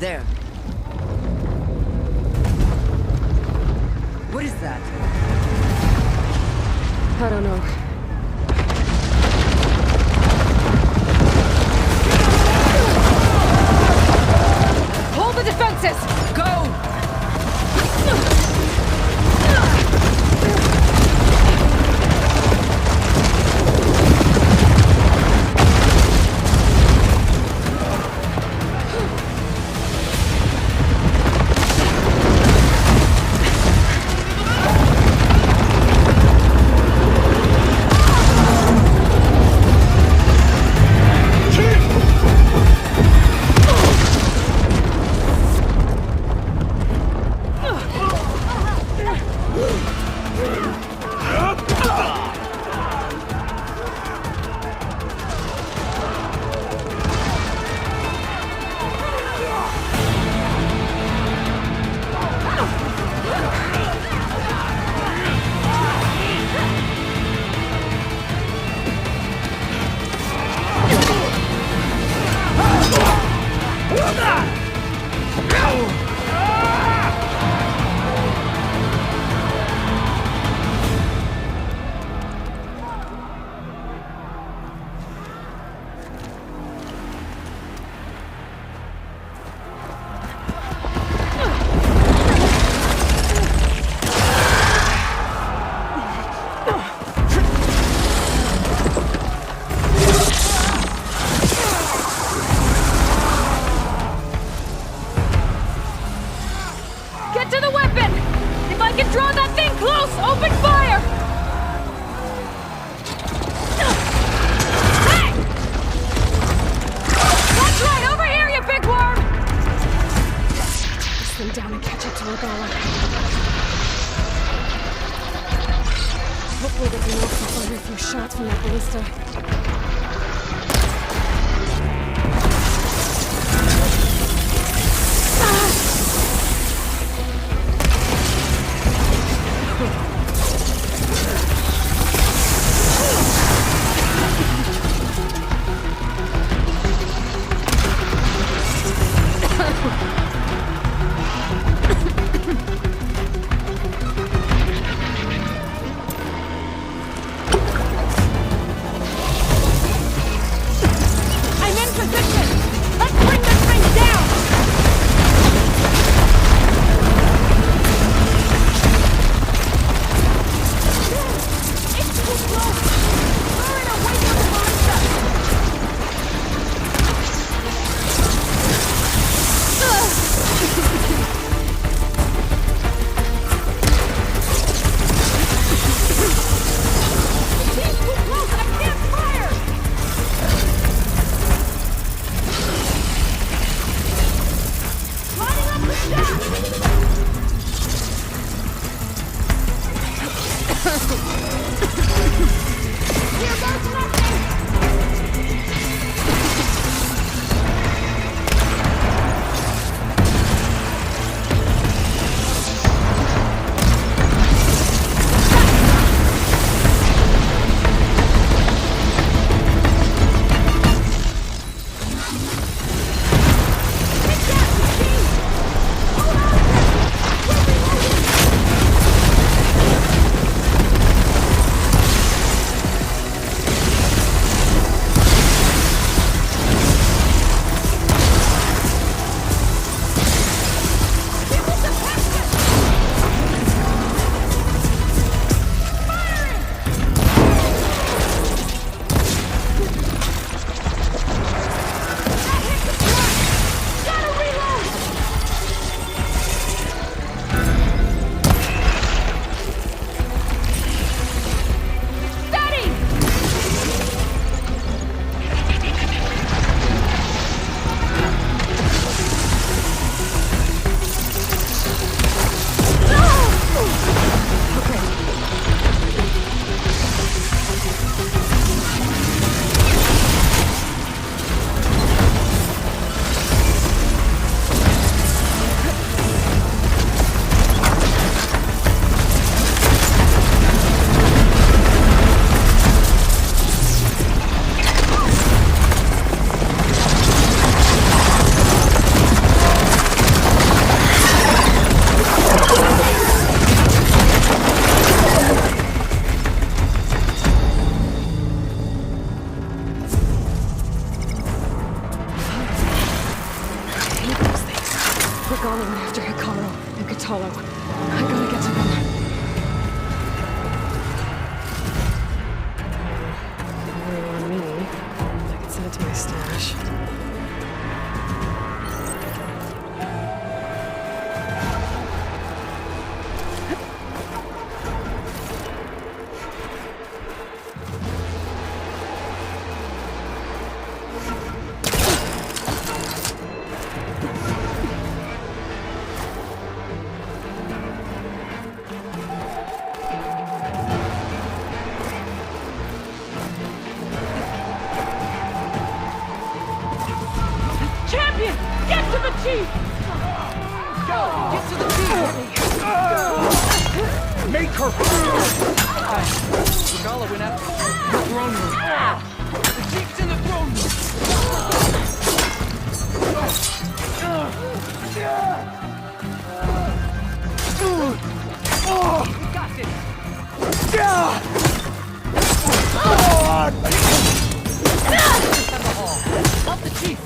There. What is that? I don't know. Hold the defenses! Go! Get to the weapon! If I can draw that thing close, open fire! Hey! That's right, over here, you big worm! This thing down and catch up to Regala. Hopefully they can also fire a few shots from that ballista. Regala went after Hikaru and Katalo. I gotta get to them. Only on me. I can send it to my stash. Champion! Get to the chief! Go! Get to the chief! Make her! Regala went after the throne room. The chief's in the throne room! We got this! Help the chief!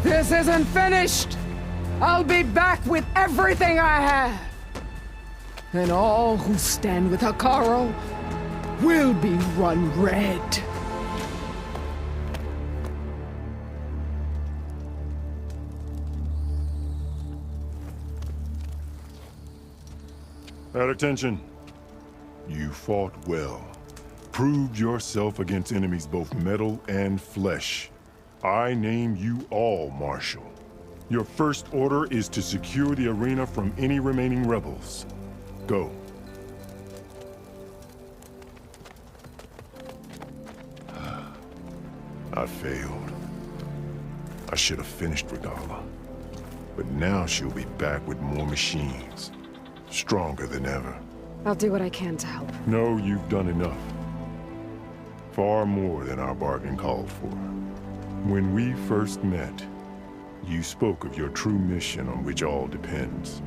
This isn't finished! I'll be back with everything I have! And all who stand with Hikaru will be run red. At attention. You fought well. Proved yourself against enemies both metal and flesh. I name you all Marshal. Your first order is to secure the arena from any remaining rebels. Go. I failed. I should have finished Regala. But now she'll be back with more machines. Stronger than ever. I'll do what I can to help. No, you've done enough. Far more than our bargain called for. When we first met, you spoke of your true mission on which all depends.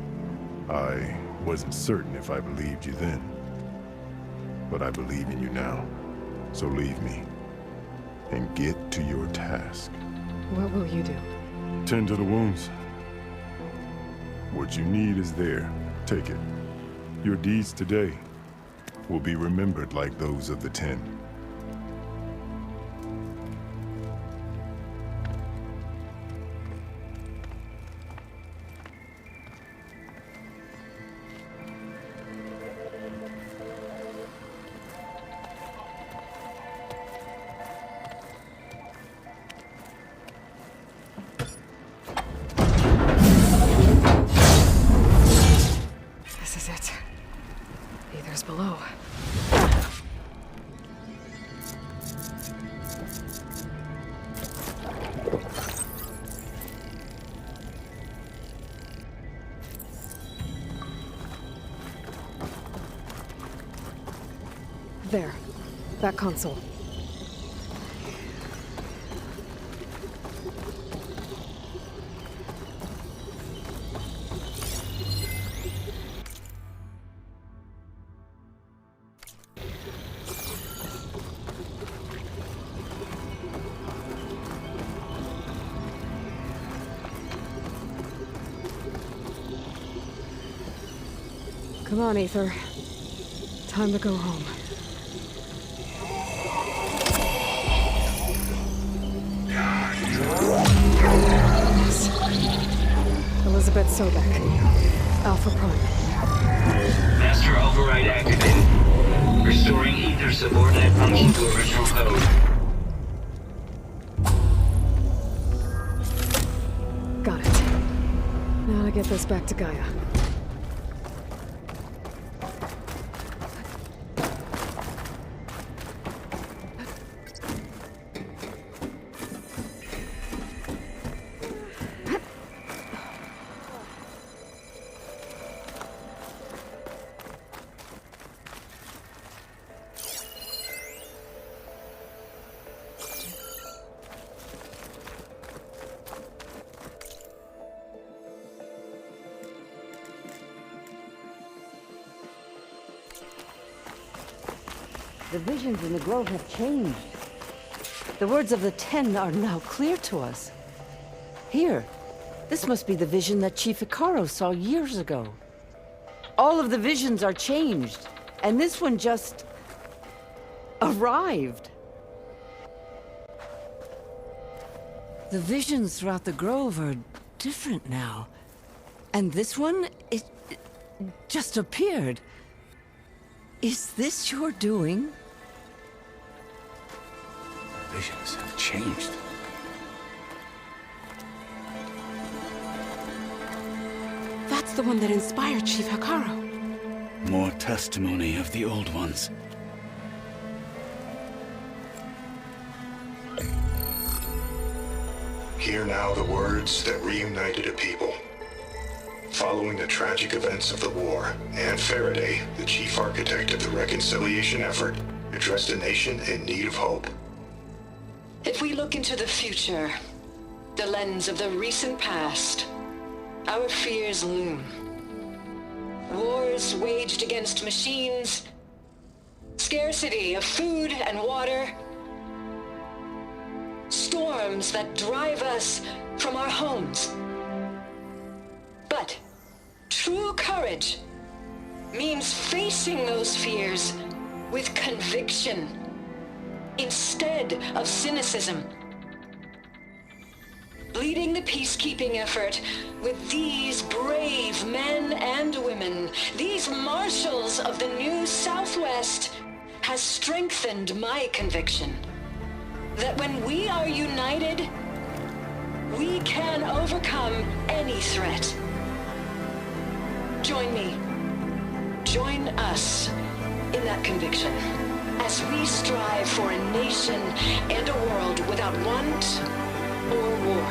I wasn't certain if I believed you then. But I believe in you now. So leave me. And get to your task. What will you do? Tend to the wounds. What you need is there. Take it. Your deeds today will be remembered like those of the 10. This is it. Aether's below. There. That console. Come on, Ether. Time to go home. Yes. Elizabeth Sobek. Alpha Prime. Master override activated. Restoring Ether subordinate function to original code. Got it. Now to get this back to Gaia. The visions in the grove have changed. The words of the Ten are now clear to us. Here, this must be the vision that Chief Icaro saw years ago. All of the visions are changed, and this one just arrived. The visions throughout the grove are different now. And this one, it just appeared. Is this your doing? Visions have changed. That's the one that inspired Chief Icaro. More testimony of the old ones. Hear now the words that reunited a people. Following the tragic events of the war, Anne Faraday, the chief architect of the reconciliation effort, addressed a nation in need of hope. If we look into the future, the lens of the recent past, our fears loom. Wars waged against machines, scarcity of food and water, storms that drive us from our homes. But true courage means facing those fears with conviction instead of cynicism. Leading the peacekeeping effort with these brave men and women, these marshals of the new Southwest, has strengthened my conviction that when we are united, we can overcome any threat. Join me. Join us in that conviction as we strive for a nation and a world without want or war.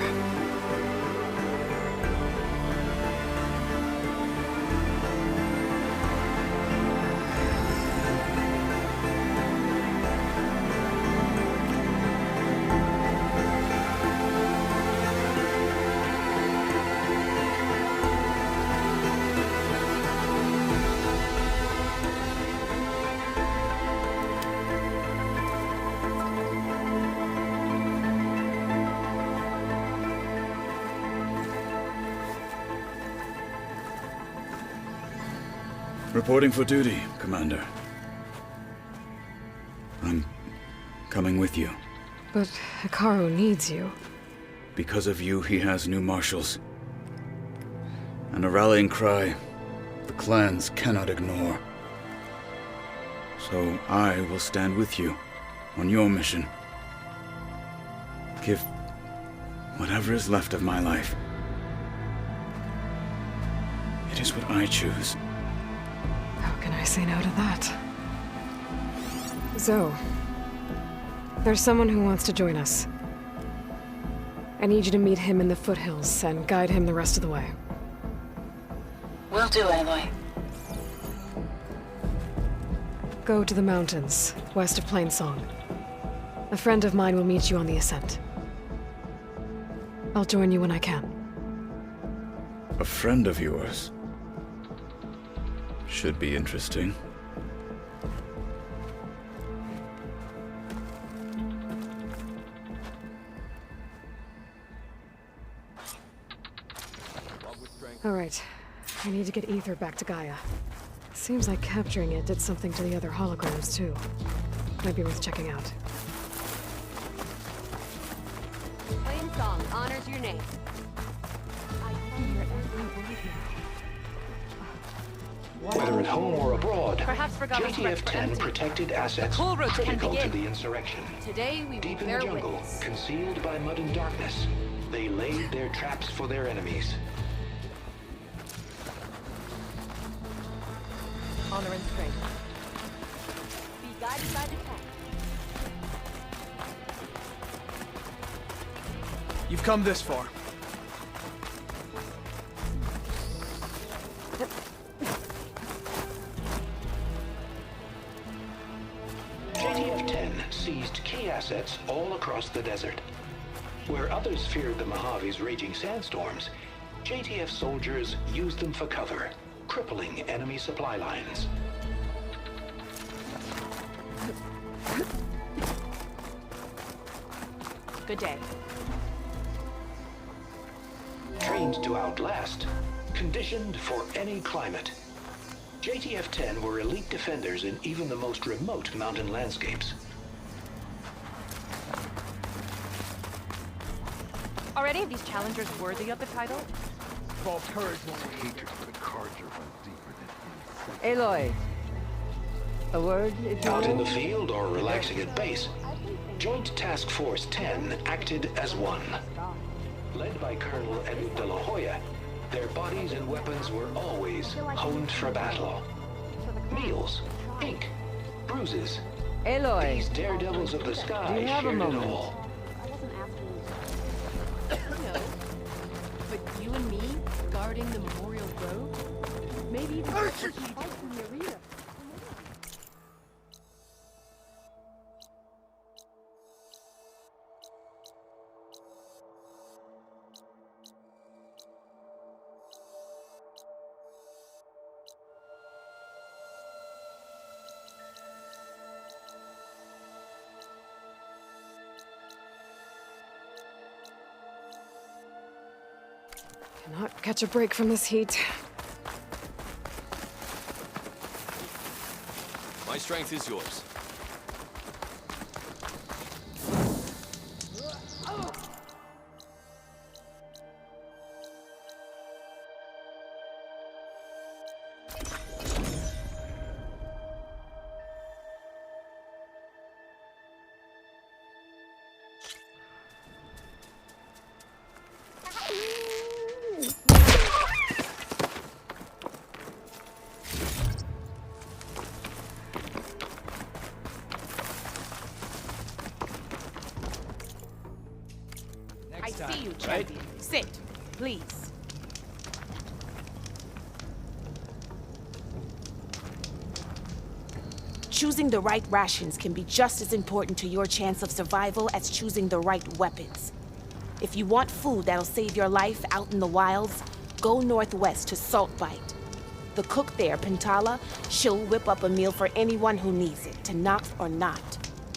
Reporting for duty, Commander. I'm coming with you. But Icaro needs you. Because of you, he has new marshals. And a rallying cry the clans cannot ignore. So I will stand with you on your mission. Give whatever is left of my life. It is what I choose. How can I say no to that? Zoe, there's someone who wants to join us. I need you to meet him in the foothills and guide him the rest of the way. Will do, Aloy. Go to the mountains, west of Plainsong. A friend of mine will meet you on the ascent. I'll join you when I can. A friend of yours? Should be interesting. All right. I need to get Ether back to Gaia. Seems like capturing it did something to the other holograms, too. Might be worth checking out. Flame song honors your name. Whether at home or abroad, Perhaps Regalla's threats were JTF-10 empty. protected assets Cool route can critical to begin. the insurrection. Today we Deep will in the bear jungle, witness. concealed by mud and darkness, they laid their traps for their enemies. Honor and strength. Be guided by the tech. You've come this far. JTF-10 seized key assets all across the desert. Where others feared the Mojave's raging sandstorms, JTF soldiers used them for cover, crippling enemy supply lines. Good day. Trained to outlast, conditioned for any climate. JTF-10 were elite defenders in even the most remote mountain landscapes. Are any of these challengers worthy of the title? False courage and hatred for the Carja run deeper than any Aloy. A word, if you Out in will? the field or relaxing at base, Joint Task Force 10 acted as one. Led by Colonel Edward de la Hoya, their bodies and weapons were always honed for battle. Meals, ink, bruises. Aloy. These daredevils of the sky Do you have a shared it moment? all. No. But you and me, guarding the Memorial Grove? Maybe even pushing fights in the arena. Cannot catch a break from this heat. My strength is yours. I see you, champion. Sit, please. Choosing the right rations can be just as important to your chance of survival as choosing the right weapons. If you want food that'll save your life out in the wilds, go northwest to Saltbite. The cook there, Pintala, she'll whip up a meal for anyone who needs it, to knock or not.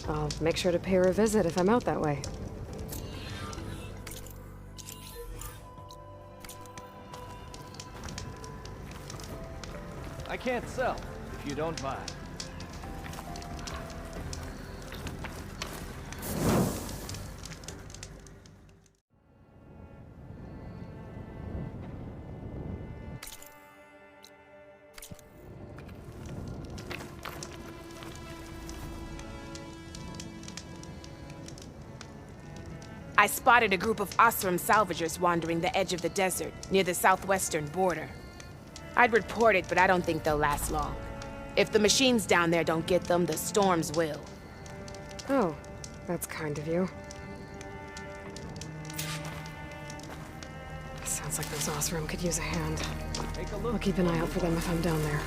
I'll make sure to pay her a visit if I'm out that way. I can't sell, if you don't mind. I spotted a group of Osram salvagers wandering the edge of the desert, near the southwestern border. I'd report it, but I don't think they'll last long. If the machines down there don't get them, the storms will. Oh, that's kind of you. Sounds like those Osram could use a hand. I'll keep an eye out for them if I'm down there.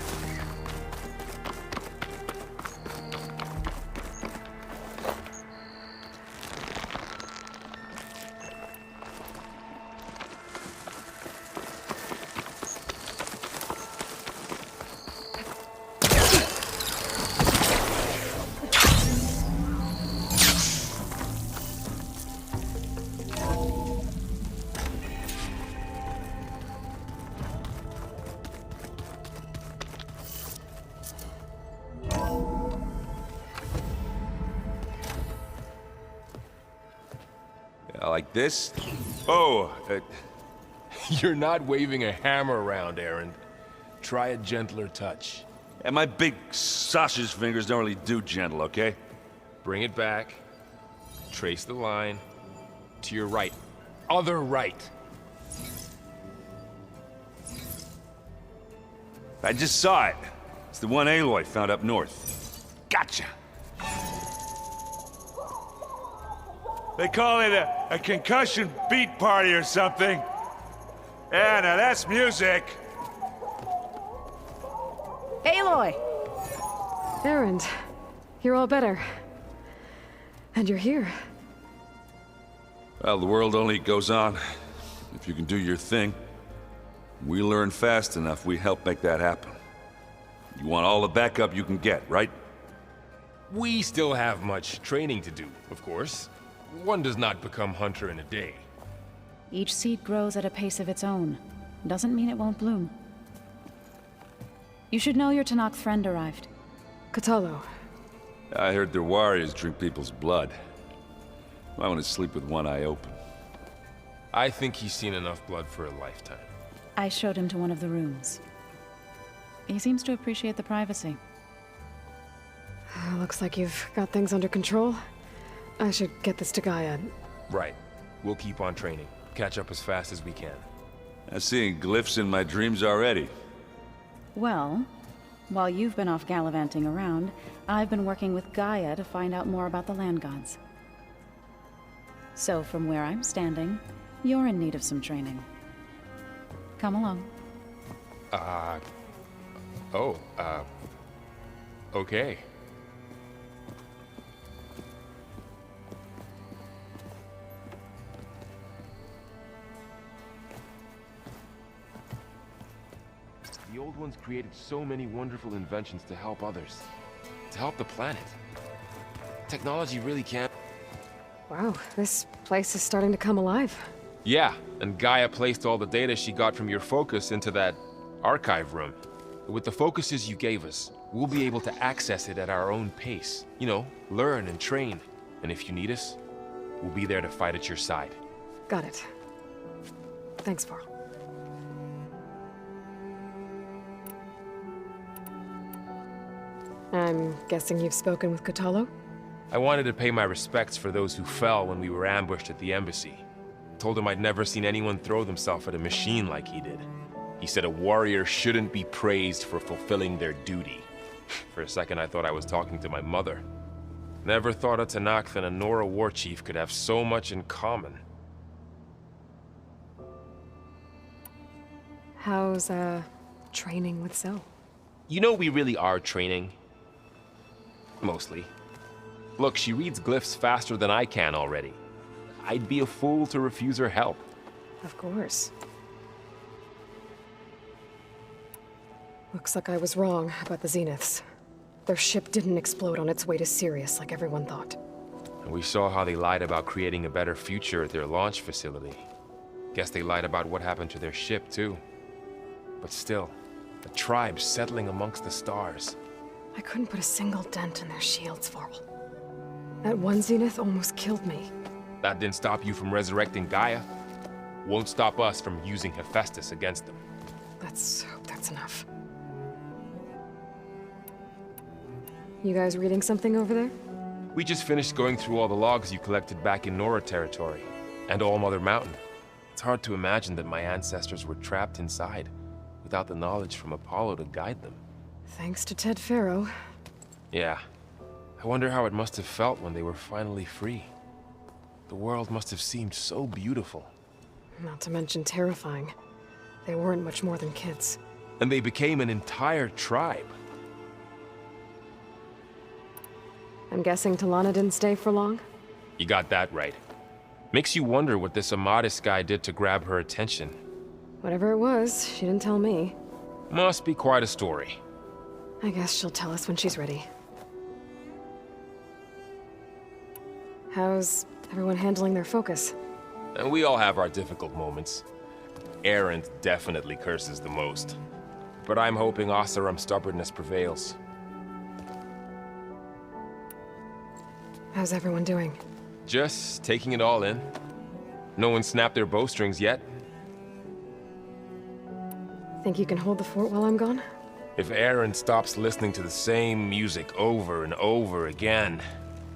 Like this? Oh, You're not waving a hammer around, Aaron. Try a gentler touch. And my big sausage fingers don't really do gentle, okay? Bring it back. Trace the line. To your right. Other right. I just saw it. It's the one Aloy found up north. Gotcha! They call it a concussion beat party or something. Yeah, now that's music. Aloy! Erend, you're all better. And you're here. Well, the world only goes on if you can do your thing. We learn fast enough, we help make that happen. You want all the backup you can get, right? We still have much training to do, of course. One does not become hunter in a day. Each seed grows at a pace of its own. Doesn't mean it won't bloom. You should know your Tanakh friend arrived. Kotallo. I heard their warriors drink people's blood. I want to sleep with one eye open. I think he's seen enough blood for a lifetime. I showed him to one of the rooms. He seems to appreciate the privacy. Looks like you've got things under control. I should get this to Gaia. Right. We'll keep on training. Catch up as fast as we can. I'm seeing glyphs in my dreams already. Well, while you've been off gallivanting around, I've been working with Gaia to find out more about the land gods. So from where I'm standing, you're in need of some training. Come along. Okay. The old ones created so many wonderful inventions to help others. To help the planet. Technology really can't... Wow, this place is starting to come alive. Yeah, and Gaia placed all the data she got from your focus into that archive room. With the focuses you gave us, we'll be able to access it at our own pace. You know, learn and train. And if you need us, we'll be there to fight at your side. Got it. Thanks, Varl. I'm guessing you've spoken with Kotallo? I wanted to pay my respects for those who fell when we were ambushed at the embassy. Told him I'd never seen anyone throw themselves at a machine like he did. He said a warrior shouldn't be praised for fulfilling their duty. For a second I thought I was talking to my mother. Never thought a Tanakh and a Nora war chief could have so much in common. How's, training with Zoe? You know we really are training. Mostly. Look, she reads glyphs faster than I can already. I'd be a fool to refuse her help. Of course. Looks like I was wrong about the Zeniths. Their ship didn't explode on its way to Sirius like everyone thought. And we saw how they lied about creating a better future at their launch facility. Guess they lied about what happened to their ship, too. But still, a tribe settling amongst the stars. I couldn't put a single dent in their shields, Varl. That one Zenith almost killed me. That didn't stop you from resurrecting Gaia. Won't stop us from using Hephaestus against them. Let's hope that's enough. You guys reading something over there? We just finished going through all the logs you collected back in Nora territory, and All Mother Mountain. It's hard to imagine that my ancestors were trapped inside, without the knowledge from Apollo to guide them. Thanks to Ted Faro. Yeah. I wonder how it must have felt when they were finally free. The world must have seemed so beautiful. Not to mention terrifying. They weren't much more than kids. And they became an entire tribe. I'm guessing Talana didn't stay for long? You got that right. Makes you wonder what this Amadis guy did to grab her attention. Whatever it was, she didn't tell me. Must be quite a story. I guess she'll tell us when she's ready. How's everyone handling their focus? And we all have our difficult moments. Aaron definitely curses the most. But I'm hoping Oseram's stubbornness prevails. How's everyone doing? Just taking it all in. No one snapped their bowstrings yet. Think you can hold the fort while I'm gone? If Aaron stops listening to the same music over and over again,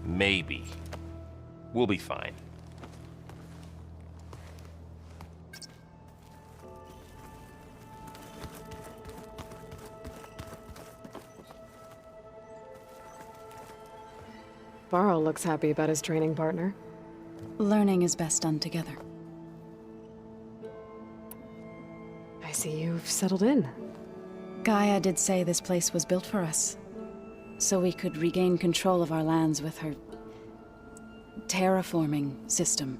maybe. We'll be fine. Varl looks happy about his training partner. Learning is best done together. I see you've settled in. Gaia did say this place was built for us, so we could regain control of our lands with her terraforming system.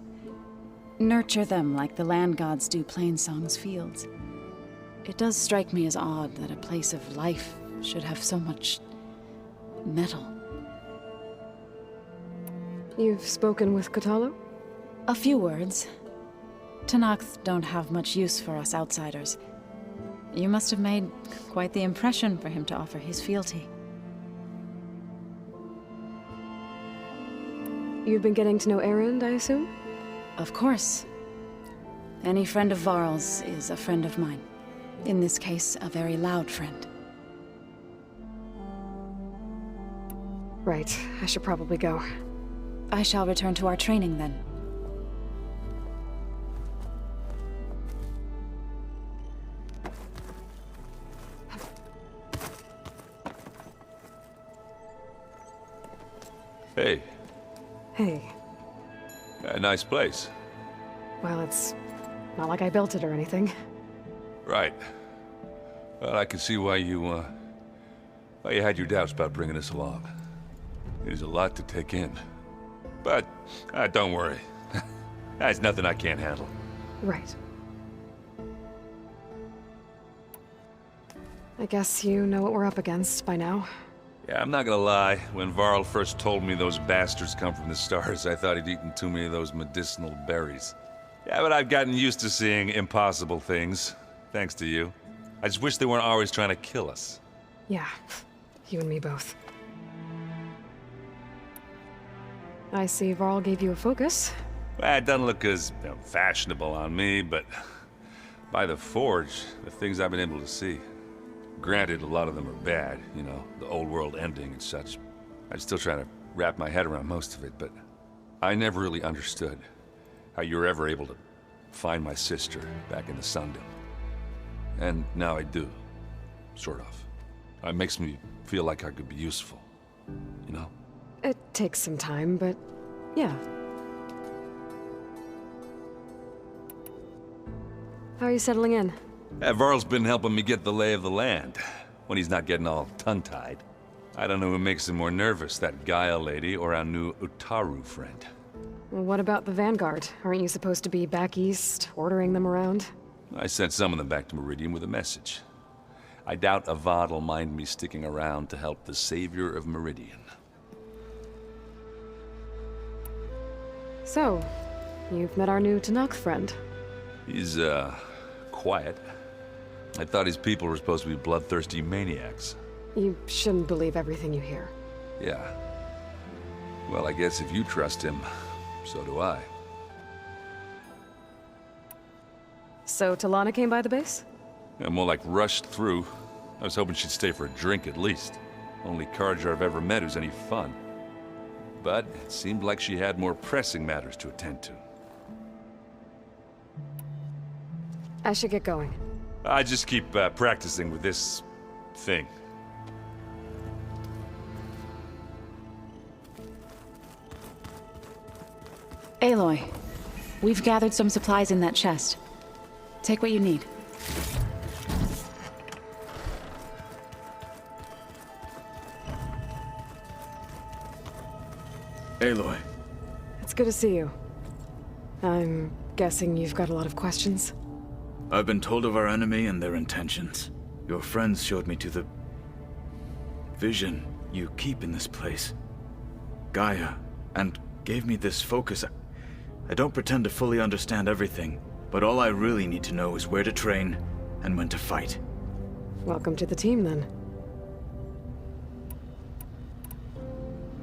Nurture them like the land gods do Plainsong's fields. It does strike me as odd that a place of life should have so much metal. You've spoken with Kotallo? A few words. Tenakth don't have much use for us outsiders. You must have made quite the impression for him to offer his fealty. You've been getting to know Erend, I assume? Of course. Any friend of Varl's is a friend of mine. In this case, a very loud friend. Right, I should probably go. I shall return to our training then. Hey. Hey. A nice place. Well, it's not like I built it or anything. Right. Well, I can see why you had your doubts about bringing us along. It is a lot to take in. But, don't worry. That's nothing I can't handle. Right. I guess you know what we're up against by now. Yeah, I'm not gonna lie. When Varl first told me those bastards come from the stars, I thought he'd eaten too many of those medicinal berries. Yeah, but I've gotten used to seeing impossible things, thanks to you. I just wish they weren't always trying to kill us. Yeah, you and me both. I see Varl gave you a focus. Well, it doesn't look as fashionable on me, but by the Forge, the things I've been able to see. Granted, a lot of them are bad, you know, the old world ending and such. I'm still trying to wrap my head around most of it, but I never really understood how you were ever able to find my sister back in the Sundom. And now I do, sort of. It makes me feel like I could be useful, you know? It takes some time, but yeah. How are you settling in? Varl's been helping me get the lay of the land, when he's not getting all tongue-tied. I don't know who makes him more nervous, that Gaia lady or our new Utaru friend. Well, what about the Vanguard? Aren't you supposed to be back east, ordering them around? I sent some of them back to Meridian with a message. I doubt Avad will mind me sticking around to help the savior of Meridian. So, you've met our new Tenakth friend. He's, quiet. I thought his people were supposed to be bloodthirsty maniacs. You shouldn't believe everything you hear. Yeah. Well, I guess if you trust him, so do I. So Talana came by the base? Yeah, more like rushed through. I was hoping she'd stay for a drink at least. Only Carja I've ever met who's any fun. But it seemed like she had more pressing matters to attend to. I should get going. I just keep practicing with this thing. Aloy, we've gathered some supplies in that chest. Take what you need. Aloy. It's good to see you. I'm guessing you've got a lot of questions? I've been told of our enemy and their intentions. Your friends showed me to the vision you keep in this place. Gaia, and gave me this focus. I don't pretend to fully understand everything, but all I really need to know is where to train and when to fight. Welcome to the team, then.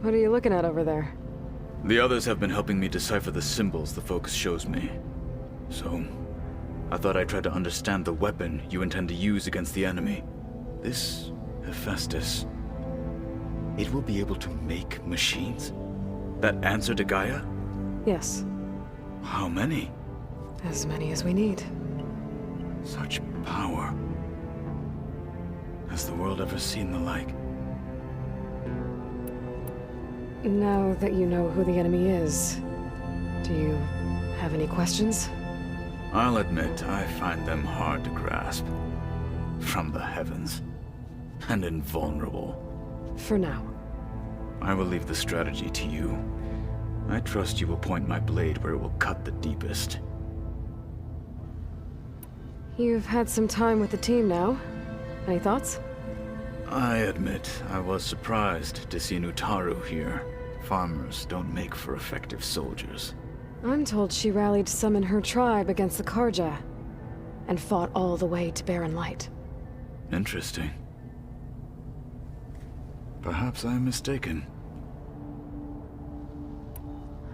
What are you looking at over there? The others have been helping me decipher the symbols the focus shows me. So, I thought I'd try to understand the weapon you intend to use against the enemy. This Hephaestus, it will be able to make machines that answer to Gaia? Yes. How many? As many as we need. Such power. Has the world ever seen the like? Now that you know who the enemy is, do you have any questions? I'll admit, I find them hard to grasp. From the heavens. And invulnerable. For now. I will leave the strategy to you. I trust you will point my blade where it will cut the deepest. You've had some time with the team now. Any thoughts? I admit, I was surprised to see Nutaru here. Farmers don't make for effective soldiers. I'm told she rallied some in her tribe against the Karja, and fought all the way to Barren Light. Interesting. Perhaps I am mistaken.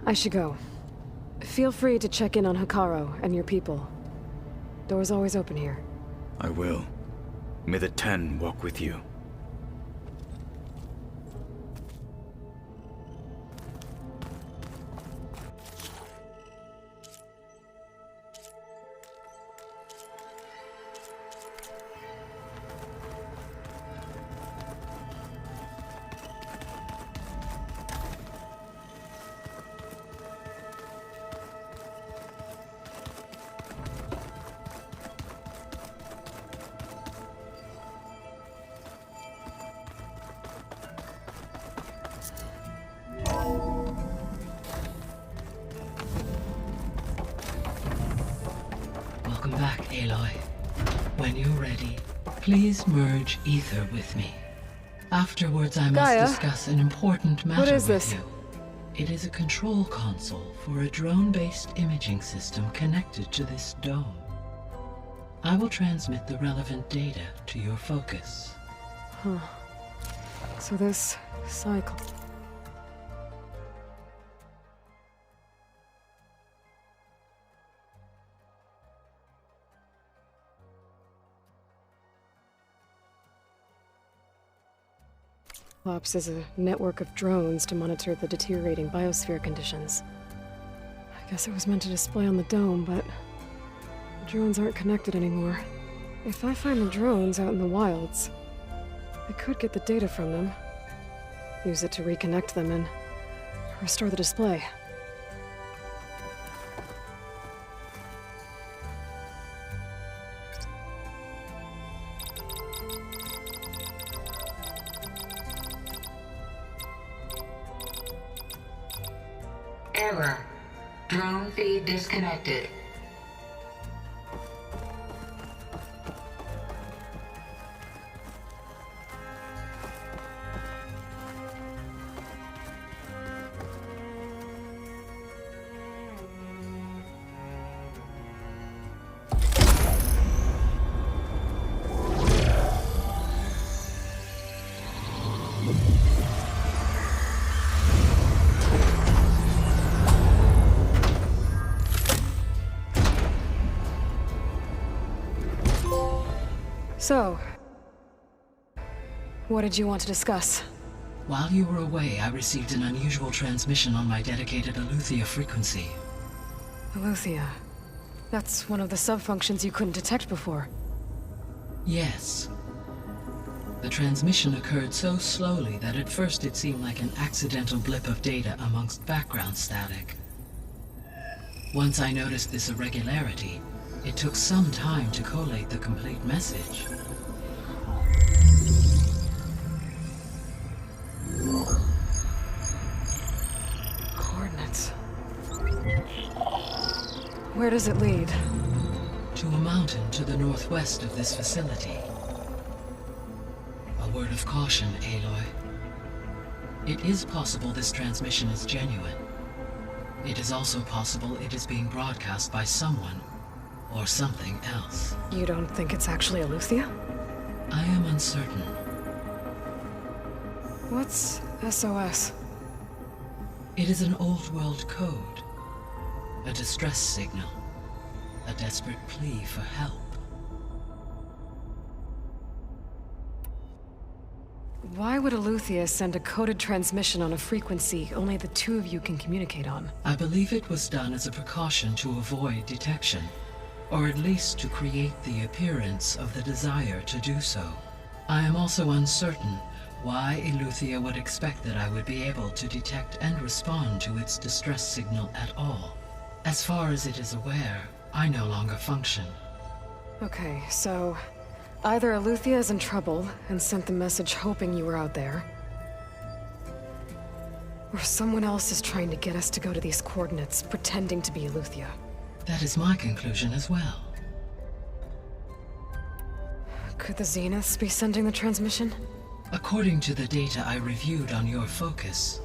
I should go. Feel free to check in on Hikaru and your people. Door's always open here. I will. May the 10 walk with you. Welcome back, Aloy. When you're ready, please merge ether with me. Afterwards, I must Gaia? discuss an important matter What is with this? you. It is a control console for a drone-based imaging system connected to this dome. I will transmit the relevant data to your focus. Huh. So this cycle... Ops is a network of drones to monitor the deteriorating biosphere conditions. I guess it was meant to display on the dome, but the drones aren't connected anymore. If I find the drones out in the wilds, I could get the data from them, use it to reconnect them, and restore the display. Error. Drone feed disconnected. So, what did you want to discuss? While you were away, I received an unusual transmission on my dedicated Aletheia frequency. Aletheia. That's one of the sub-functions you couldn't detect before. Yes. The transmission occurred so slowly that at first it seemed like an accidental blip of data amongst background static. Once I noticed this irregularity, it took some time to collate the complete message. Coordinates. Where does it lead? To a mountain to the northwest of this facility. A word of caution, Aloy. It is possible this transmission is genuine. It is also possible it is being broadcast by someone or something else. You don't think it's actually Aletheia? I am uncertain. What's SOS? It is an old world code. A distress signal. a desperate plea for help. Why would Eleuthia send a coded transmission on a frequency only the two of you can communicate on? I believe it was done as a precaution to avoid detection, or at least to create the appearance of the desire to do so. I am also uncertain why Eleuthia would expect that I would be able to detect and respond to its distress signal at all. As far as it is aware, I no longer function. Okay, so either Eleuthia is in trouble and sent the message hoping you were out there, or someone else is trying to get us to go to these coordinates, pretending to be Eleuthia. That is my conclusion as well. Could the Zeniths be sending the transmission? According to the data I reviewed on your focus,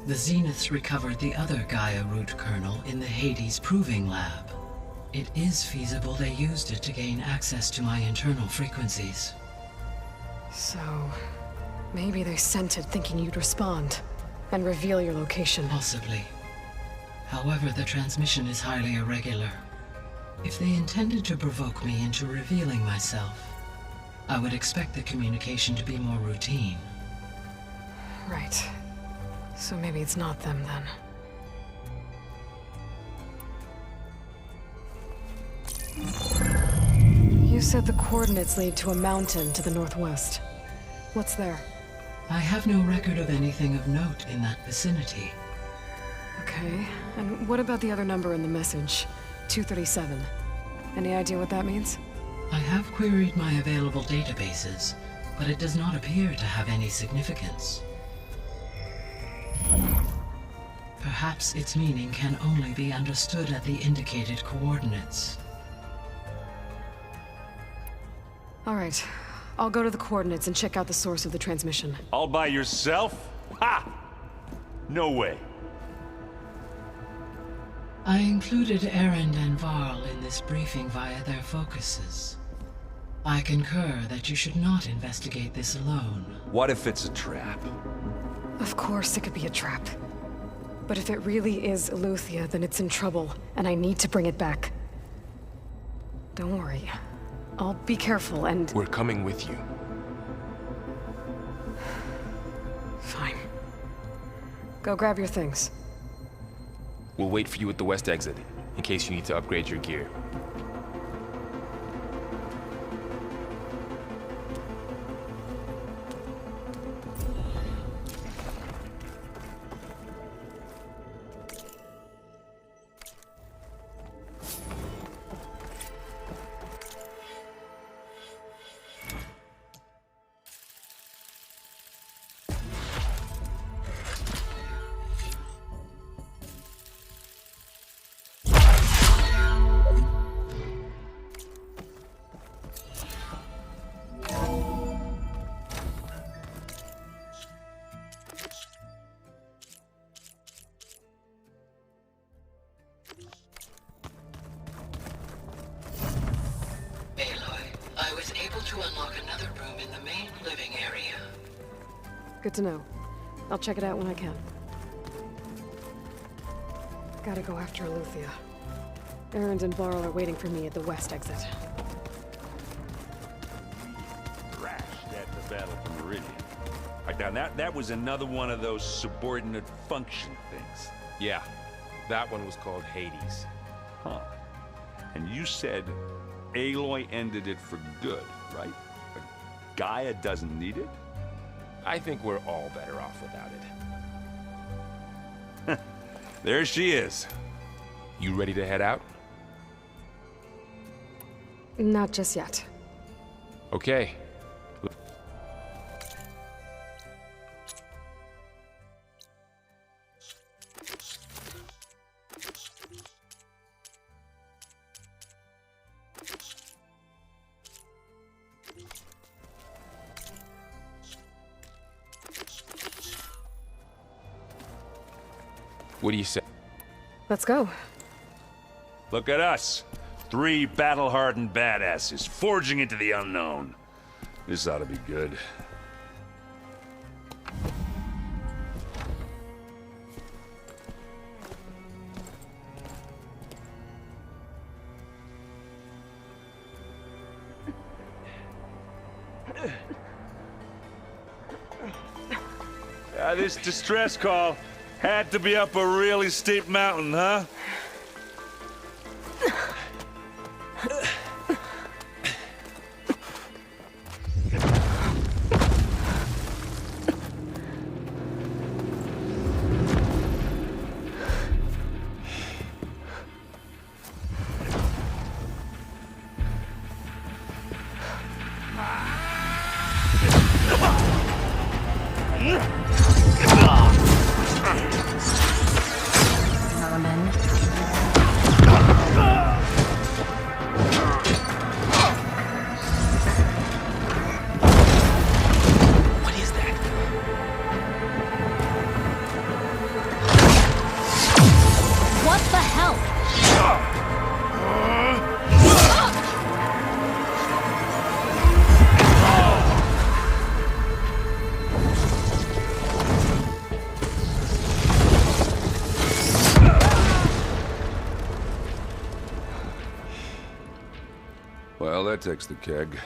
the Zeniths recovered the other Gaia root kernel in the Hades Proving Lab. It is feasible they used it to gain access to my internal frequencies. So, maybe they sent it thinking you'd respond and reveal your location. Possibly. However, the transmission is highly irregular. If they intended to provoke me into revealing myself, I would expect the communication to be more routine. Right. So maybe it's not them then. You said the coordinates lead to a mountain to the northwest. What's there? I have no record of anything of note in that vicinity. Okay, and what about the other number in the message? 237. Any idea what that means? I have queried my available databases, but it does not appear to have any significance. Perhaps its meaning can only be understood at the indicated coordinates. All right, I'll go to the coordinates and check out the source of the transmission. All by yourself? Ha! No way. I included Erend and Varl in this briefing via their focuses. I concur that you should not investigate this alone. What if it's a trap? Of course it could be a trap. But if it really is Eleuthia, then it's in trouble, and I need to bring it back. Don't worry. I'll be careful and... We're coming with you. Fine. Go grab your things. We'll wait for you at the west exit, in case you need to upgrade your gear. Good to know. I'll check it out when I can. Gotta go after Eleuthia. Erend and Varl are waiting for me at the west exit. Crashed at the Battle for Meridian. Right now, that was another one of those subordinate function things. Yeah, that one was called Hades. Huh. And you said Aloy ended it for good, right? But Gaia doesn't need it? I think we're all better off without it. There she is. You ready to head out? Not just yet. Okay. What do you say? Let's go. Look at us. 3 battle-hardened badasses forging into the unknown. This ought to be good. This distress call had to be up a really steep mountain, huh? What the hell? Well, that takes the keg.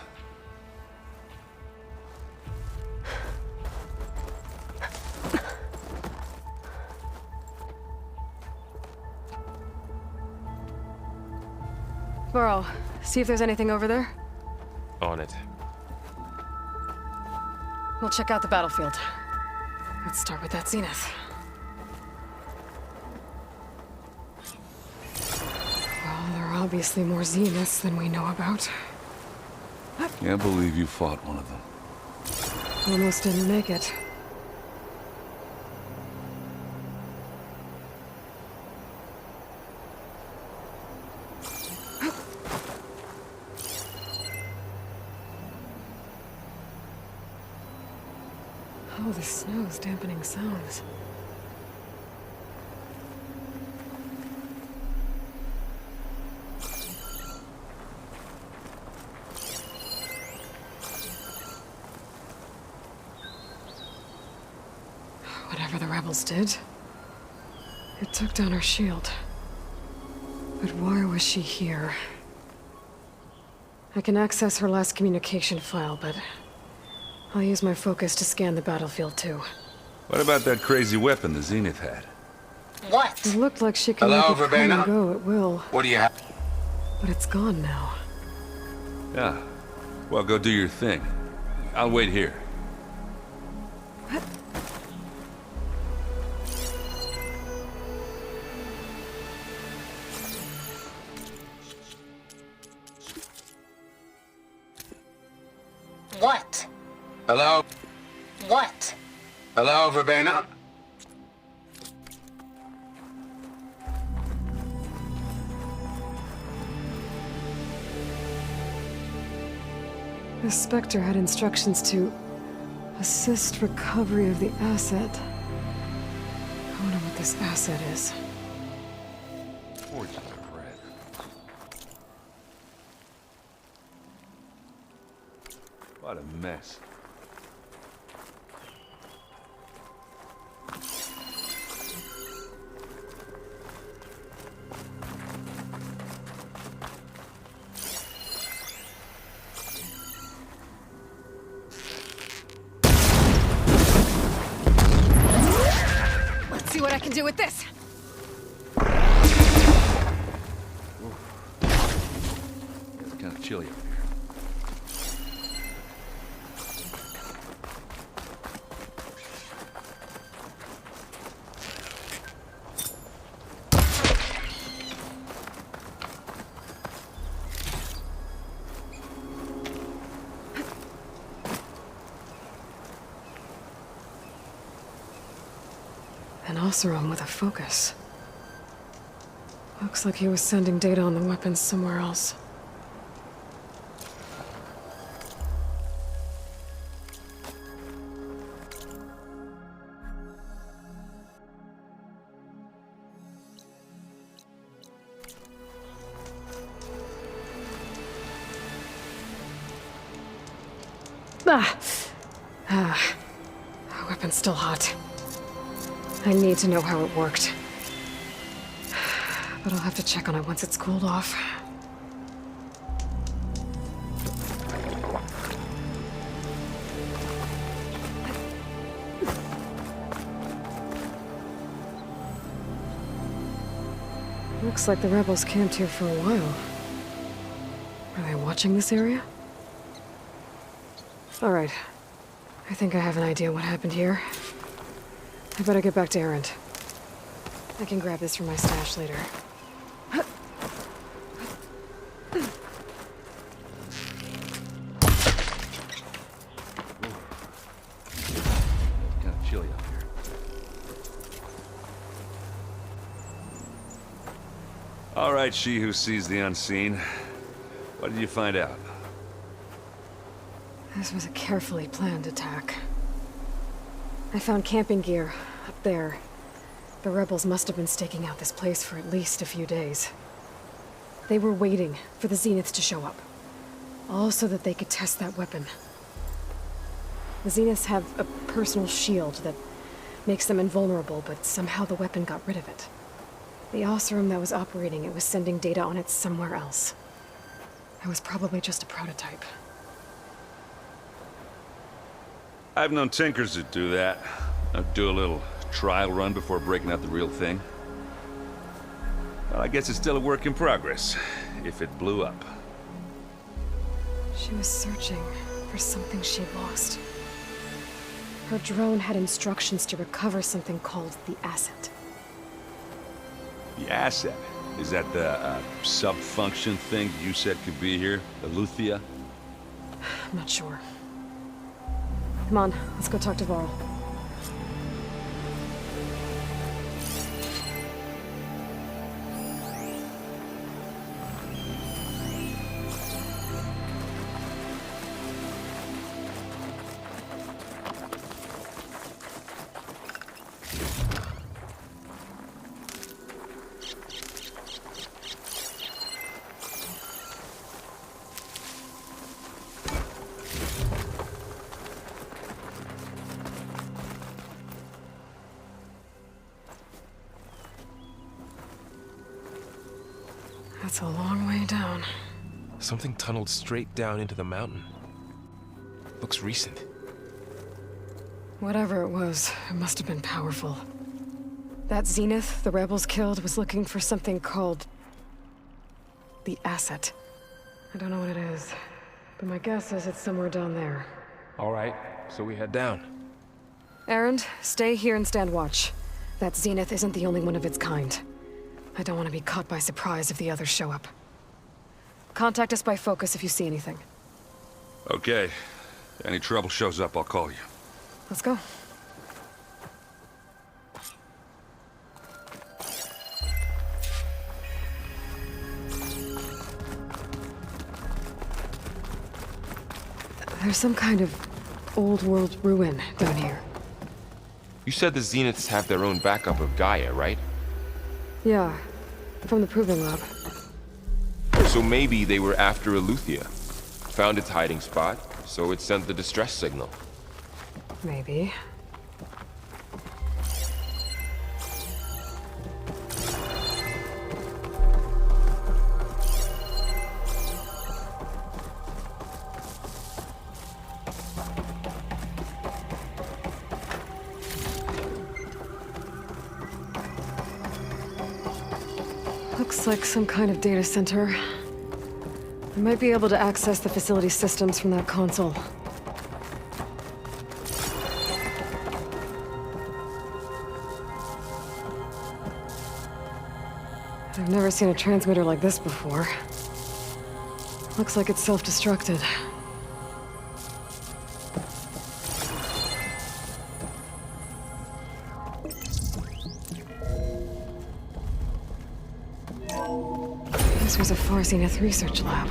Burrow, see if there's anything over there. On it. We'll check out the battlefield. Let's start with that zenith. Well, there are obviously more zeniths than we know about. Can't believe you fought one of them. Almost didn't make it. Oh, the snow's dampening sounds. Whatever the rebels did, it took down her shield. But why was she here? I can access her last communication file, but I'll use my focus to scan the battlefield too. What about that crazy weapon the Zenith had? What? It looked like she could Hello, make it come Verbena? and go at will. What do you have? But it's gone now. Yeah. Well, go do your thing. I'll wait here. What? Hello? What? Hello, Verbena? The Spectre had instructions to assist recovery of the asset. I wonder what this asset is. Forges of red. What a mess. Let's see what I can do with this. It's kind of chilly up here. An Oseram with a focus. Looks like he was sending data on the weapons somewhere else. The weapon's still hot. I need to know how it worked. But I'll have to check on it once it's cooled off. Looks like the rebels camped here for a while. Are they watching this area? Alright. I think I have an idea what happened here. I better get back to Erend. I can grab this from my stash later. Kind of chilly up here. All right, she who sees the unseen. What did you find out? This was a carefully planned attack. I found camping gear up there. The rebels must have been staking out this place for at least a few days. They were waiting for the Zeniths to show up, all so that they could test that weapon. The Zeniths have a personal shield that makes them invulnerable, but somehow the weapon got rid of it. The Oseram that was operating it was sending data on it somewhere else. It was probably just a prototype. I've known tinkers that do that. I'd do a little trial run before breaking out the real thing. Well, I guess it's still a work in progress, if it blew up. She was searching for something she'd lost. Her drone had instructions to recover something called the asset. The asset? Is that the sub-function thing you said could be here? The Luthia? I'm not sure. Come on, let's go talk to Varl. That's a long way down. Something tunneled straight down into the mountain. Looks recent. Whatever it was, it must have been powerful. That Zenith the rebels killed was looking for something called the asset. I don't know what it is, but my guess is it's somewhere down there. All right, so we head down. Erend, stay here and stand watch. That Zenith isn't the only one of its kind. I don't want to be caught by surprise if the others show up. Contact us by focus if you see anything. Okay. Any trouble shows up, I'll call you. Let's go. There's some kind of old-world ruin down here. You said the Zeniths have their own backup of Gaia, right? Yeah, from the Proving Lab. So maybe they were after Eleuthia. Found its hiding spot, so it sent the distress signal. Maybe. Looks like some kind of data center. I might be able to access the facility systems from that console. I've never seen a transmitter like this before. Looks like it's self-destructed. This was a Far Zenith research lab.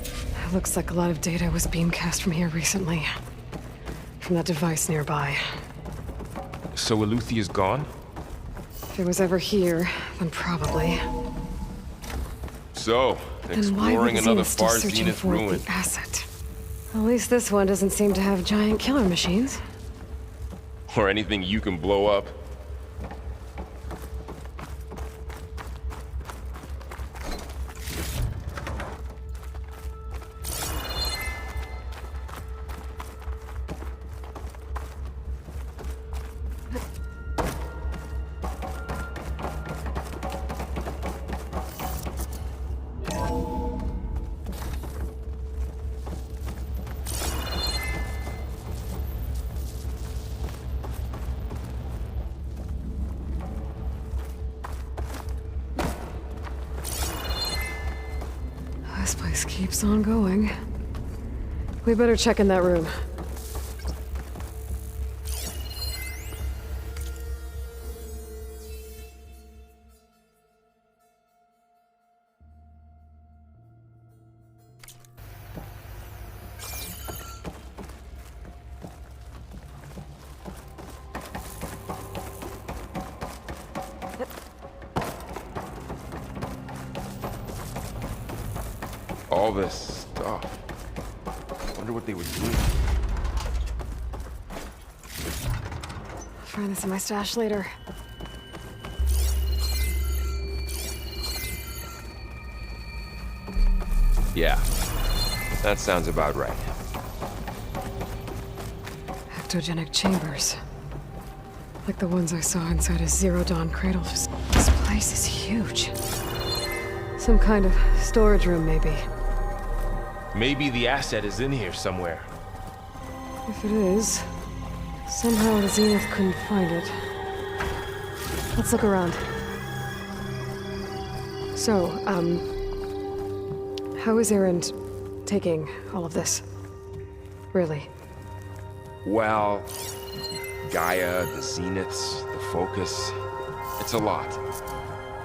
It looks like a lot of data was beamcast from here recently. From that device nearby. So Eleuthia's gone? If it was ever here, then probably. So, Then why would exploring another Zenith still Far searching Zenith for ruin. the asset? At least this one doesn't seem to have giant killer machines. Or anything you can blow up. keeps on going. We better check in that room. All this stuff. I wonder what they were doing. I'll find this in my stash later. Yeah, that sounds about right. Ectogenic chambers. Like the ones I saw inside a Zero Dawn cradle. This place is huge. Some kind of storage room, maybe. Maybe the asset is in here somewhere. If it is, somehow the Zenith couldn't find it. Let's look around. So, how is Erend taking all of this? Really? Well, Gaia, the Zeniths, the Focus, it's a lot.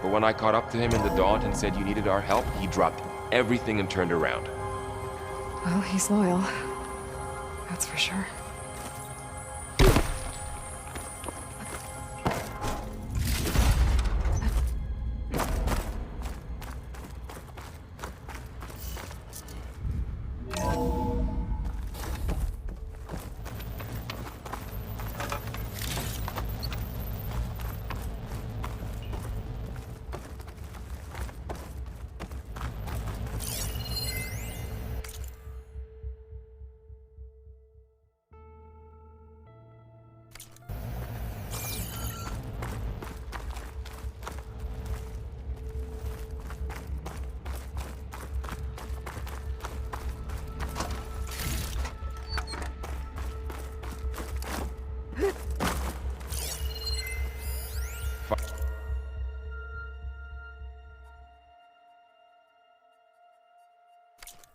But when I caught up to him in the Daunt and said you needed our help, he dropped everything and turned around. Well, he's loyal. That's for sure.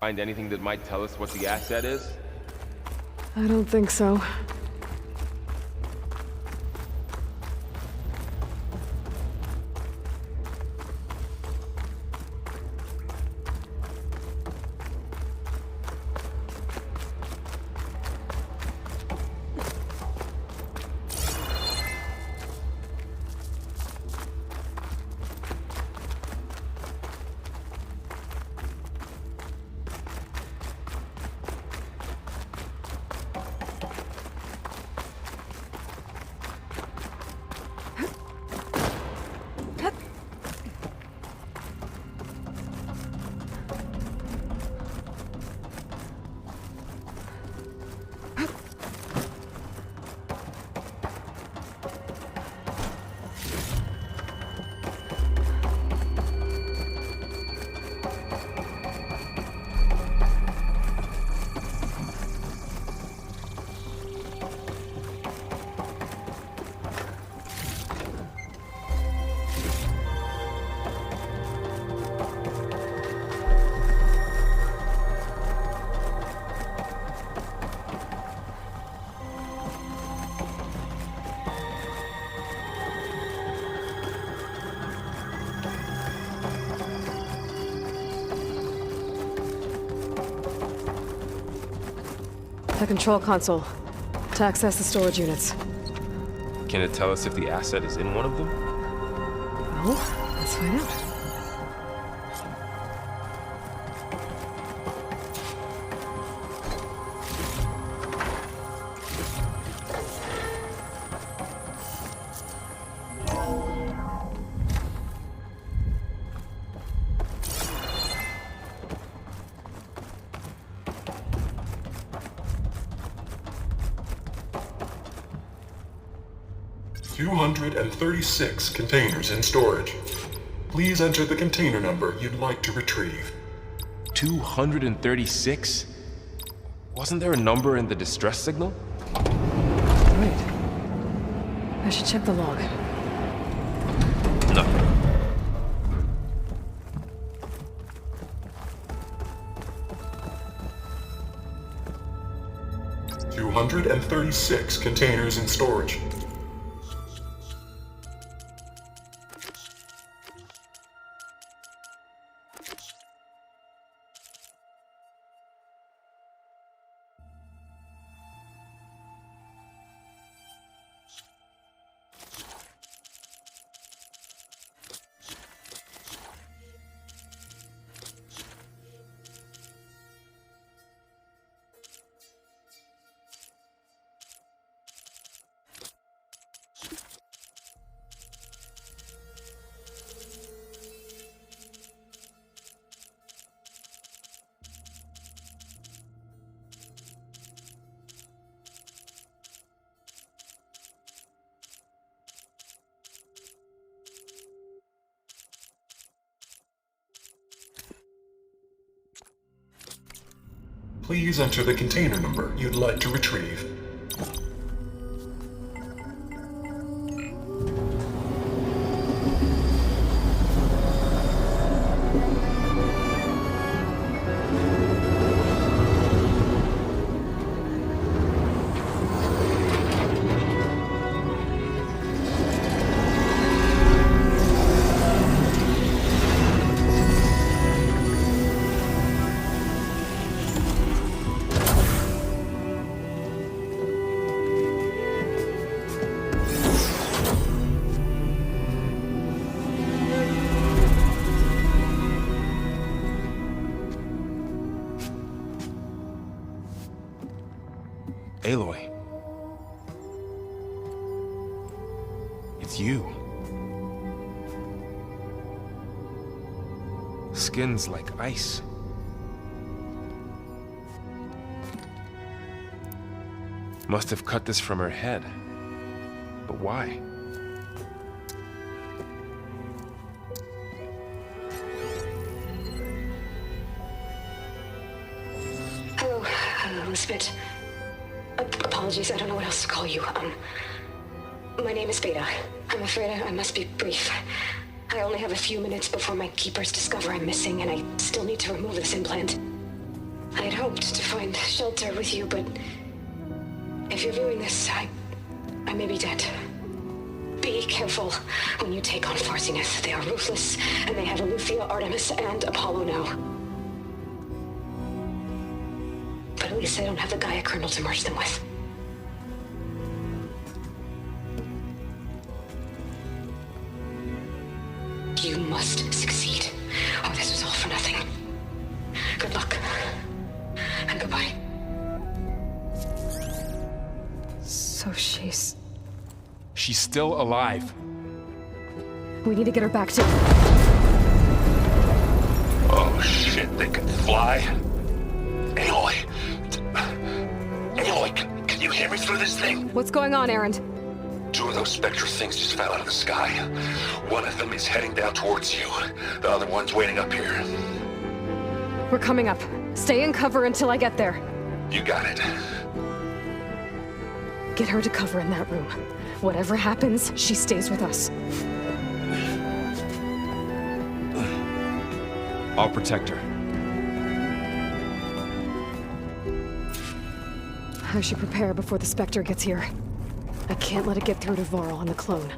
Find anything that might tell us what the asset is? I don't think so. The control console. To access the storage units. Can it tell us if the asset is in one of them? Well, let's find out. $236 containers in storage. Please enter the container number you'd like to retrieve. 236? Wasn't there a number in the distress signal? Wait. I should check the log. Nothing. 236 containers in storage. Please enter the container number you'd like to retrieve. Aloy. It's you. Skin's like ice. Must have cut this from her head. But why? Hello, Elizabeth. Apologies, I don't know what else to call you. My name is Beta. I'm afraid I must be brief. I only have a few minutes before my keepers discover I'm missing, and I still need to remove this implant. I had hoped to find shelter with you, but if you're viewing this, I may be dead. Be careful when you take on Farsineth. They are ruthless, and they have Eleuthia, Artemis, and Apollo now. But at least I don't have the Gaia kernel to merge them with. You must succeed, or this was all for nothing. Good luck, and goodbye. So she's still alive. We need to get her back to... Oh shit, they can fly? Aloy! Aloy, can you hear me through this thing? What's going on, Erend? 2 of those Spectre things just fell out of the sky. One of them is heading down towards you. The other one's waiting up here. We're coming up. Stay in cover until I get there. You got it. Get her to cover in that room. Whatever happens, she stays with us. I'll protect her. I should prepare before the Spectre gets here. I can't let it get through to Varl and the clone.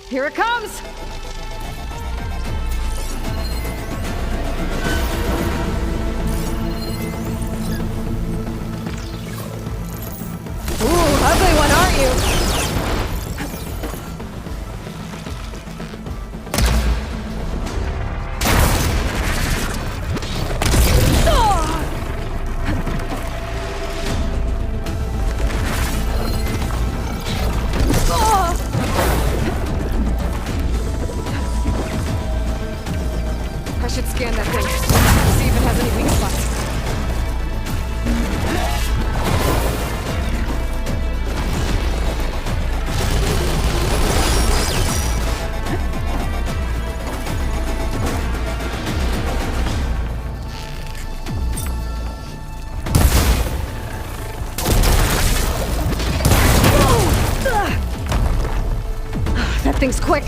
Here it comes! Ooh, ugly one, aren't you? things quick!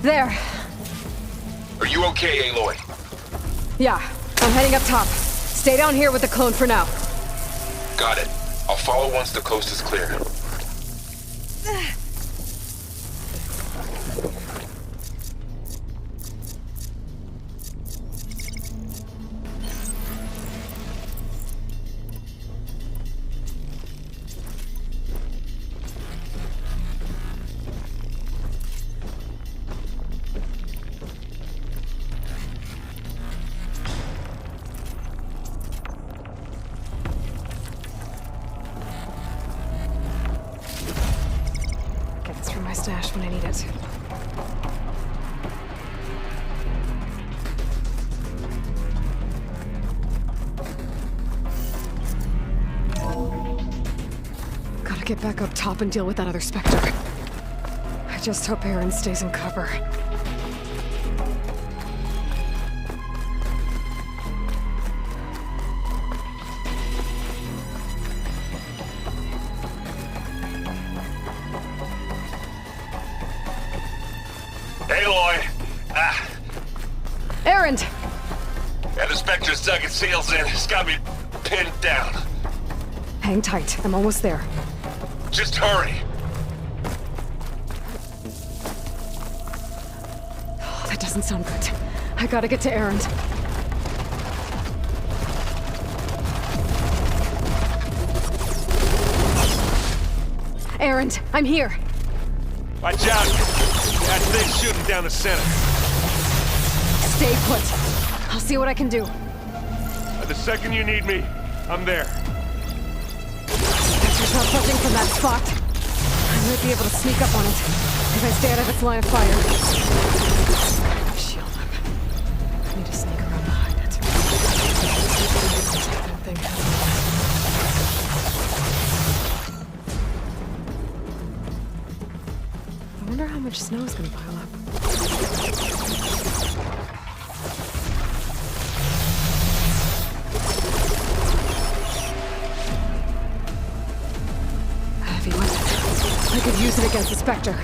There. Are you okay, Aloy? Yeah, I'm heading up top. Stay down here with the clone for now. Got it. I'll follow once the coast is clear. Stash when I need it. Gotta get back up top and deal with that other Spectre. I just hope Aaron stays in cover. Aloy! Aaron! Yeah, the Spectre's dug its heels in. It's got me pinned down. Hang tight. I'm almost there. Just hurry. Oh, that doesn't sound good. I gotta get to Aaron. Aaron, I'm here. Watch out. That thing's shooting down the center. Stay put. I'll see what I can do. The second you need me, I'm there. It's not budging from that spot. I might be able to sneak up on it if I stay out of its line of fire. Shield him. I need to sneak around behind it. That thing has I wonder how much snow is going to pile up. A heavy weapon. I could use it against the Spectre.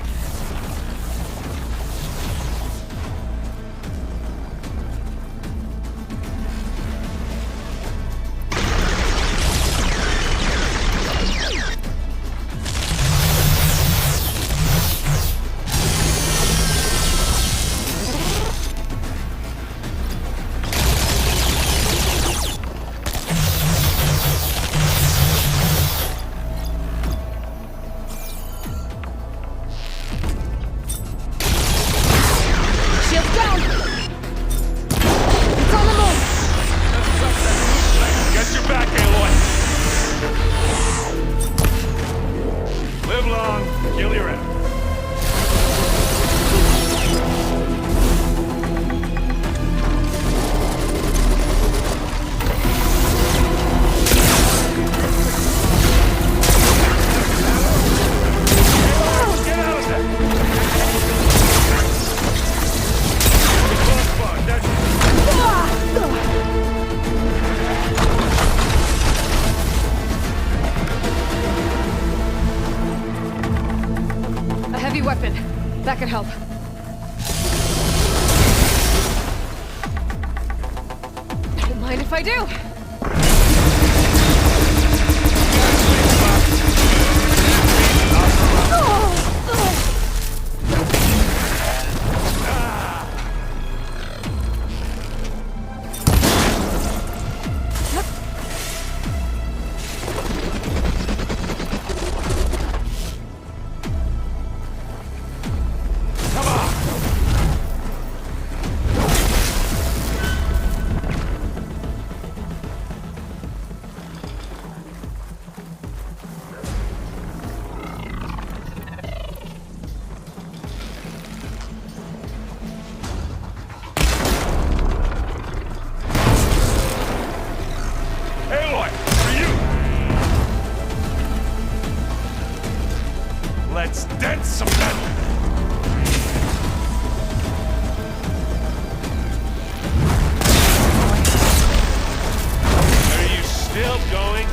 That could help. Don't mind if I do. Let's dance some metal! Are you still going?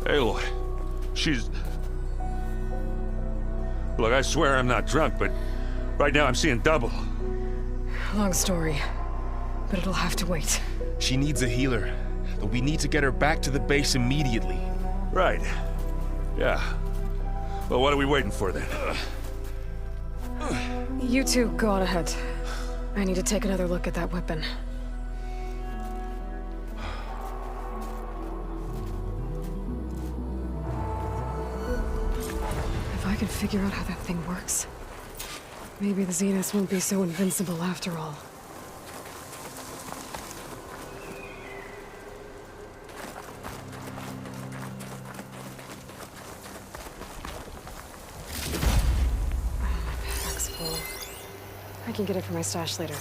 Aloy, she's... Look, I swear I'm not drunk, but right now I'm seeing double. Long story, but it'll have to wait. She needs a healer, but we need to get her back to the base immediately. Right. Yeah. Well, what are we waiting for then? You two go on ahead. I need to take another look at that weapon. If I can figure out how that thing works, maybe the Zeniths won't be so invincible after all. Pack's full. I can get it from my stash later.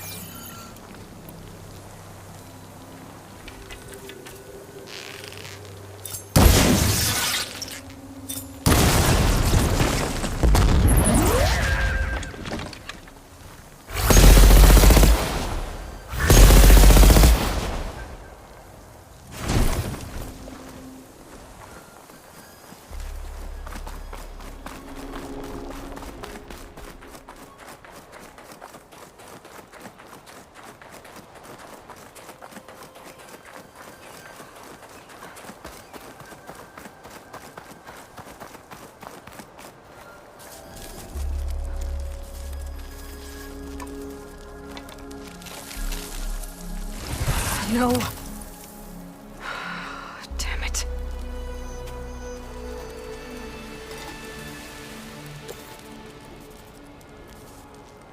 No. Damn it.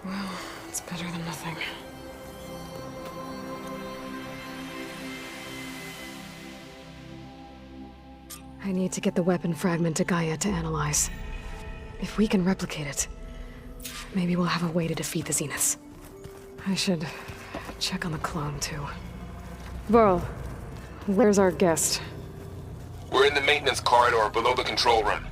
Well, it's better than nothing. I need to get the weapon fragment to Gaia to analyze. If we can replicate it, maybe we'll have a way to defeat the Zeniths. I should check on the clone, too. Varl, where's our guest? We're in the maintenance corridor below the control room.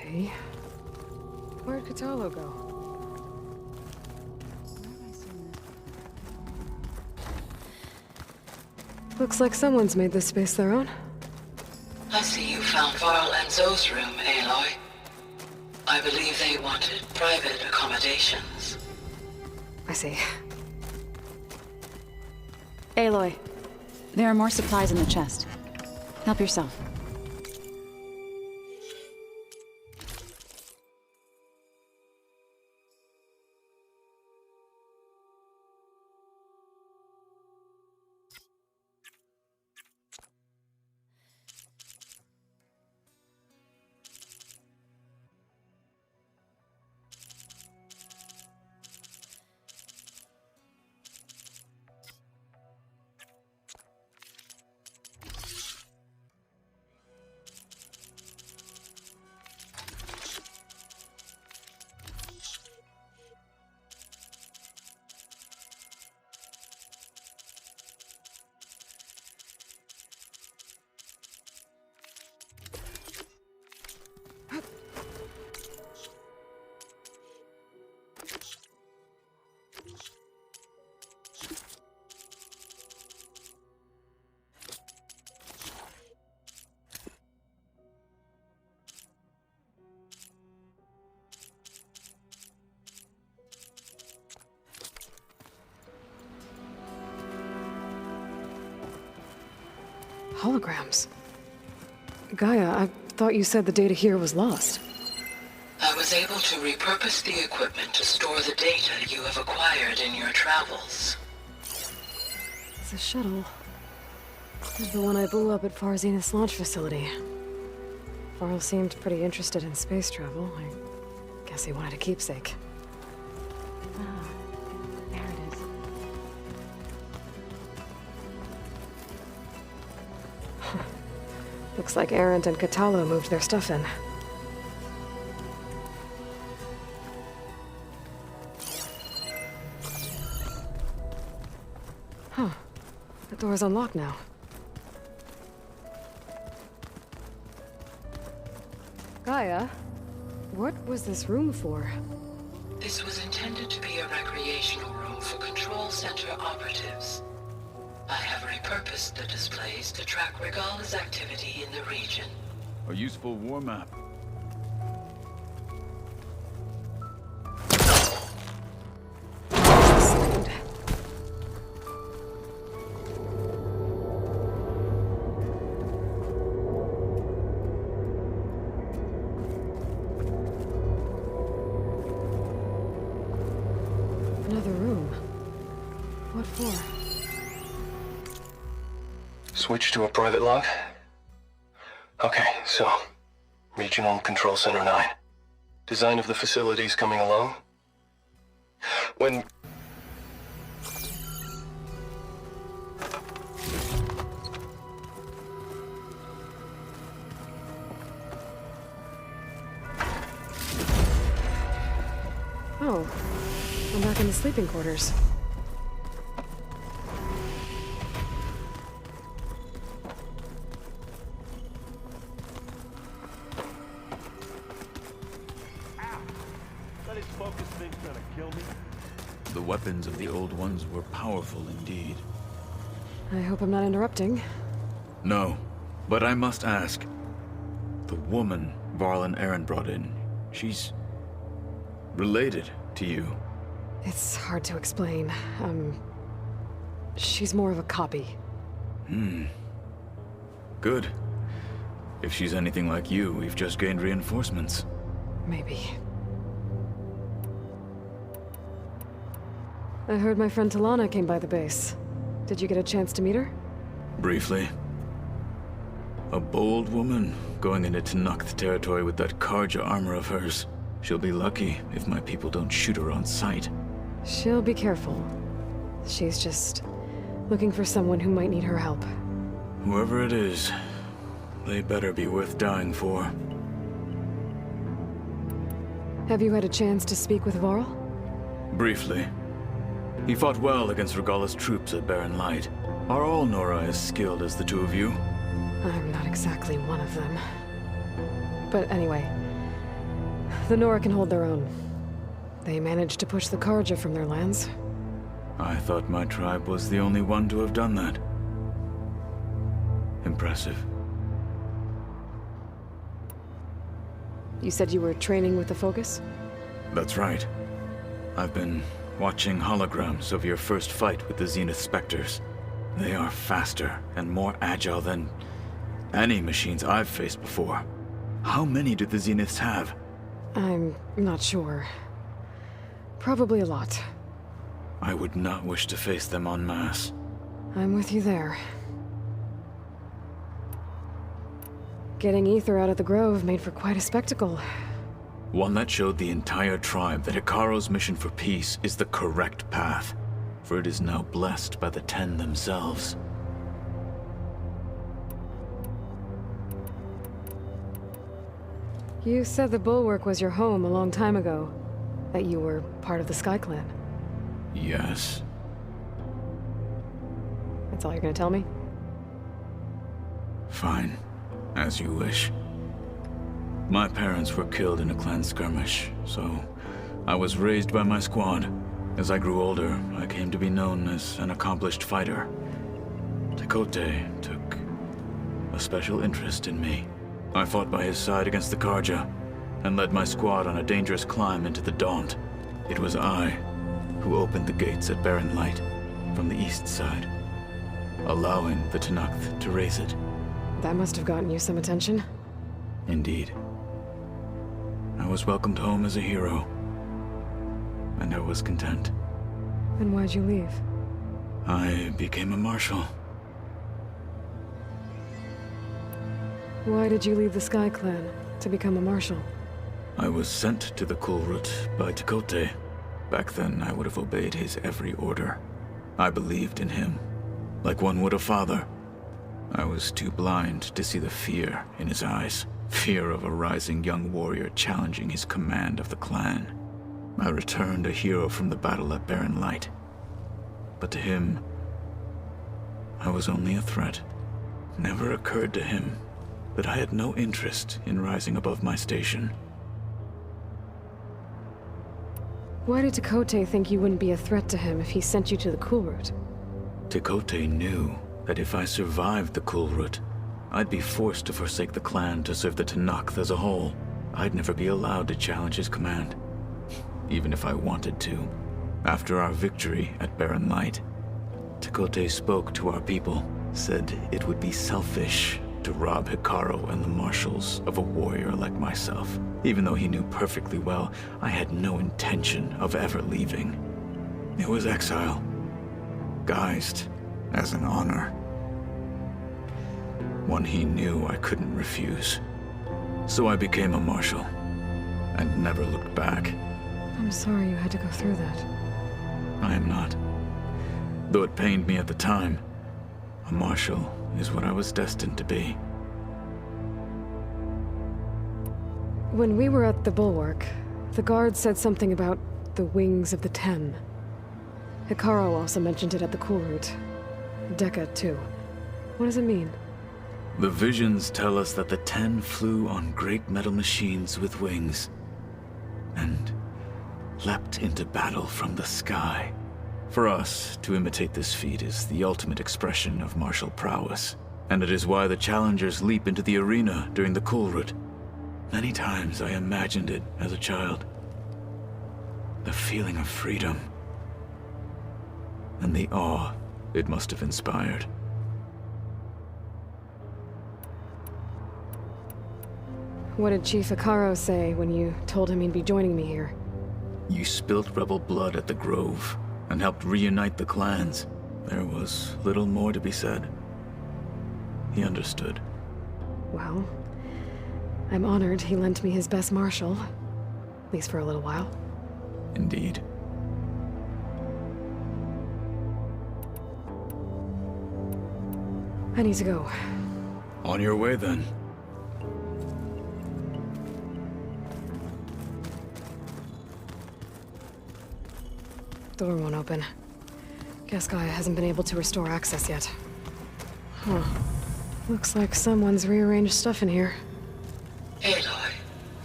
Okay. Where'd Katalo go? Looks like someone's made this space their own. I see you found Varl and Zoe's room, Aloy. I believe they wanted private accommodations. I see. Aloy, there are more supplies in the chest. Help yourself. Holograms. Gaia, I thought you said the data here was lost. I was able to repurpose the equipment to store the data you have acquired in your travels. It's a shuttle. It's the one I blew up at Farzena's launch facility. Varl seemed pretty interested in space travel. I guess he wanted a keepsake. Ah, there it is. Looks like Arendt and Katalo moved their stuff in. Huh. The door's unlocked now. Gaia, what was this room for? This was intended to be a recreational room for Control Center operatives. I have repurposed the displays to track Regala's activity in the region. A useful warm-up. Another room. What for? Switch to a private log? Okay, so... Regional Control Center 9. Design of the facilities coming along? When... Oh, I'm back in the sleeping quarters. The weapons of the old ones were powerful indeed. I hope I'm not interrupting. No, but I must ask. The woman Varl and Aaron brought in, she's... related to you. It's hard to explain. She's more of a copy. Good. If she's anything like you, we've just gained reinforcements. Maybe. I heard my friend Talana came by the base. Did you get a chance to meet her? Briefly. A bold woman going into Tenakth territory with that Karja armor of hers. She'll be lucky if my people don't shoot her on sight. She'll be careful. She's just looking for someone who might need her help. Whoever it is, they better be worth dying for. Have you had a chance to speak with Varl? Briefly. He fought well against Regala's troops at Barren Light. Are all Nora as skilled as the two of you? I'm not exactly one of them. But anyway, The Nora can hold their own. They managed to push the Karja from their lands. I thought my tribe was the only one to have done that. Impressive. You said you were training with the Focus? That's right. I've been watching holograms of your first fight with the Zenith Spectres. They are faster and more agile than any machines I've faced before. How many do the Zeniths have? I'm not sure. Probably a lot. I would not wish to face them en masse. I'm with you there. Getting Ether out of the Grove made for quite a spectacle. One that showed the entire tribe that Hekarro's mission for peace is the correct path, for it is now blessed by the Ten themselves. You said the Bulwark was your home a long time ago. That you were part of the Sky Clan. Yes. That's all you're gonna tell me? Fine. As you wish. My parents were killed in a clan skirmish, so I was raised by my squad. As I grew older, I came to be known as an accomplished fighter. Tekote took a special interest in me. I fought by his side against the Karja, and led my squad on a dangerous climb into the Daunt. It was I who opened the gates at Barren Light from the east side, allowing the Tenakth to raise it. That must have gotten you some attention. Indeed. I was welcomed home as a hero, and I was content. Then why'd you leave? I became a marshal. Why did you leave the Sky Clan to become a marshal? I was sent to the Kulrut by Tekote. Back then, I would have obeyed his every order. I believed in him, like one would a father. I was too blind to see the fear in his eyes. Fear of a rising young warrior challenging his command of the clan. I returned a hero from the battle at Barren Light. But to him, I was only a threat. Never occurred to him that I had no interest in rising above my station. Why did Tekote think you wouldn't be a threat to him if he sent you to the Kulrut? Tekote knew that if I survived the Kulrut, I'd be forced to forsake the clan to serve the Tenakth as a whole. I'd never be allowed to challenge his command, even if I wanted to. After our victory at Barren Light, Tekote spoke to our people, said it would be selfish to rob Hekarro and the marshals of a warrior like myself, even though he knew perfectly well I had no intention of ever leaving. It was exile, guised as an honor. One he knew I couldn't refuse. So I became a marshal, and never looked back. I'm sorry you had to go through that. I am not. Though it pained me at the time, a marshal is what I was destined to be. When we were at the Bulwark, the guard said something about the Wings of the Ten. Hekarro also mentioned it at the Kulrut. Dekka, too. What does it mean? The visions tell us that the Ten flew on great metal machines with wings, and leapt into battle from the sky. For us, to imitate this feat is the ultimate expression of martial prowess, and it is why the challengers leap into the arena during the Kulrut. Many times I imagined it as a child. The feeling of freedom, and the awe it must have inspired. What did Chief Hekarro say when you told him he'd be joining me here? You spilt rebel blood at the Grove, and helped reunite the clans. There was little more to be said. He understood. Well, I'm honored he lent me his best marshal. At least for a little while. Indeed. I need to go. On your way, then. Door won't open. Guess Gaia hasn't been able to restore access yet. Huh. Looks like someone's rearranged stuff in here. Aloy,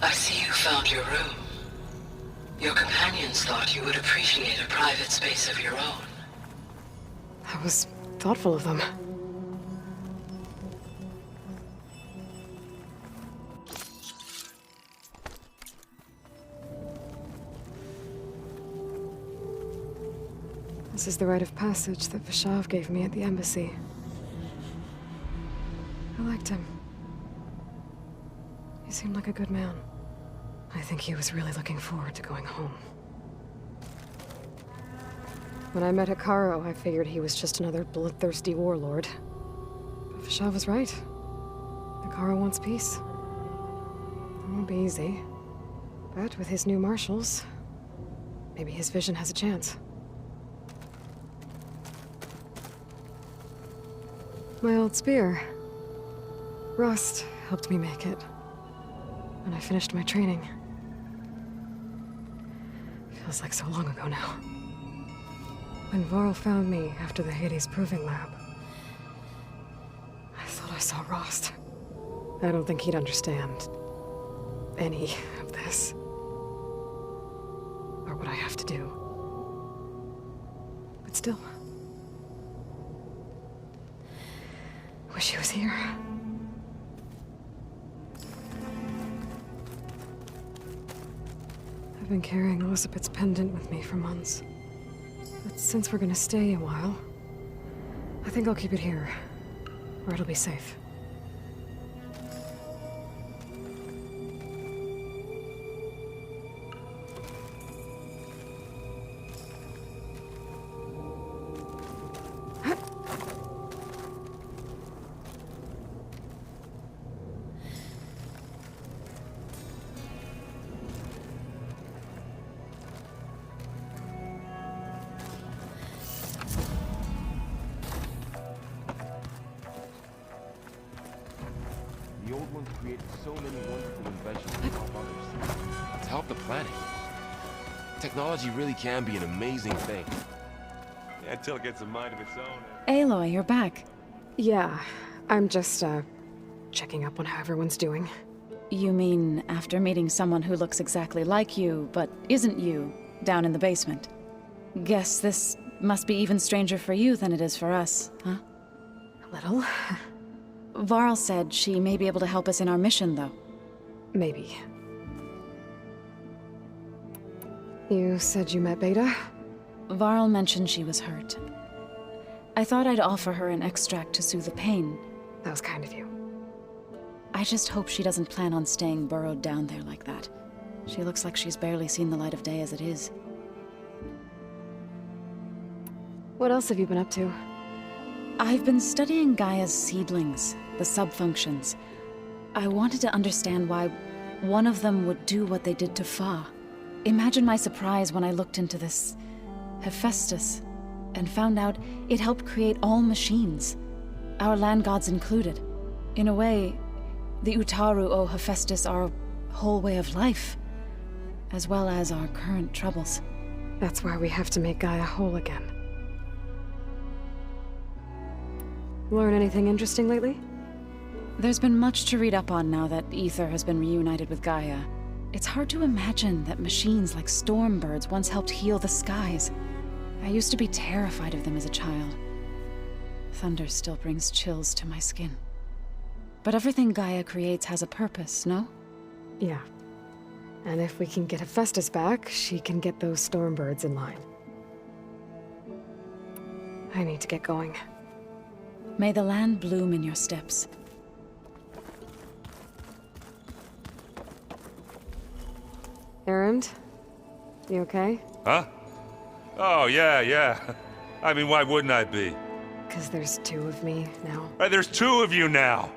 I see you found your room. Your companions thought you would appreciate a private space of your own. That was thoughtful of them. This is the rite of passage that Vashav gave me at the embassy. I liked him. He seemed like a good man. I think he was really looking forward to going home. When I met Hikaru, I figured he was just another bloodthirsty warlord. But Vashav was right. Hikaru wants peace. It won't be easy. But with his new marshals, maybe his vision has a chance. My old spear. Rust helped me make it. When I finished my training. Feels like so long ago now. When Varl found me after the Hades Proving Lab, I thought I saw Rost. I don't think he'd understand any of this. Or what I have to do. But still. I wish he was here. I've been carrying Elizabeth's pendant with me for months. But since we're gonna stay a while, I think I'll keep it here, where it'll be safe. The old ones created so many wonderful inventions to help others. To help the planet. Technology really can be an amazing thing. Yeah, until it gets a mind of its own. Aloy, you're back. Yeah, I'm just, checking up on how everyone's doing. You mean after meeting someone who looks exactly like you, but isn't you, down in the basement? Guess this must be even stranger for you than it is for us, huh? A little. Varl said she may be able to help us in our mission, though. Maybe. You said you met Beta? Varl mentioned she was hurt. I thought I'd offer her an extract to soothe the pain. That was kind of you. I just hope she doesn't plan on staying burrowed down there like that. She looks like she's barely seen the light of day as it is. What else have you been up to? I've been studying Gaia's seedlings, the subfunctions. I wanted to understand why one of them would do what they did to Fa. Imagine my surprise when I looked into this Hephaestus and found out it helped create all machines, our land gods included. In a way, the Utaru owe Hephaestus our whole way of life, as well as our current troubles. That's why we have to make Gaia whole again. Learn anything interesting lately? There's been much to read up on now that Ether has been reunited with Gaia. It's hard to imagine that machines like Stormbirds once helped heal the skies. I used to be terrified of them as a child. Thunder still brings chills to my skin. But everything Gaia creates has a purpose, no? Yeah. And if we can get Hephaestus back, she can get those Stormbirds in line. I need to get going. May the land bloom in your steps. Erend? You okay? Huh? Oh, yeah. I mean, why wouldn't I be? 'Cause there's two of me now. There's two of you now!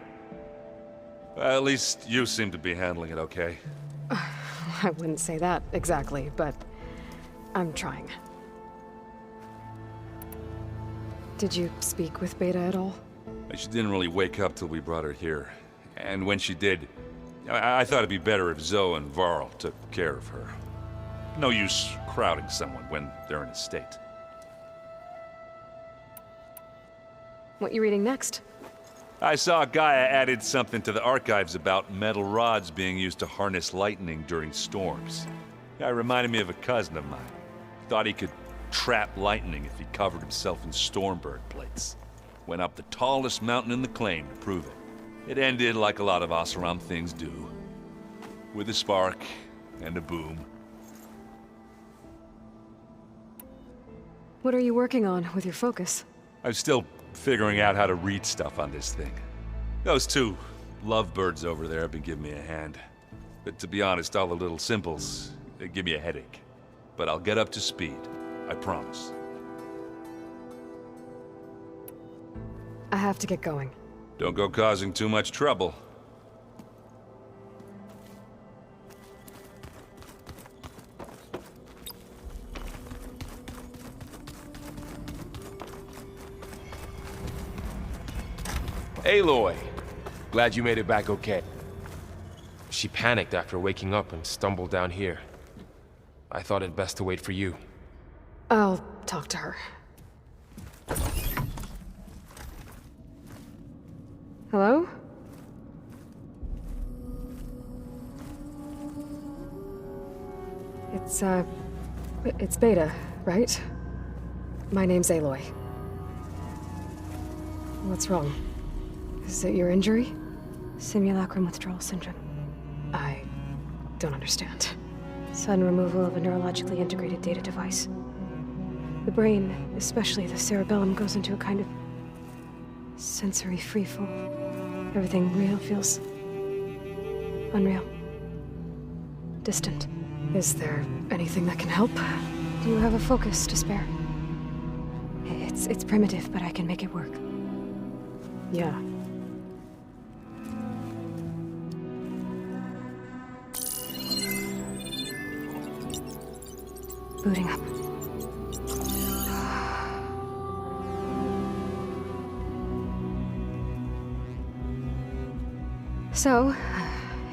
At least you seem to be handling it okay. I wouldn't say that exactly, but I'm trying. Did you speak with Beta at all? She didn't really wake up till we brought her here. And when she did, I thought it'd be better if Zoe and Varl took care of her. No use crowding someone when they're in a state. What you reading next? I saw Gaia added something to the archives about metal rods being used to harness lightning during storms. Guy reminded me of a cousin of mine. Thought he could trap lightning if he covered himself in Stormbird plates. Went up the tallest mountain in the claim to prove it. It ended like a lot of Oseram things do. With a spark and a boom. What are you working on with your focus? I'm still figuring out how to read stuff on this thing. Those two lovebirds over there have been giving me a hand. But to be honest, all the little symbols, they give me a headache. But I'll get up to speed. I promise. I have to get going. Don't go causing too much trouble. Aloy! Glad you made it back okay. She panicked after waking up and stumbled down here. I thought it best to wait for you. I'll talk to her. Hello? It's Beta, right? My name's Aloy. What's wrong? Is it your injury? Simulacrum withdrawal syndrome. I don't understand. Sudden removal of a neurologically integrated data device. The brain, especially the cerebellum, goes into a kind of sensory freefall. Everything real feels unreal. Distant. Is there anything that can help? Do you have a focus to spare? It's primitive, but I can make it work. Yeah. Booting up. So,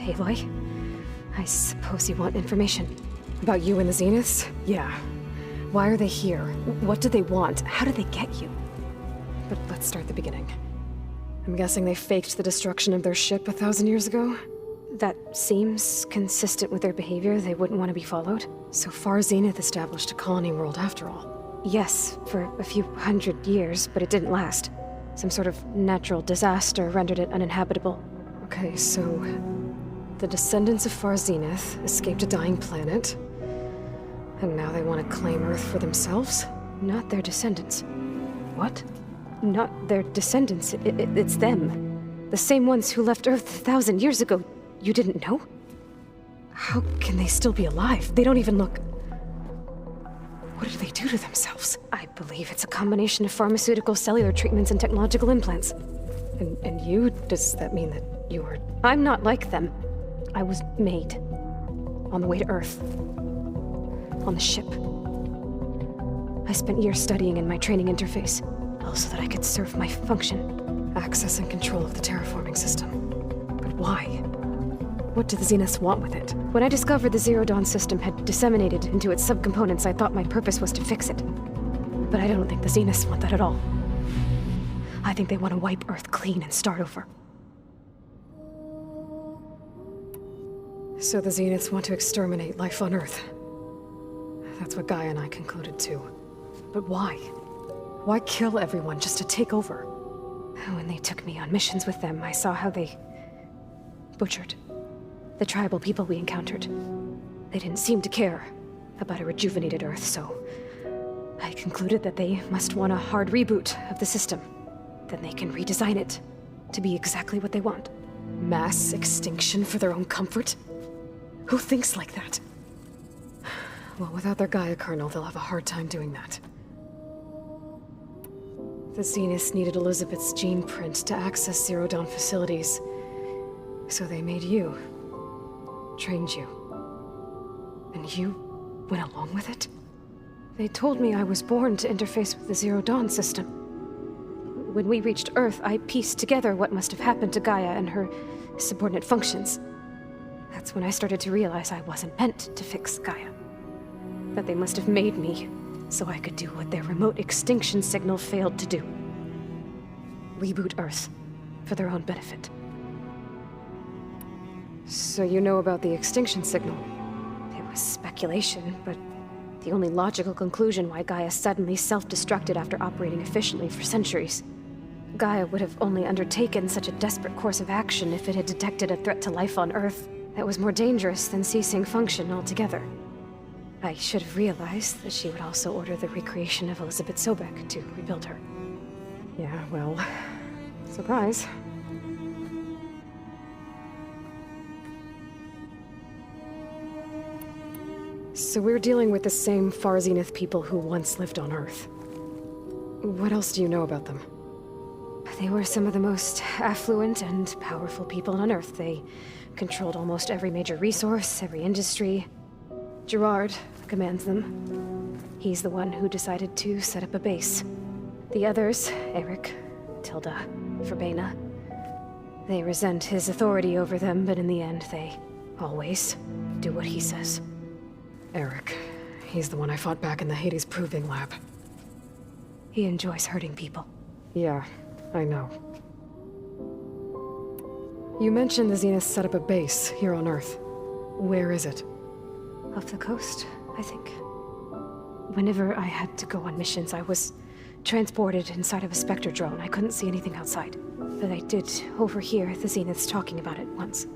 Aloy, I suppose you want information. About you and the Zeniths? Yeah. Why are they here? What do they want? How did they get you? But let's start the beginning. I'm guessing they faked the destruction of their ship 1,000 years ago? That seems consistent with their behavior. They wouldn't want to be followed. So far, Zenith established a colony world after all. Yes, for a few hundred years, but it didn't last. Some sort of natural disaster rendered it uninhabitable. Okay, so the descendants of Far Zenith escaped a dying planet, and now they want to claim Earth for themselves? Not their descendants. What? Not their descendants. It's them. The same ones who left Earth 1,000 years ago. You didn't know? How can they still be alive? They don't even look... What did they do to themselves? I believe it's a combination of pharmaceutical, cellular treatments, and technological implants. And you? Does that mean that you were... I'm not like them. I was made. On the way to Earth. On the ship. I spent years studying in my training interface, all so that I could serve my function. Access and control of the terraforming system. But why? What do the Zeniths want with it? When I discovered the Zero Dawn system had disseminated into its subcomponents, I thought my purpose was to fix it. But I don't think the Zeniths want that at all. I think they want to wipe Earth clean and start over. So the Zeniths want to exterminate life on Earth. That's what Gaia and I concluded too. But why? Why kill everyone just to take over? When they took me on missions with them, I saw how they butchered the tribal people we encountered. They didn't seem to care about a rejuvenated Earth, so I concluded that they must want a hard reboot of the system. Then they can redesign it to be exactly what they want. Mass extinction for their own comfort? Who thinks like that? Well, without their Gaia kernel, they'll have a hard time doing that. The Zeniths needed Elizabeth's gene print to access Zero Dawn facilities. So they made you. Trained you. And you went along with it? They told me I was born to interface with the Zero Dawn system. When we reached Earth, I pieced together what must have happened to Gaia and her subordinate functions. That's when I started to realize I wasn't meant to fix Gaia. That they must have made me so I could do what their remote extinction signal failed to do. Reboot Earth. for their own benefit. So you know about the extinction signal? It was speculation, but the only logical conclusion why Gaia suddenly self-destructed after operating efficiently for centuries. Gaia would have only undertaken such a desperate course of action if it had detected a threat to life on Earth that was more dangerous than ceasing function altogether. I should have realized that she would also order the recreation of Elizabeth Sobek to rebuild her. Yeah, well, surprise. So we're dealing with the same Far Zenith people who once lived on Earth. What else do you know about them? They were some of the most affluent and powerful people on Earth. They controlled almost every major resource, every industry. Gerard commands them. He's the one who decided to set up a base. The others, Eric, Tilda, Verbena, they resent his authority over them, but in the end, they always do what he says. Eric. He's the one I fought back in the Hades Proving Lab. He enjoys hurting people. Yeah, I know. You mentioned the Zenith set up a base here on Earth. Where is it? Off the coast, I think. Whenever I had to go on missions, I was transported inside of a Spectre drone. I couldn't see anything outside. But I did overhear the Zeniths talking about it once.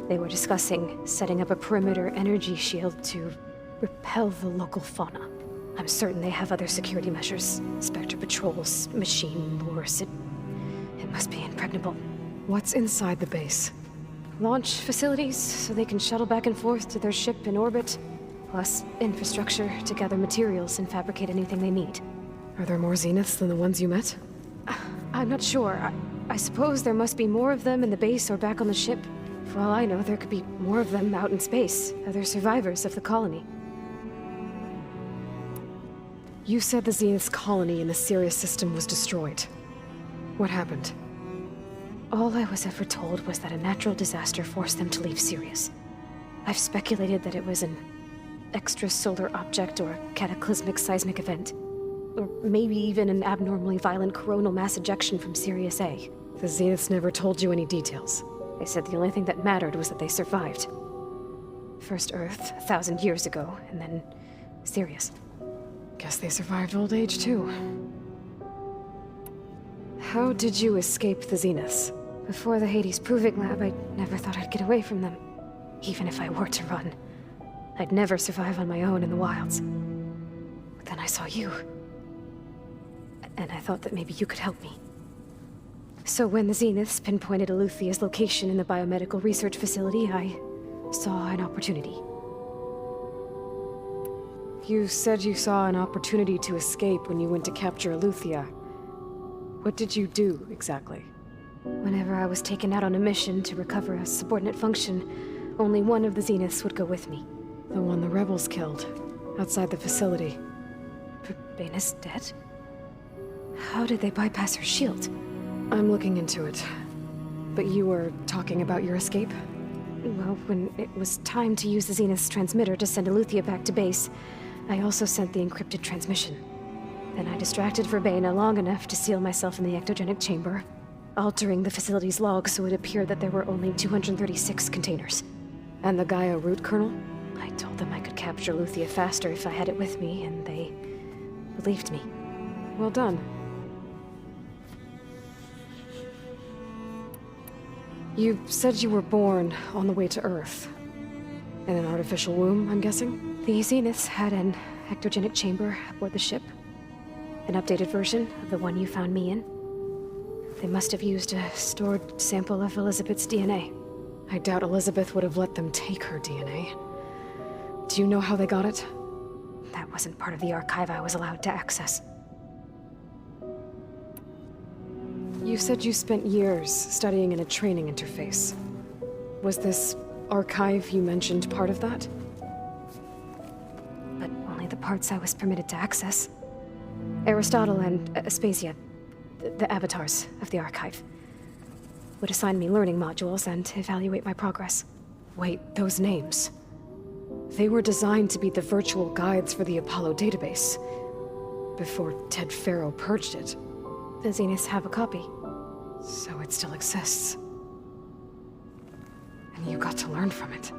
They were discussing setting up a perimeter energy shield to repel the local fauna. I'm certain they have other security measures. Spectre patrols, machine lures. It must be impregnable. What's inside the base? Launch facilities, so they can shuttle back and forth to their ship in orbit. Plus infrastructure to gather materials and fabricate anything they need. Are there more Zeniths than the ones you met? I'm not sure. I suppose there must be more of them in the base or back on the ship. For all I know, there could be more of them out in space, other survivors of the colony. You said the Zenith's colony in the Sirius system was destroyed. What happened? All I was ever told was that a natural disaster forced them to leave Sirius. I've speculated that it was an extrasolar object or a cataclysmic seismic event. Or maybe even an abnormally violent coronal mass ejection from Sirius A. The Zeniths never told you any details. They said the only thing that mattered was that they survived. First Earth, 1,000 years ago, and then Sirius. Guess they survived old age, too. How did you escape the Zeniths? Before the Hades Proving Lab, I never thought I'd get away from them. Even if I were to run. I'd never survive on my own in the wilds. But then I saw you. And I thought that maybe you could help me. So when the Zeniths pinpointed Eluthia's location in the biomedical research facility, I saw an opportunity. You said you saw an opportunity to escape when you went to capture Eluthia. What did you do, exactly? Whenever I was taken out on a mission to recover a subordinate function, only one of the Zeniths would go with me. The one the rebels killed, outside the facility. Verbena's dead? How did they bypass her shield? I'm looking into it. But you were talking about your escape? Well, when it was time to use the Zenith's transmitter to send Eluthia back to base, I also sent the encrypted transmission. Then I distracted Verbena long enough to seal myself in the ectogenic chamber, altering the facility's log so it appeared that there were only 236 containers. And the Gaia root kernel? I told them I could capture Eluthia faster if I had it with me, and they believed me. Well done. You said you were born on the way to Earth. In an artificial womb, I'm guessing? The Zeniths had an ectogenic chamber aboard the ship. An updated version of the one you found me in. They must have used a stored sample of Elizabeth's DNA. I doubt Elizabeth would have let them take her DNA. Do you know how they got it? That wasn't part of the archive I was allowed to access. You said you spent years studying in a training interface. Was this archive you mentioned part of that? But only the parts I was permitted to access. Aristotle and Aspasia, the avatars of the archive, would assign me learning modules and evaluate my progress. Wait, those names. They were designed to be the virtual guides for the Apollo database, before Ted Faro purged it. The Zeniths have a copy. So it still exists. And you got to learn from it.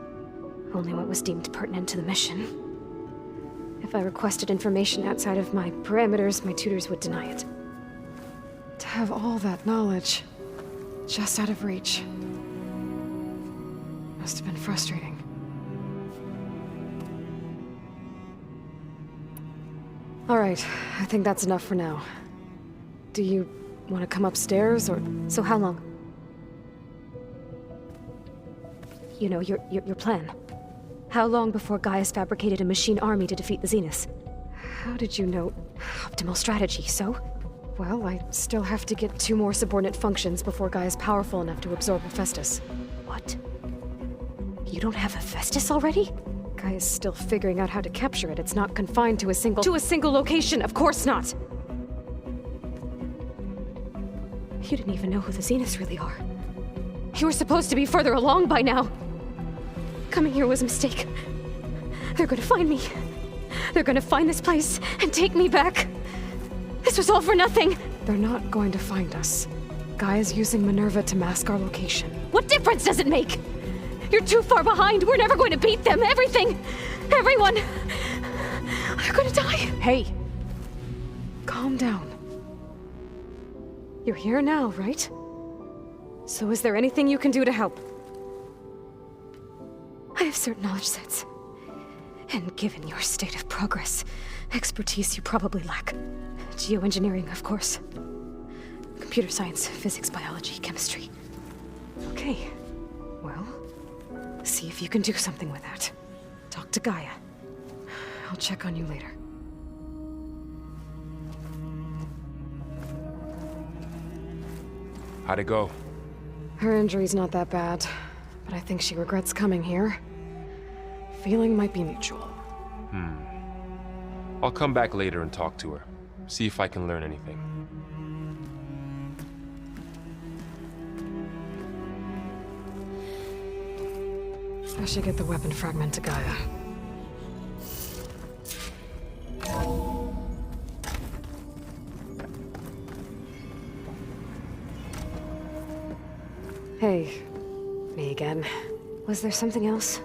Only what was deemed pertinent to the mission. If I requested information outside of my parameters, my tutors would deny it. To have all that knowledge, just out of reach, must have been frustrating. All right, I think that's enough for now. Do you want to come upstairs, or... So how long? You know, your plan. How long before Gaius fabricated a machine army to defeat the Zeniths? How did you know? Optimal strategy, so? Well, I still have to get 2 more subordinate functions before Gaia's powerful enough to absorb Hephaestus. What? You don't have Hephaestus already? Gaia's still figuring out how to capture it. It's not confined to a single location, of course not! You didn't even know who the Zeniths really are. You were supposed to be further along by now. Coming here was a mistake. They're gonna find me. They're gonna find this place and take me back. This was all for nothing. They're not going to find us. Gaia's using Minerva to mask our location. What difference does it make? You're too far behind. We're never going to beat them. Everything. Everyone. They're gonna die. Hey. Calm down. You're here now, right? So is there anything you can do to help? I have certain knowledge sets. And given your state of progress, expertise you probably lack. Geoengineering, of course. Computer science, physics, biology, chemistry. Okay. Well, see if you can do something with that. Talk to Gaia. I'll check on you later. How'd it go? Her injury's not that bad, but I think she regrets coming here. Feeling might be mutual. I'll come back later and talk to her. See if I can learn anything. I should get the weapon fragment to Gaia. Hey, me again. Was there something else?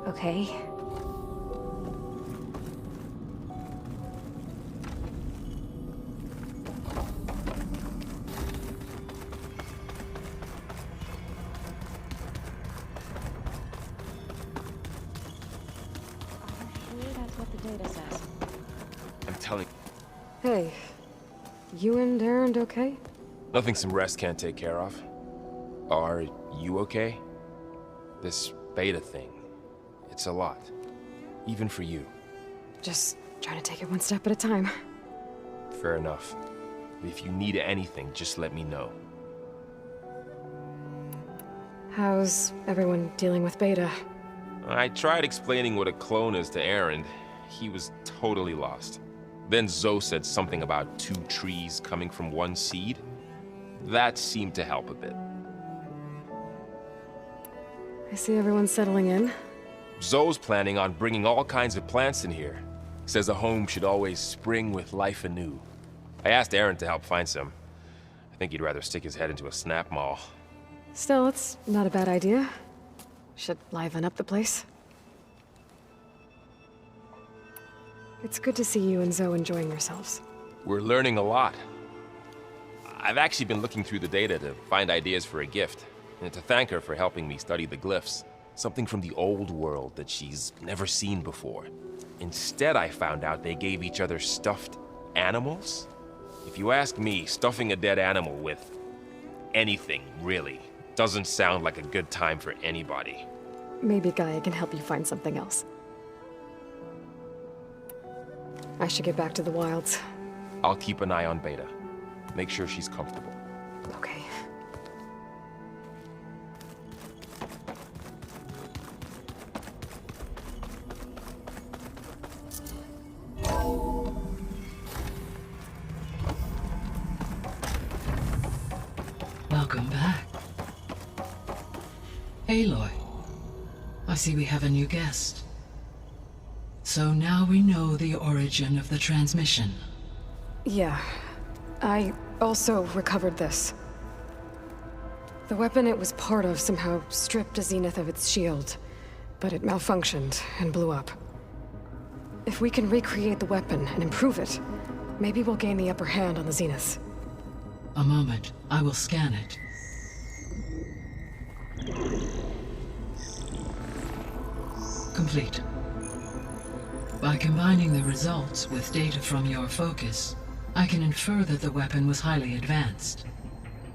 Okay. That's what the data says. I'm telling... Hey, you and Erend okay? Nothing some rest can't take care of. Are you okay? This beta thing, it's a lot. Even for you. Just trying to take it one step at a time. Fair enough. If you need anything, just let me know. How's everyone dealing with Beta? I tried explaining what a clone is to Erend. He was totally lost. Then Zoe said something about 2 trees coming from 1 seed. That seemed to help a bit. I see everyone's settling in. Zoe's planning on bringing all kinds of plants in here. Says a home should always spring with life anew. I asked Erend to help find some. I think he'd rather stick his head into a snap mall. Still, it's not a bad idea. Should liven up the place. It's good to see you and Zoe enjoying yourselves. We're learning a lot. I've actually been looking through the data to find ideas for a gift, and to thank her for helping me study the glyphs. Something from the old world that she's never seen before. Instead, I found out they gave each other stuffed animals. If you ask me, stuffing a dead animal with anything, really, doesn't sound like a good time for anybody. Maybe Gaia can help you find something else. I should get back to the wilds. I'll keep an eye on Beta. Make sure she's comfortable. Okay. Welcome back. Aloy, I see we have a new guest. So now we know the origin of the transmission. Yeah. I also recovered this. The weapon it was part of somehow stripped Zenith of its shield, but it malfunctioned and blew up. If we can recreate the weapon and improve it, maybe we'll gain the upper hand on the Zeniths. A moment. I will scan it. Complete. By combining the results with data from your focus, I can infer that the weapon was highly advanced,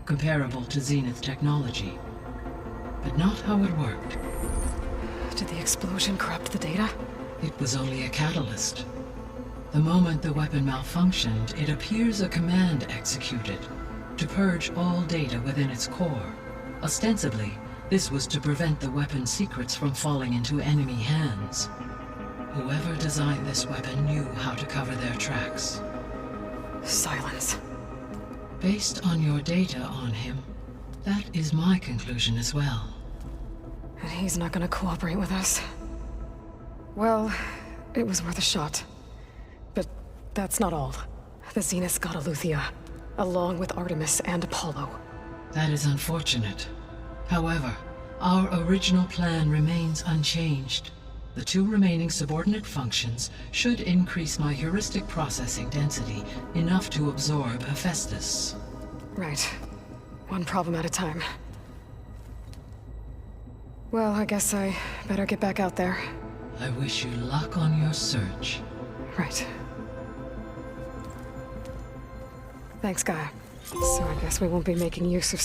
comparable to Zenith technology, but not how it worked. Did the explosion corrupt the data? It was only a catalyst. The moment the weapon malfunctioned, it appears a command executed to purge all data within its core. Ostensibly, this was to prevent the weapon's secrets from falling into enemy hands. Whoever designed this weapon knew how to cover their tracks. Silence. Based on your data on him, that is my conclusion as well. And he's not gonna cooperate with us. Well, it was worth a shot. But that's not all. The Zeniths got Eleuthia, along with Artemis and Apollo. That is unfortunate. However, our original plan remains unchanged. The 2 remaining subordinate functions should increase my heuristic processing density enough to absorb Hephaestus. Right. One problem at a time. Well, I guess I better get back out there. I wish you luck on your search. Right. Thanks, Gaia. So I guess we won't be making use of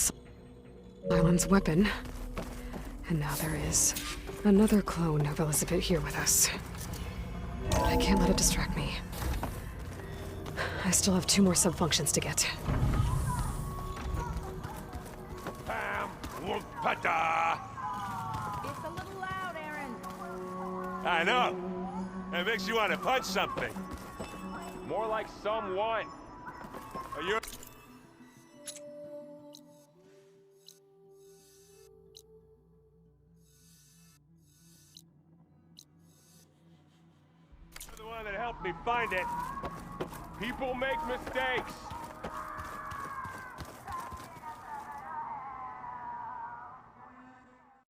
Sylens' weapon. And now there is another clone of Elizabeth here with us. But I can't let it distract me. I still have 2 more subfunctions to get. Bam! Whoop-pata! It's a little loud, Aaron. I know. It makes you want to punch something. More like someone. Are you... the one that helped me find it. People make mistakes.